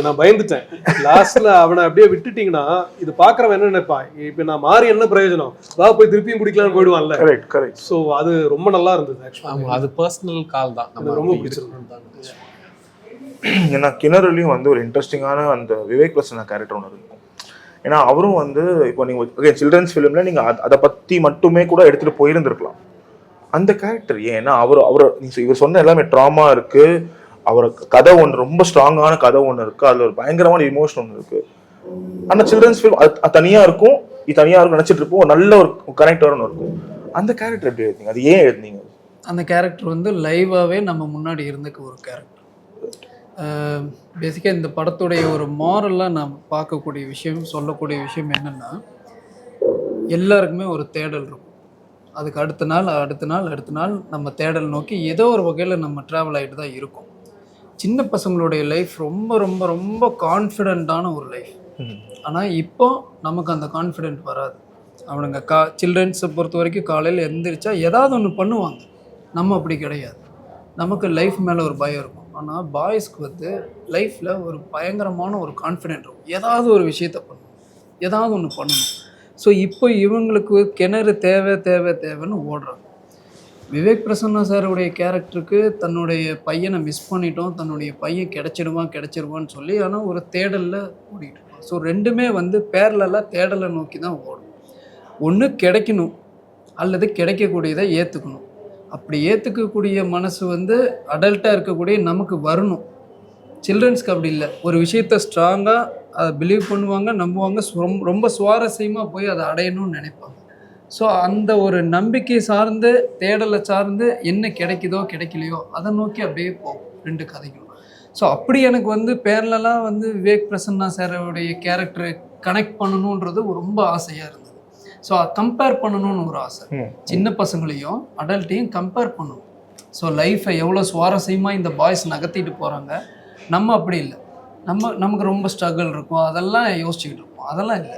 நான் பயந்துட்டேன் லாஸ்ட்ல அவனை அப்படியே விட்டுட்டீங்கன்னா இது பாக்குறவன் என்ன நினைப்பான், இப்ப நான் மாறி என்ன பிரயோஜனம், போய் திருப்பியும் பிடிக்கலாம்னு போயிடுவான்ல. Correct correct. ஸோ அது ரொம்ப நல்லா இருந்தது. ஆமாம், அது பர்சனல் கால் தான், நம்ம ரொம்ப பிடிச்சிருந்தது. ஏன்னா கிணறுலையும் வந்து ஒரு இன்ட்ரெஸ்டிங்கான அந்த விவேக் பிரசன்னா கேரக்டர் ஒன்று இருக்கும். ஏன்னா அவரும் வந்து இப்போ நீங்கள் சில்ட்ரன்ஸ் ஃபிலிமில் நீங்கள் அதை பற்றி மட்டுமே கூட எடுத்துகிட்டு போயிருந்துருக்கலாம். அந்த கேரக்டர் ஏன்னா இவர் சொன்ன எல்லாமே ட்ராமா இருக்குது, அவர் கதை ஒன்று ரொம்ப ஸ்ட்ராங்கான கதை ஒன்று இருக்குது, அதில் ஒரு பயங்கரமான இமோஷன் ஒன்று இருக்குது. ஆனால் சில்ட்ரன்ஸ் ஃபிலிம் அது தனியாக இருக்கும், இது தனியாக இருக்கும் நினச்சிட்டு இருப்போம், நல்ல ஒரு கனெக்ட் ஒன்று இருக்கும். அந்த கேரக்டர் எப்படி எழுதிங்க, அது ஏன் எழுதிங்க? அந்த கேரக்டர் வந்து லைவாகவே நம்ம முன்னாடி இருந்துக்க ஒரு கேரக்டர். பேசிக்காக இந்த படத்துடைய ஒரு மாரலாக நாம் பார்க்கக்கூடிய விஷயம், சொல்லக்கூடிய விஷயம் என்னென்னா, எல்லாருக்குமே ஒரு தேடல் இருக்கும். அதுக்கு அடுத்த நாள் நம்ம தேடல் நோக்கி ஏதோ ஒரு வகையில் நம்ம ட்ராவல் ஆகிட்டு தான் இருக்கோம். சின்ன பசங்களுடைய லைஃப் ரொம்ப ரொம்ப ரொம்ப கான்ஃபிடென்ட்டான ஒரு லைஃப். ஆனால் இப்போ நமக்கு அந்த கான்ஃபிடென்ட் வராது. அவனுங்க சில்ட்ரன்ஸை பொறுத்த வரைக்கும் காலையில் எழுந்திரிச்சா ஏதாவது ஒன்று பண்ணுவாங்க. நம்ம அப்படி கிடையாது, நமக்கு லைஃப் மேலே ஒரு பயம் இருக்கும். ஆனால் பாய்ஸ்க்கு வந்து லைஃப்பில் ஒரு பயங்கரமான ஒரு கான்ஃபிடென்ட் இருக்கும், ஏதாவது ஒரு விஷயத்தை பண்ணணும், ஏதாவது ஒன்று பண்ணணும். ஸோ இப்போ இவங்களுக்கு கிணறு தேவைன்னு ஓடுறாங்க. விவேக் பிரசன்னா சாருடைய கேரக்டருக்கு தன்னுடைய பையனை மிஸ் பண்ணிட்டோம், தன்னுடைய பையன் கிடைச்சிடுவான்னு சொல்லி ஆனால் ஒரு தேடலில் ஓடிட்டு இருக்கோம். ஸோ ரெண்டுமே வந்து பேரலாக தேடலை நோக்கி தான் ஓடும். ஒன்று கிடைக்கணும் அல்லது கிடைக்கக்கூடியதை ஏற்றுக்கணும். அப்படி ஏற்றுக்கக்கூடிய மனசு வந்து அடல்ட்டாக இருக்கக்கூடிய நமக்கு வரணும். சில்ட்ரன்ஸ்க்கு அப்படி இல்லை, ஒரு விஷயத்த ஸ்ட்ராங்காக அதை பிலீவ் பண்ணுவாங்க, நம்புவாங்க, ரொம்ப சுவாரஸ்யமாக போய் அதை அடையணும்னு நினைப்பாங்க. ஸோ அந்த ஒரு நம்பிக்கை சார்ந்து தேடலை சார்ந்து என்ன கிடைக்கலையோ அதை நோக்கி அப்படியே போகும் ரெண்டு கதைகளும். ஸோ அப்படி எனக்கு வந்து பேரலாக வந்து விவேக் பிரசன்னா சாரோடைய கேரக்டரை கனெக்ட் பண்ணணுன்றது ரொம்ப ஆசையாக இருந்தது. ஸோ கம்பேர் பண்ணணும்னு ஒரு ஆசை, சின்ன பசங்களையும் அடல்ட்டையும் கம்பேர் பண்ணணும். ஸோ லைஃப்பை எவ்வளோ சுவாரஸ்யமாக இந்த பாய்ஸ் நகர்த்திட்டு போகிறாங்க, நம்ம அப்படி இல்லை, நமக்கு ரொம்ப ஸ்ட்ரகிள் இருக்கும், அதெல்லாம் யோசிச்சுக்கிட்டு இருப்போம். அதெல்லாம் இல்லை,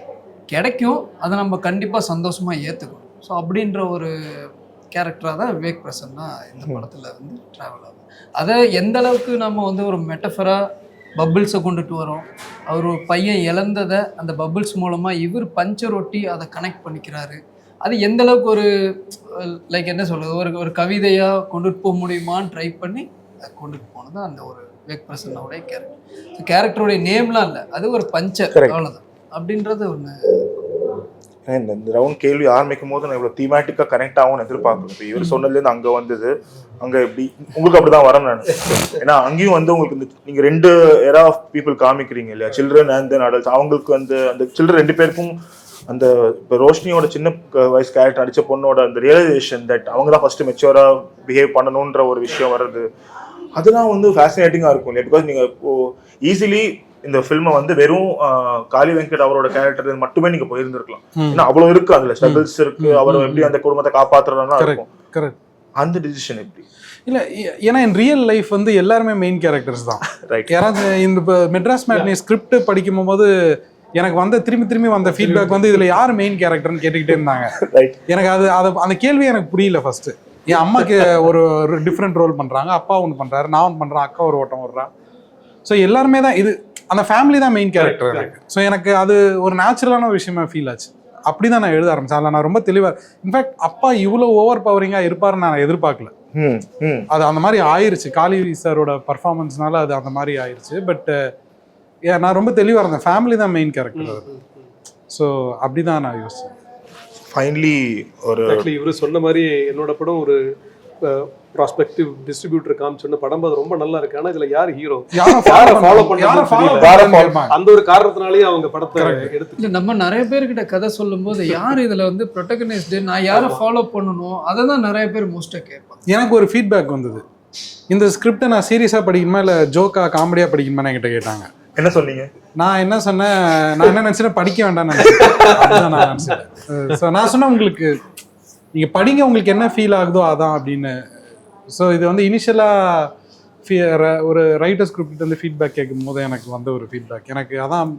கிடைக்கும், அதை நம்ம கண்டிப்பாக சந்தோஷமாக ஏற்றுக்கணும். ஸோ அப்படின்ற ஒரு கேரக்டராக தான் விவேக் பிரசன்னா இந்த படத்தில் வந்து ட்ராவல் ஆகும். அதை எந்த அளவுக்கு நம்ம வந்து ஒரு மெட்டஃபராக பபிள்ஸை கொண்டுட்டு வரோம், அவர் பையன் இழந்ததை அந்த பபிள்ஸ் மூலமாக இவர் பஞ்சர் ஒட்டி அதை கனெக்ட் பண்ணிக்கிறாரு. அது எந்த அளவுக்கு ஒரு லைக் என்ன சொல்கிறது, ஒரு கவிதையாக கொண்டுட்டு போக முடியுமான்னு ட்ரை பண்ணி அதை கொண்டுட்டு போனது அந்த ஒரு விவேக் பிரசன்னாவுடைய கேரக்டர். கேரக்டருடைய நேம்லாம் இல்லை, அது ஒரு பஞ்சர், அவ்வளோதான் அப்படின்றது ஒன்று. இந்த ரவுண்ட் கேள்வி ஆரம்பிக்கும் போது நான் இவ்வளோ தீமேட்டிக்காக கனெக்ட் ஆகும்னு எதிர்பார்க்கணும். இப்போ இவர் சொன்னதுலேருந்து அங்கே வந்தது, அங்கே எப்படி உங்களுக்கு அப்படி தான் வரணும் நான். ஏன்னா அங்கேயும் வந்து உங்களுக்கு இந்த நீங்கள் ரெண்டு எரா ஆஃப் பீப்புள் காமிக்கிறீங்க இல்லையா, சில்ட்ரன் அண்ட் தென் அடல்ட்ஸ். அவங்களுக்கு அந்த சில்ட்ரன் ரெண்டு பேருக்கும் அந்த இப்போ ரோஷினியோட சின்ன வயசு கேரக்டர் நடித்த பொண்ணோட அந்த ரியலைசேஷன் தட் அவங்க தான் ஃபஸ்ட்டு மெச்சூராக பிஹேவ் பண்ணணுன்ற ஒரு விஷயம் வர்றது, அதெல்லாம் வந்து ஃபேசினேட்டிங்காக இருக்கும் இல்லையா. பிகாஸ் நீங்கள் இப்போது ஈஸிலி இந்த ஃபில்மை வந்து வெறும் காளி வெங்கட் அவரோட கேரக்டர் மட்டுமே நீங்க போயிருந்திருக்கலாம். ஏன்னா அவ்வளவு இருக்கு, அதுல ஸ்ட்ரகிள்ஸ் இருக்கு, அவர் எப்படி அந்த குடும்பத்தை காப்பாற்றுறதுலாம் இருக்கும். அந்த டிசிஷன் எப்படி இல்லை, ஏன்னா என் ரியல் லைஃப் வந்து எல்லாருமே மெயின் கேரக்டர்ஸ் தான். ரைட். யாராவது இந்த மெட்ராஸ் மேட்னி ஸ்கிரிப்ட் படிக்கும் போது எனக்கு வந்து திரும்பி வந்த ஃபீட்பேக் வந்து இதுல யார் மெயின் கேரக்டர்னு கேட்டுக்கிட்டே இருந்தாங்க. எனக்கு அந்த கேள்வி எனக்கு புரியல. ஃபர்ஸ்ட் என் அம்மாக்கு ஒரு டிஃப்ரெண்ட் ரோல் பண்றாங்க, அப்பா ஒன்று பண்றாரு, நான் ஒன்று பண்றேன், அக்கா ஒரு ஓட்டம் விடுறா. ஸோ எல்லாருமே தான் இது, அந்த ஃபேமிலி தான் மெயின் கேரக்டர் எனக்கு. ஸோ எனக்கு அது ஒரு நேச்சுரலான ஒரு விஷயமா ஃபீல் ஆச்சு. அப்படி தான் நான் எழுத ஆரம்பிச்சேன். அதில் நான் ரொம்ப தெளிவாக, இன்ஃபேக்ட் அப்பா இவ்வளோ ஓவர் பவரிங்காக இருப்பாருன்னு நான் எதிர்பார்க்கல. அது அந்த மாதிரி ஆயிருச்சு. காளி சாரோட பர்ஃபார்மன்ஸ்னால அது அந்த மாதிரி ஆயிருச்சு. பட் நான் ரொம்ப தெளிவாக இருந்தேன், ஃபேமிலி தான் மெயின் கேரக்டர் அது. ஸோ அப்படிதான் நான் யோசிச்சேன். ஃபைனலி ஒரு இவர் சொன்ன மாதிரி என்னோட படம் ஒரு ப்ராஸ்பெக்டிவ் டிஸ்ட்ரிபியூட்டர் காமிச்சோன்னு படம் அது ரொம்ப நல்லா இருக்கு. ஆனா இதுல யார் ஹீரோ, யாரை ஃபாலோ பண்ண அந்த ஒரு காரணத்தினாலேயே அவங்க படத்தை எடுத்து. இல்லை, நம்ம நிறைய பேர்கிட்ட கதை சொல்லும்போது யார் இதுல வந்து ப்ரொட்டகனிஸ்ட், நான் யாரை ஃபாலோ பண்ணணும், அதை தான் நிறைய பேர் மோஸ்ட்டாக கேட்பாங்க. எனக்கு ஒரு ஃபீட்பேக் வந்தது, இந்த ஸ்கிரிப்டை நான் சீரியஸாக படிக்கணுமா இல்லை ஜோக்கா காமெடியாக படிக்கணுமா என்கிட்ட கேட்டாங்க. என்ன சொன்னீங்க? நான் என்ன சொன்னேன், நான் என்ன நினச்சேன், படிக்க வேண்டாம்னு நினச்சேன். ஸோ நான் சொன்னேன், உங்களுக்கு நீங்கள் படிங்க, உங்களுக்கு என்ன ஃபீல் ஆகுதோ அதான் அப்படின்னு. ஸோ இது வந்து இனிஷியலாக ஒரு ரைட்டர் ஸ்கிரிப்ட் வந்து ஃபீட்பேக் கேட்கும் போது எனக்கு வந்த ஒரு ஃபீட்பேக். எனக்கு அதான்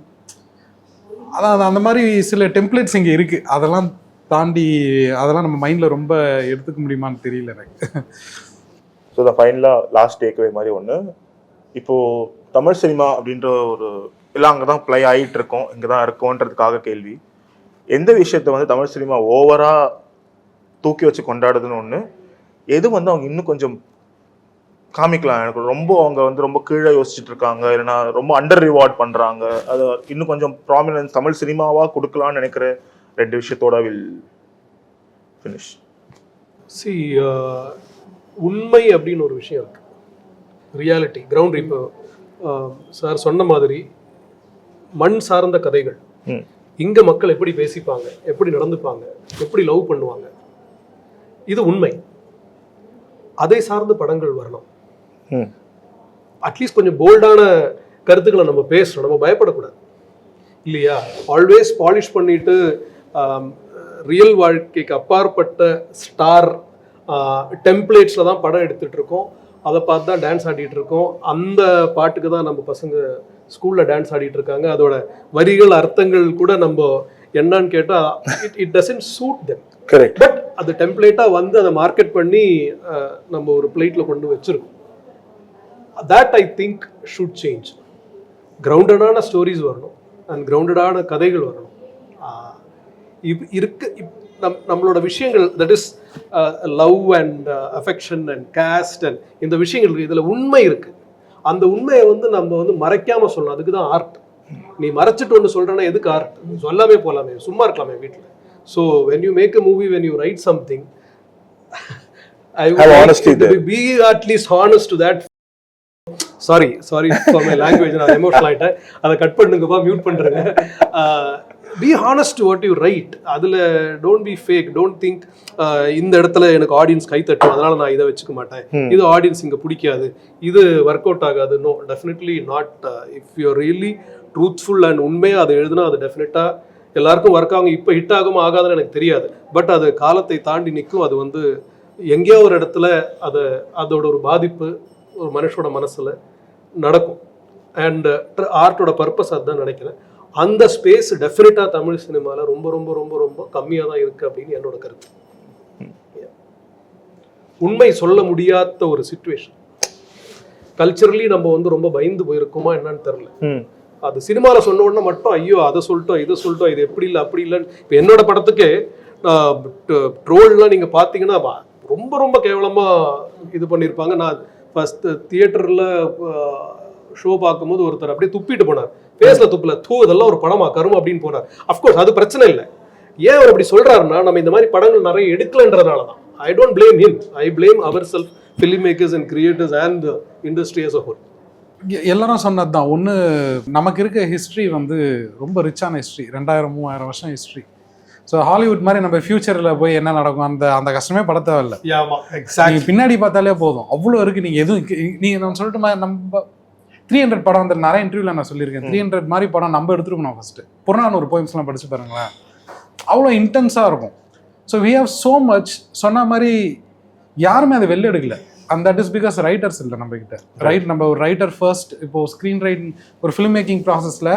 அந்த மாதிரி சில டெம்ப்ளேட்ஸ் இங்கே இருக்குது, அதெல்லாம் தாண்டி அதெல்லாம் நம்ம மைண்டில் ரொம்ப எடுத்துக்க முடியுமான்னு தெரியல எனக்கு. ஸோ த ஃபைனலாக லாஸ்ட் டேக்அவே மாதிரி ஒன்று, இப்போது தமிழ் சினிமா அப்படின்ற ஒரு எல்லாம் அங்கே தான் ப்ளே ஆகிட்டு இருக்கோம், இங்கே தான் இருக்கோன்றதுக்காக கேள்வி, எந்த விஷயத்தை வந்து தமிழ் சினிமா ஓவராக தூக்கி வச்சு கொண்டாடுதுன்னு ஒன்று, எது வந்து அவங்க இன்னும் கொஞ்சம் காமிக்கலாம், எனக்கு ரொம்ப அவங்க வந்து ரொம்ப கீழே யோசிச்சுட்டு இருக்காங்க, இல்லைன்னா ரொம்ப அண்டர் ரிவார்ட் பண்ணுறாங்க, அதை இன்னும் கொஞ்சம் ப்ராமினன்ஸ் தமிழ் சினிமாவாக கொடுக்கலான்னு நினைக்கிற 2 விஷயத்தோட வில் ஃபினிஷ். உண்மை அப்படின்னு ஒரு விஷயம் இருக்கு, ரியாலிட்டி, கிரவுண்ட். இப்போ சார் சொன்ன மாதிரி மண் சார்ந்த கதைகள், இங்க மக்கள் எப்படி பேசிப்பாங்க, எப்படி நடந்துப்பாங்க, எப்படி லவ் பண்ணுவாங்க, இது உண்மை. அதை சார்ந்த படங்கள் வரணும். அட்லீஸ்ட் கொஞ்சம் போல்டான கருத்துக்களை நம்ம பேசணும், நம்ம பயப்படக்கூடாது இல்லையா? ஆல்வேஸ் பாலிஷ் பண்ணிட்டு ரியல் வாழ்க்கைக்கு அப்பாற்பட்ட ஸ்டார் டெம்ப்ளேட்ஸில் தான் படம் எடுத்துகிட்டு இருக்கோம், அதை பார்த்து தான் டான்ஸ் ஆடிட்டு இருக்கோம். அந்த பாட்டுக்கு தான் நம்ம பசங்க ஸ்கூலில் டான்ஸ் ஆடிட்டு இருக்காங்க. அதோட வரிகள் அர்த்தங்கள் கூட நம்ம என்னன்னு கேட்டால் it doesn't suit them. Correct. But அது டெம்ப்ளேட்டாக வந்து அதை மார்க்கெட் பண்ணி நம்ம ஒரு பிளேட்டில் கொண்டு வச்சிருக்கோம். That I think should change. கிரவுண்டடான ஸ்டோரிஸ் வரணும் அண்ட் கிரவுண்டடான கதைகள் வரணும். நம்மளோட விஷயங்கள், that is love and affection and caste and இந்த விஷயங்கள் இதில் உண்மை இருக்கு. அந்த உண்மையை வந்து நம்ம வந்து மறைக்காம சொல்லணும், அதுக்கு தான் ஆர்ட். நீ மறைச்சிட்டு ஒன்று சொல்றேன்னா எதுக்கு ஆர்ட்? சொல்லாமே போகலாமே, சும்மா இருக்கலாமே வீட்டில். So when you make a movie, when you write something, I would like be at least honest to that. Sorry for my language, நான் எமோஷனல் ஆகிட்டேன், அதை கட் பண்ணுங்கப்பா, மியூட் பண்ணுறேங்க. Be honest to what you write. அதில் don't be fake. Don't think இந்த இடத்துல எனக்கு ஆடியன்ஸ் கை தட்டும் அதனால நான் இதை வச்சுக்க மாட்டேன், இது ஆடியன்ஸ் இங்கே பிடிக்காது, இது ஒர்க் அவுட் ஆகாது. No, definitely not. If you are really truthful and உண்மையாக அதை எழுதுனா அது டெஃபினட்டாக எல்லாருக்கும் ஒர்க் ஆகும். இப்போ ஹிட் ஆகுமா ஆகாதுன்னு எனக்கு தெரியாது, பட் அது காலத்தை தாண்டி நிற்கும். அது வந்து எங்கேயோ ஒரு இடத்துல அதோட ஒரு பாதிப்பு ஒரு மனுஷோட மனசில் நடக்கும். அண்ட் ஆர்ட்டோட பர்பஸ் அதுதான் நினைக்கிறேன். அந்த ஸ்பேஸ் டெஃபினட்டாக தமிழ் சினிமாவில் ரொம்ப ரொம்ப ரொம்ப ரொம்ப கம்மியாக தான் இருக்குது அப்படின்னு என்னோட கருத்து. உண்மை சொல்ல முடியாத ஒரு சிச்சுவேஷன். கல்ச்சரலி நம்ம வந்து ரொம்ப பயந்து போயிருக்கோமா என்னன்னு தெரியல. அது சினிமாவில் சொன்ன உடனே மட்டும் ஐயோ அதை சொல்லிட்டோம் இதை சொல்லிட்டோம், இது எப்படி இல்லை அப்படி இல்லைன்னு. இப்போ என்னோட படத்துக்கு ட்ரோல்லாம் நீங்கள் பார்த்தீங்கன்னா ரொம்ப ரொம்ப கேவலமாக இது பண்ணியிருப்பாங்க. நான் ஃபர்ஸ்ட் தியேட்டரில் ஷோ பார்க்கும்போது ஒருத்தர் அப்படியே துப்பிட்டு போனார், ஃபேஸில் துப்பில் இதெல்லாம் ஒரு படமா கரும் அப்படின்னு போனார். அஃப்கோர்ஸ் அது பிரச்சனை இல்லை. ஏன் அவர் அப்படி சொல்கிறாருன்னா, நம்ம இந்த மாதிரி படங்கள் நிறைய எடுக்கலன்றதுனால தான். I don't blame him, I blame our self, film makers and creators and industry as a whole. எல்லாரும் சொன்னது தான். ஒன்று, நமக்கு இருக்க ஹிஸ்ட்ரி வந்து ரொம்ப ரிச்சான ஹிஸ்ட்ரி, 2000-3000 வருஷம் ஹிஸ்ட்ரி. ஸோ ஹாலிவுட் மாதிரி நம்ம ஃபியூச்சரில் போய் என்ன நடக்கும் அந்த கஷ்டமே பட தேவையில்ல. நீங்கள் பின்னாடி பார்த்தாலே போதும், அவ்வளோ இருக்குது. நீங்கள் எதுவும் நீங்கள் நான் சொல்லிட்டு நம்ம 300 படம் வந்து நிறைய இன்டர்வியூவில் நான் சொல்லியிருக்கேன். 300 மாதிரி படம் நம்ம எடுத்துருக்கணும். ஃபஸ்ட்டு புறநானூறு போயம்ஸ்லாம் படித்து பாருங்களேன், அவ்வளோ இன்டென்ஸாக இருக்கும். So we have so much. சொன்ன மாதிரி யாருமே அதை வெளில எடுக்கல. And that is because writers இல்லை நம்மக்கிட்ட. நம்ம ஒரு ரைட்டர் ஃபர்ஸ்ட். இப்போது ஸ்க்ரீன் ரைட்டிங் ஒரு ஃபிலிம் மேக்கிங் ப்ராசஸில்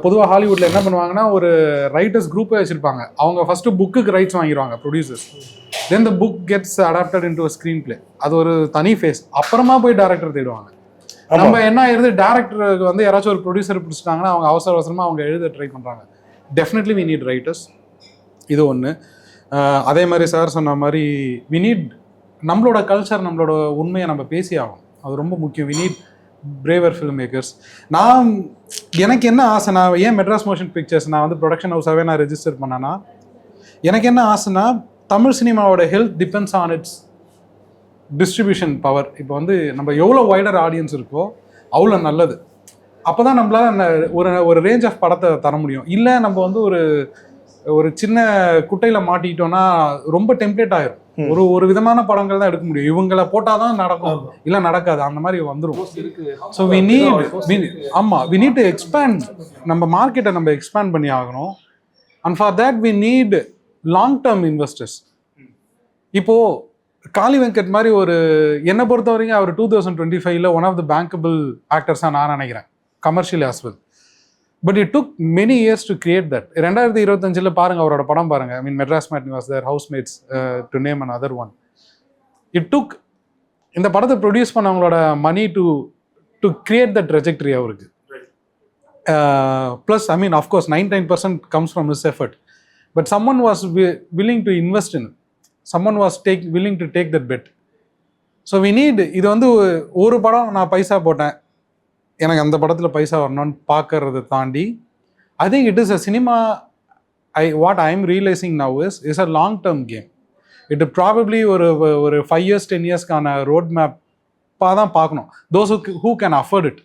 பொதுவாக ஹாலிவுட்டில் என்ன பண்ணுவாங்கன்னா, ஒரு ரைட்டர்ஸ் குரூப்பே வச்சுருப்பாங்க. அவங்க ஃபஸ்ட்டு புக்குக்கு ரைட்ஸ் வாங்கிடுவாங்க producers. Then the book gets adapted into a screenplay. அது ஒரு தனி ஃபேஸ். அப்புறமா போய் டேரக்டர் தேடுவாங்க. நம்ம என்ன ஆயிருது, டேரக்டருக்கு வந்து யாராச்சும் ஒரு ப்ரொடியூசர் பிடிச்சிட்டாங்கன்னா அவங்க அவசரமாக அவங்க எழுத ட்ரை பண்ணுறாங்க. Definitely we need writers. இது ஒன்று. அதே மாதிரி சார் சொன்ன மாதிரி வி நீட் நம்மளோட கல்ச்சர், நம்மளோட உண்மையை நம்ம பேசி ஆகணும். அது ரொம்ப முக்கியம். We need braver film makers. எனக்கு என்ன ஆசை, நான் ஏன் மெட்ராஸ் மோஷன் பிக்சர்ஸ் நான் வந்து ப்ரொடக்ஷன் ஹவுஸாகவே நான் ரெஜிஸ்டர் பண்ணேன்னா, எனக்கு என்ன ஆசைன்னா, தமிழ் சினிமாவோட health depends on its distribution power. இப்போ வந்து நம்ம எவ்வளோ வைடர் ஆடியன்ஸ் இருக்கோ அவ்வளோ நல்லது. அப்போ தான் நம்மளால் ஒரு ரேஞ்ச் ஆஃப் படத்தை தர முடியும். இல்லை நம்ம வந்து ஒரு சின்ன குட்டையில் மாட்டிக்கிட்டோன்னா ரொம்ப டெம்ப்ளேட் ஆயிரும். ஒரு விதமான படங்கள் தான் எடுக்க முடியும். இவங்களை போட்டால் தான் நடக்கும், இல்லை நடக்காது, அந்த மாதிரி வந்துடும். So we need to expand நம்ம மார்க்கெட்டை, நம்ம எக்ஸ்பேண்ட் பண்ணி ஆகணும். And for that we need long term investors. இப்போது காளி வெங்கட் மாதிரி என்னை பொறுத்த வரைக்கும் அவர் 2025 ஒன் ஆஃப் த பேங்கபிள் ஆக்டர்ஸாக நான் நினைக்கிறேன், commercial as well. But it took many years to create that. 2025 பாருங்க, அவரோட படம் பாருங்க. I mean Madras matinee was there, housemates to name another one. It took இந்த படத்தை ப்ரொடியூஸ் பண்ணவங்களோட money to create the trajectory அவருக்கு. Plus I mean of course 99% comes from his effort. But someone was willing to invest in it. Someone was willing to take that bet. So we need, இது வந்து ஒரு படம் நான் பைசா போட்டேன், எனக்கு அந்த படத்தில் பைசா வரணும்னு பார்க்கறதை தாண்டி, I think it is a cinema, what I am realizing now is a long term game. It probably ஒரு 5 years 10 yearsக்கான ரோட் மேப்பாக தான் பார்க்கணும். Those who can afford it.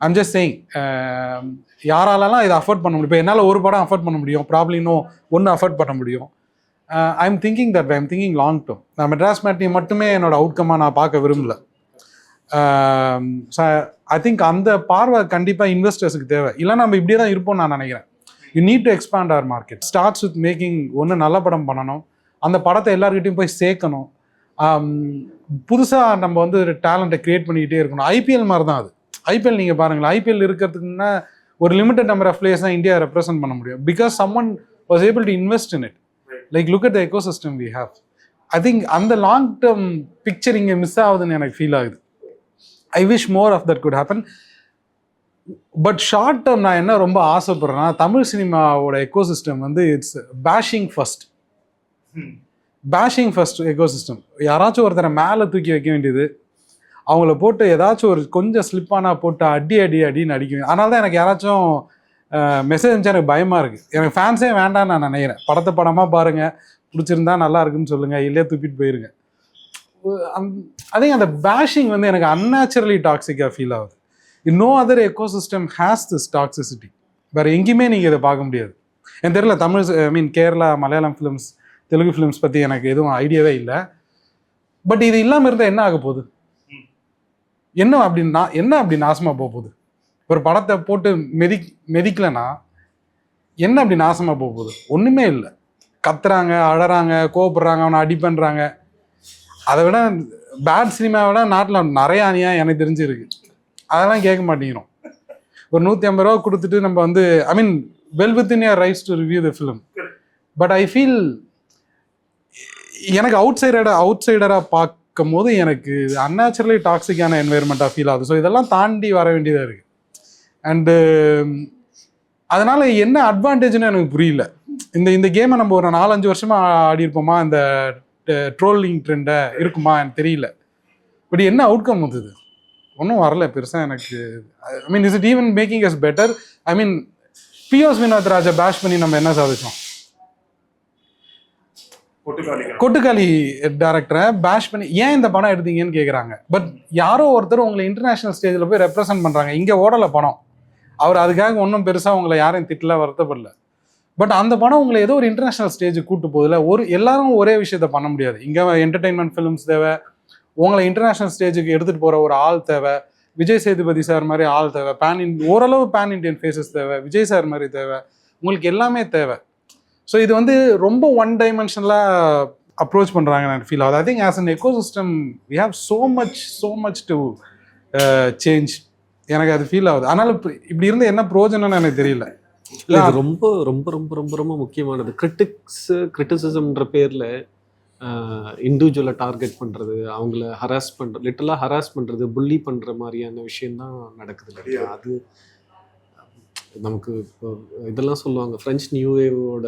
I'm just saying, யாராலலாம் இதை அஃபோர்ட் பண்ண முடியும். இப்போ என்னால் ஒரு படம் அஃபோர்ட் பண்ண முடியும், ப்ராப்ளி இன்னும் ஒன்று அஃபோர்ட் பண்ண முடியும். I'm thinking that I'm thinking long term. நான் மெட்ராஸ் மேட்னி மட்டுமே என்னோட அவுட்கமாக நான் பார்க்க விரும்பல. ஐ திங்க் அந்த பார்வை கண்டிப்பாக இன்வெஸ்டர்ஸுக்கு தேவை. இல்லை நம்ம இப்படியே தான் இருப்போம்னு நான் நினைக்கிறேன். You need to expand our market. Starts with making ஒன்று நல்ல படம் பண்ணணும், அந்த படத்தை எல்லாருக்கிட்டையும் போய் சேர்க்கணும். புதுசாக நம்ம வந்து ஒரு டேலண்ட்டை க்ரியேட் பண்ணிக்கிட்டே இருக்கணும். ஐபிஎல் மாதிரி தான் அது. ஐபிஎல் நீங்கள் பாருங்களேன், ஐபிஎல் இருக்கிறதுக்குன்னா ஒரு லிமிட்டட் நம்பர் ஆஃப் பிளேயர்ஸ் தான் இந்தியா ரெப்ரசென்ட் பண்ண முடியும். Because someone was able to invest in it. Like look at the ecosystem we have. I think அந்த லாங் டேர்ம் பிக்சர் இங்கே மிஸ் ஆகுதுன்னு எனக்கு ஃபீல் ஆகுது. I wish more of that could happen. But short term நான் என்ன ரொம்ப ஆசைப்படுறேன்னா, தமிழ் சினிமாவோட எக்கோசிஸ்டம் வந்து இட்ஸ் பேஷிங் ஃபர்ஸ்ட் எக்கோசிஸ்டம். யாராச்சும் ஒருத்தரை மேலே தூக்கி வைக்க வேண்டியது, அவங்கள போட்டு ஏதாச்சும் ஒரு கொஞ்சம் ஸ்லிப்பானா போட்டு அடின்னு அடிக்க. அதனால தான் எனக்கு யாராச்சும் மெசேஜ் அனுப்பிச்சா எனக்கு பயமாக இருக்குது. எனக்கு ஃபேன்ஸே வேண்டான்னு நான் நினைக்கிறேன். படமாக பாருங்கள், பிடிச்சிருந்தா நல்லா இருக்குன்னு சொல்லுங்கள், இல்லையே தூக்கிட்டு போயிருங்க. அதே அந்த பேஷிங் வந்து எனக்கு அன்நேச்சுரலி டாக்ஸிக்காக ஃபீல் ஆகுது. No other ecosystem has this toxicity. வேறு எங்கேயுமே நீங்கள் இதை பார்க்க முடியாது. எனக்கு தெரியல, Tamil I mean Kerala Malayalam films, Telugu films பற்றி எனக்கு எதுவும் ஐடியாவே இல்லை. பட் இது இல்லாமல் இருந்தால் என்ன ஆக போகுது? என்ன அப்படி நாசமாக போக போகுது? ஒரு படத்தை போட்டு மெதிக்கலைன்னா என்ன அப்படி நாசமாக போக போகுது? ஒன்றுமே இல்லை. கத்துறாங்க, அழறாங்க, கோவப்படுறாங்க, அவனை அடி பண்ணுறாங்க. அதை விட பேட் சினிமாவோட நாட்டில் நிறைய அநியாயம் எனக்கு தெரிஞ்சிருக்கு. அதெல்லாம் கேட்க மாட்டேங்கிறோம். ஒரு 150 ரூபா கொடுத்துட்டு நம்ம வந்து I mean well within your rights to review the film. But I feel எனக்கு அவுட் சைடராக பார்க்கும் போது எனக்கு அன்நேச்சுரலி டாக்ஸிக்கான என்வைரன்மெண்ட்டாக ஃபீல் ஆகுது. ஸோ இதெல்லாம் தாண்டி வர வேண்டியதாக இருக்குது. அண்டு அதனால் என்ன அட்வான்டேஜ்னு எனக்கு புரியல. இந்த கேமை நம்ம ஒரு 4-5 வருஷமாக ஆடி இருப்போமா, இந்த ட்ரோலிங் ட்ரெண்டை இருக்குமா எனக்கு தெரியல. பட் என்ன அவுட்கம் வந்தது? ஒன்றும் வரல பெருசாக எனக்கு. I mean is it even making as better? I mean PS Vinoth Raja bash பண்ணி நம்ம என்ன சாதிச்சோம்? கொட்டுக்காளி டைரக்டரை பேஷ் பண்ணி ஏன் இந்த படம் எடுத்தீங்கன்னு கேட்குறாங்க. பட் யாரோ ஒருத்தர் உங்களை இன்டர்நேஷ்னல் ஸ்டேஜில் போய் ரெப்ரசென்ட் பண்ணுறாங்க. இங்கே ஓடலை படம், அவர் அதுக்காக ஒன்றும் பெருசாக உங்களை யாரையும் திட்டல, வருத்தப்படல. பட் அந்த படம் உங்களை ஏதோ ஒரு இன்டர்நேஷ்னல் ஸ்டேஜுக்கு கூட்டு போதில். எல்லாரும் ஒரே விஷயத்த பண்ண முடியாது. இங்கே என்டர்டெயின்மெண்ட் ஃபிலிம்ஸ் தேவை, உங்களை இன்டர்நேஷ்னல் ஸ்டேஜுக்கு எடுத்துகிட்டு போகிற ஒரு ஆள் தேவை. விஜய் சேதுபதி சார் மாதிரி ஆள் தேவை, ஓரளவு பேன் இண்டியன் ஃபேஸஸ் தேவை, விஜய் சார் மாதிரி தேவை, உங்களுக்கு எல்லாமே தேவை. ஸோ இது வந்து ரொம்ப ஒன் டைமென்ஷனலாக அப்ரோச் பண்ணுறாங்க நான் ஃபீல் ஆகுது. I think as an ecosystem we have so much to change. எனக்கு அது ஃபீல் ஆகுது. அதனால் இப்படி இருந்து என்ன பிரயோஜனம்னு எனக்கு தெரியல. இல்லை, இது ரொம்ப ரொம்ப ரொம்ப ரொம்ப ரொம்ப முக்கியமானது. கிரிட்டிசிசம்ன்ற பேரில் இண்டிவிஜுவலை டார்கெட் பண்ணுறது, அவங்கள லிட்டலாக ஹராஸ் பண்ணுறது, புள்ளி பண்ணுற மாதிரியான விஷயந்தான் நடக்குது இல்லையா? அது நமக்கு இப்போ இதெல்லாம் சொல்லுவாங்க, ஃப்ரெஞ்ச் நியூ வேவோட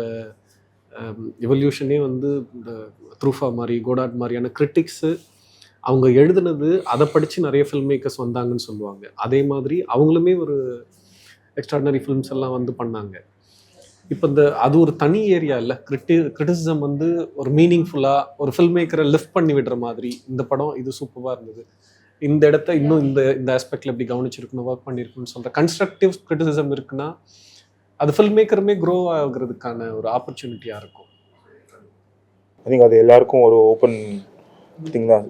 எவல்யூஷனே வந்து இந்த த்ரூஃபா மாதிரி கோடாட் மாதிரியான கிரிட்டிக்ஸு அவங்க எழுதுனது அதை படித்து நிறைய ஃபில்ம் மேக்கர்ஸ் வந்தாங்கன்னு சொல்லுவாங்க. அதே மாதிரி அவங்களுமே ஒரு எக்ஸ்ட்ராடினரி ஃபிலிம்ஸ் எல்லாம் வந்து பண்ணாங்க. இப்போ அது ஒரு தனி ஏரியா இல்லை. கிரிட்டிசிசம் வந்து ஒரு மீனிங்ஃபுல்லாக ஒரு ஃபில்ம் மேக்கரை லிஃப்ட் பண்ணி விடுற மாதிரி இந்த படம் இது சூப்பராக இருந்தது, இந்த இடத்த இன்னும் இந்த ஆஸ்பெக்டில் எப்படி கவனிச்சிருக்கணும், ஒர்க் பண்ணியிருக்கணும்னு சொல்கிற கன்ஸ்ட்ரக்டிவ் கிரிட்டிசிசம் இருக்குன்னா அது ஃபில்ம் மேக்கருமே க்ரோ ஆகுறதுக்கான ஒரு ஆப்பர்ச்சுனிட்டியாக இருக்கும். ஐ திங்க் அது எல்லாருக்கும் ஒரு ஓப்பன் திங் தான்.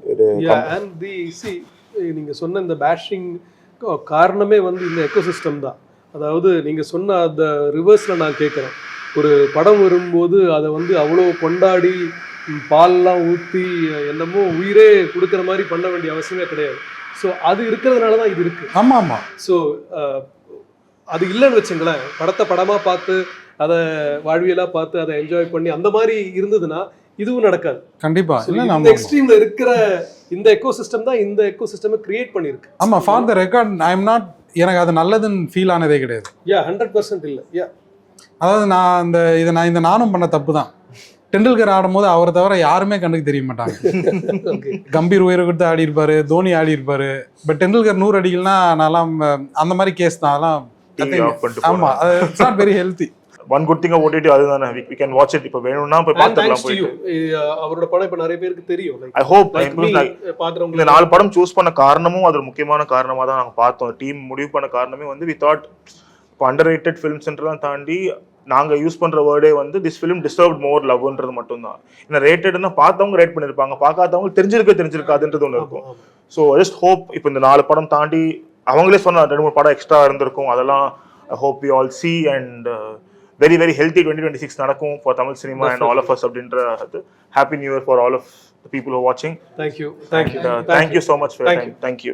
நீங்கள் சொன்ன இந்த பேஷிங் காரணமே வந்து இந்த எக்கோசிஸ்டம் தான். அதாவது நீங்கள் சொன்ன அந்த ரிவர்ஸில் நான் கேட்குறேன், ஒரு படம் வரும்போது அதை வந்து அவ்வளோ கொண்டாடி பால்லாம் ஊற்றி என்னமோ உயிரே கொடுக்குற மாதிரி பண்ண வேண்டிய அவசியமே கிடையாது. ஸோ அது இருக்கிறதுனால தான் இது இருக்குது. ஆமாம் ஆமாம். ஸோ அது இல்லைன்னு வச்சுங்களேன், படத்தை படமாக பார்த்து அதை வாழ்வியலாக பார்த்து அதை என்ஜாய் பண்ணி அந்த மாதிரி இருந்ததுன்னா இதுவும் நடக்காது. கண்டிப்பா. இந்த எக்ஸ்ட்ரீம்ல இருக்கிற இந்த எக்கோசிஸ்டம் தான் இந்த எக்கோசிஸ்டமை கிரியேட் பண்ணிருக்கு. ஆமா, for the record I am not, எனக்கு அது நல்லதுன்னு ஃபீல் ஆனதே கிடையாது. 100% இல்லை. அதாவது நான் நானும் பண்ண தப்பு தான். டெண்டுல்கர் ஆடும்போது அவரை தவிர யாருமே கண்ணுக்கு தெரிய மாட்டாங்க. கம்பீர் உயிரை கொடுத்து ஆடி இருப்பாரு, தோனி ஆடி இருப்பாரு. பட் டெண்டுல்கர் 100 அடிகள்னா நான்லாம் அந்த மாதிரி கேஸ் தான். அதெல்லாம் ஆமா, அது it's not very healthy. One good thing about it அதுதானே, we can watch it. இப்போ வேணும்னா போய் பார்த்துக்கலாம். அவரோட படம் இப்போ நிறைய பேருக்கு தெரியும். ஐ ஹோப் இந்த 4 படம் சூஸ் பண்ண காரணமும் அது ஒரு முக்கியமான காரணமா தான் நாங்கள் பார்த்தோம். டீம் முடிவு பண்ண காரணமே வந்து வி தாட் இப்போ அண்டர் ரேட்டட் ஃபிலிம் சென்டர்லாம் தாண்டி நாங்கள் யூஸ் பண்ணுற வேர்டே வந்து திஸ் ஃபிலிம் டிசர்வ்ட் மோர் லவ்ன்றது மட்டும்தான். ஏன்னா ரேட்டட்னா பார்த்தவங்க ரேட் பண்ணியிருப்பாங்க, பார்க்காதவங்க தெரிஞ்சிருக்காதுன்றது ஒன்று இருக்கும். ஸோ ஜஸ்ட் ஹோப் இப்போ இந்த 4 படம் தாண்டி அவங்களே சொன்ன 2-3 படம் எக்ஸ்ட்ரா இருந்திருக்கும். அதெல்லாம் I hope we all see and very very healthy 2026 நடக்கும் for Tamil cinema and all of us அப்படின்ற happy new year for all of the people who are watching. Thank you so much for your time. Thank you.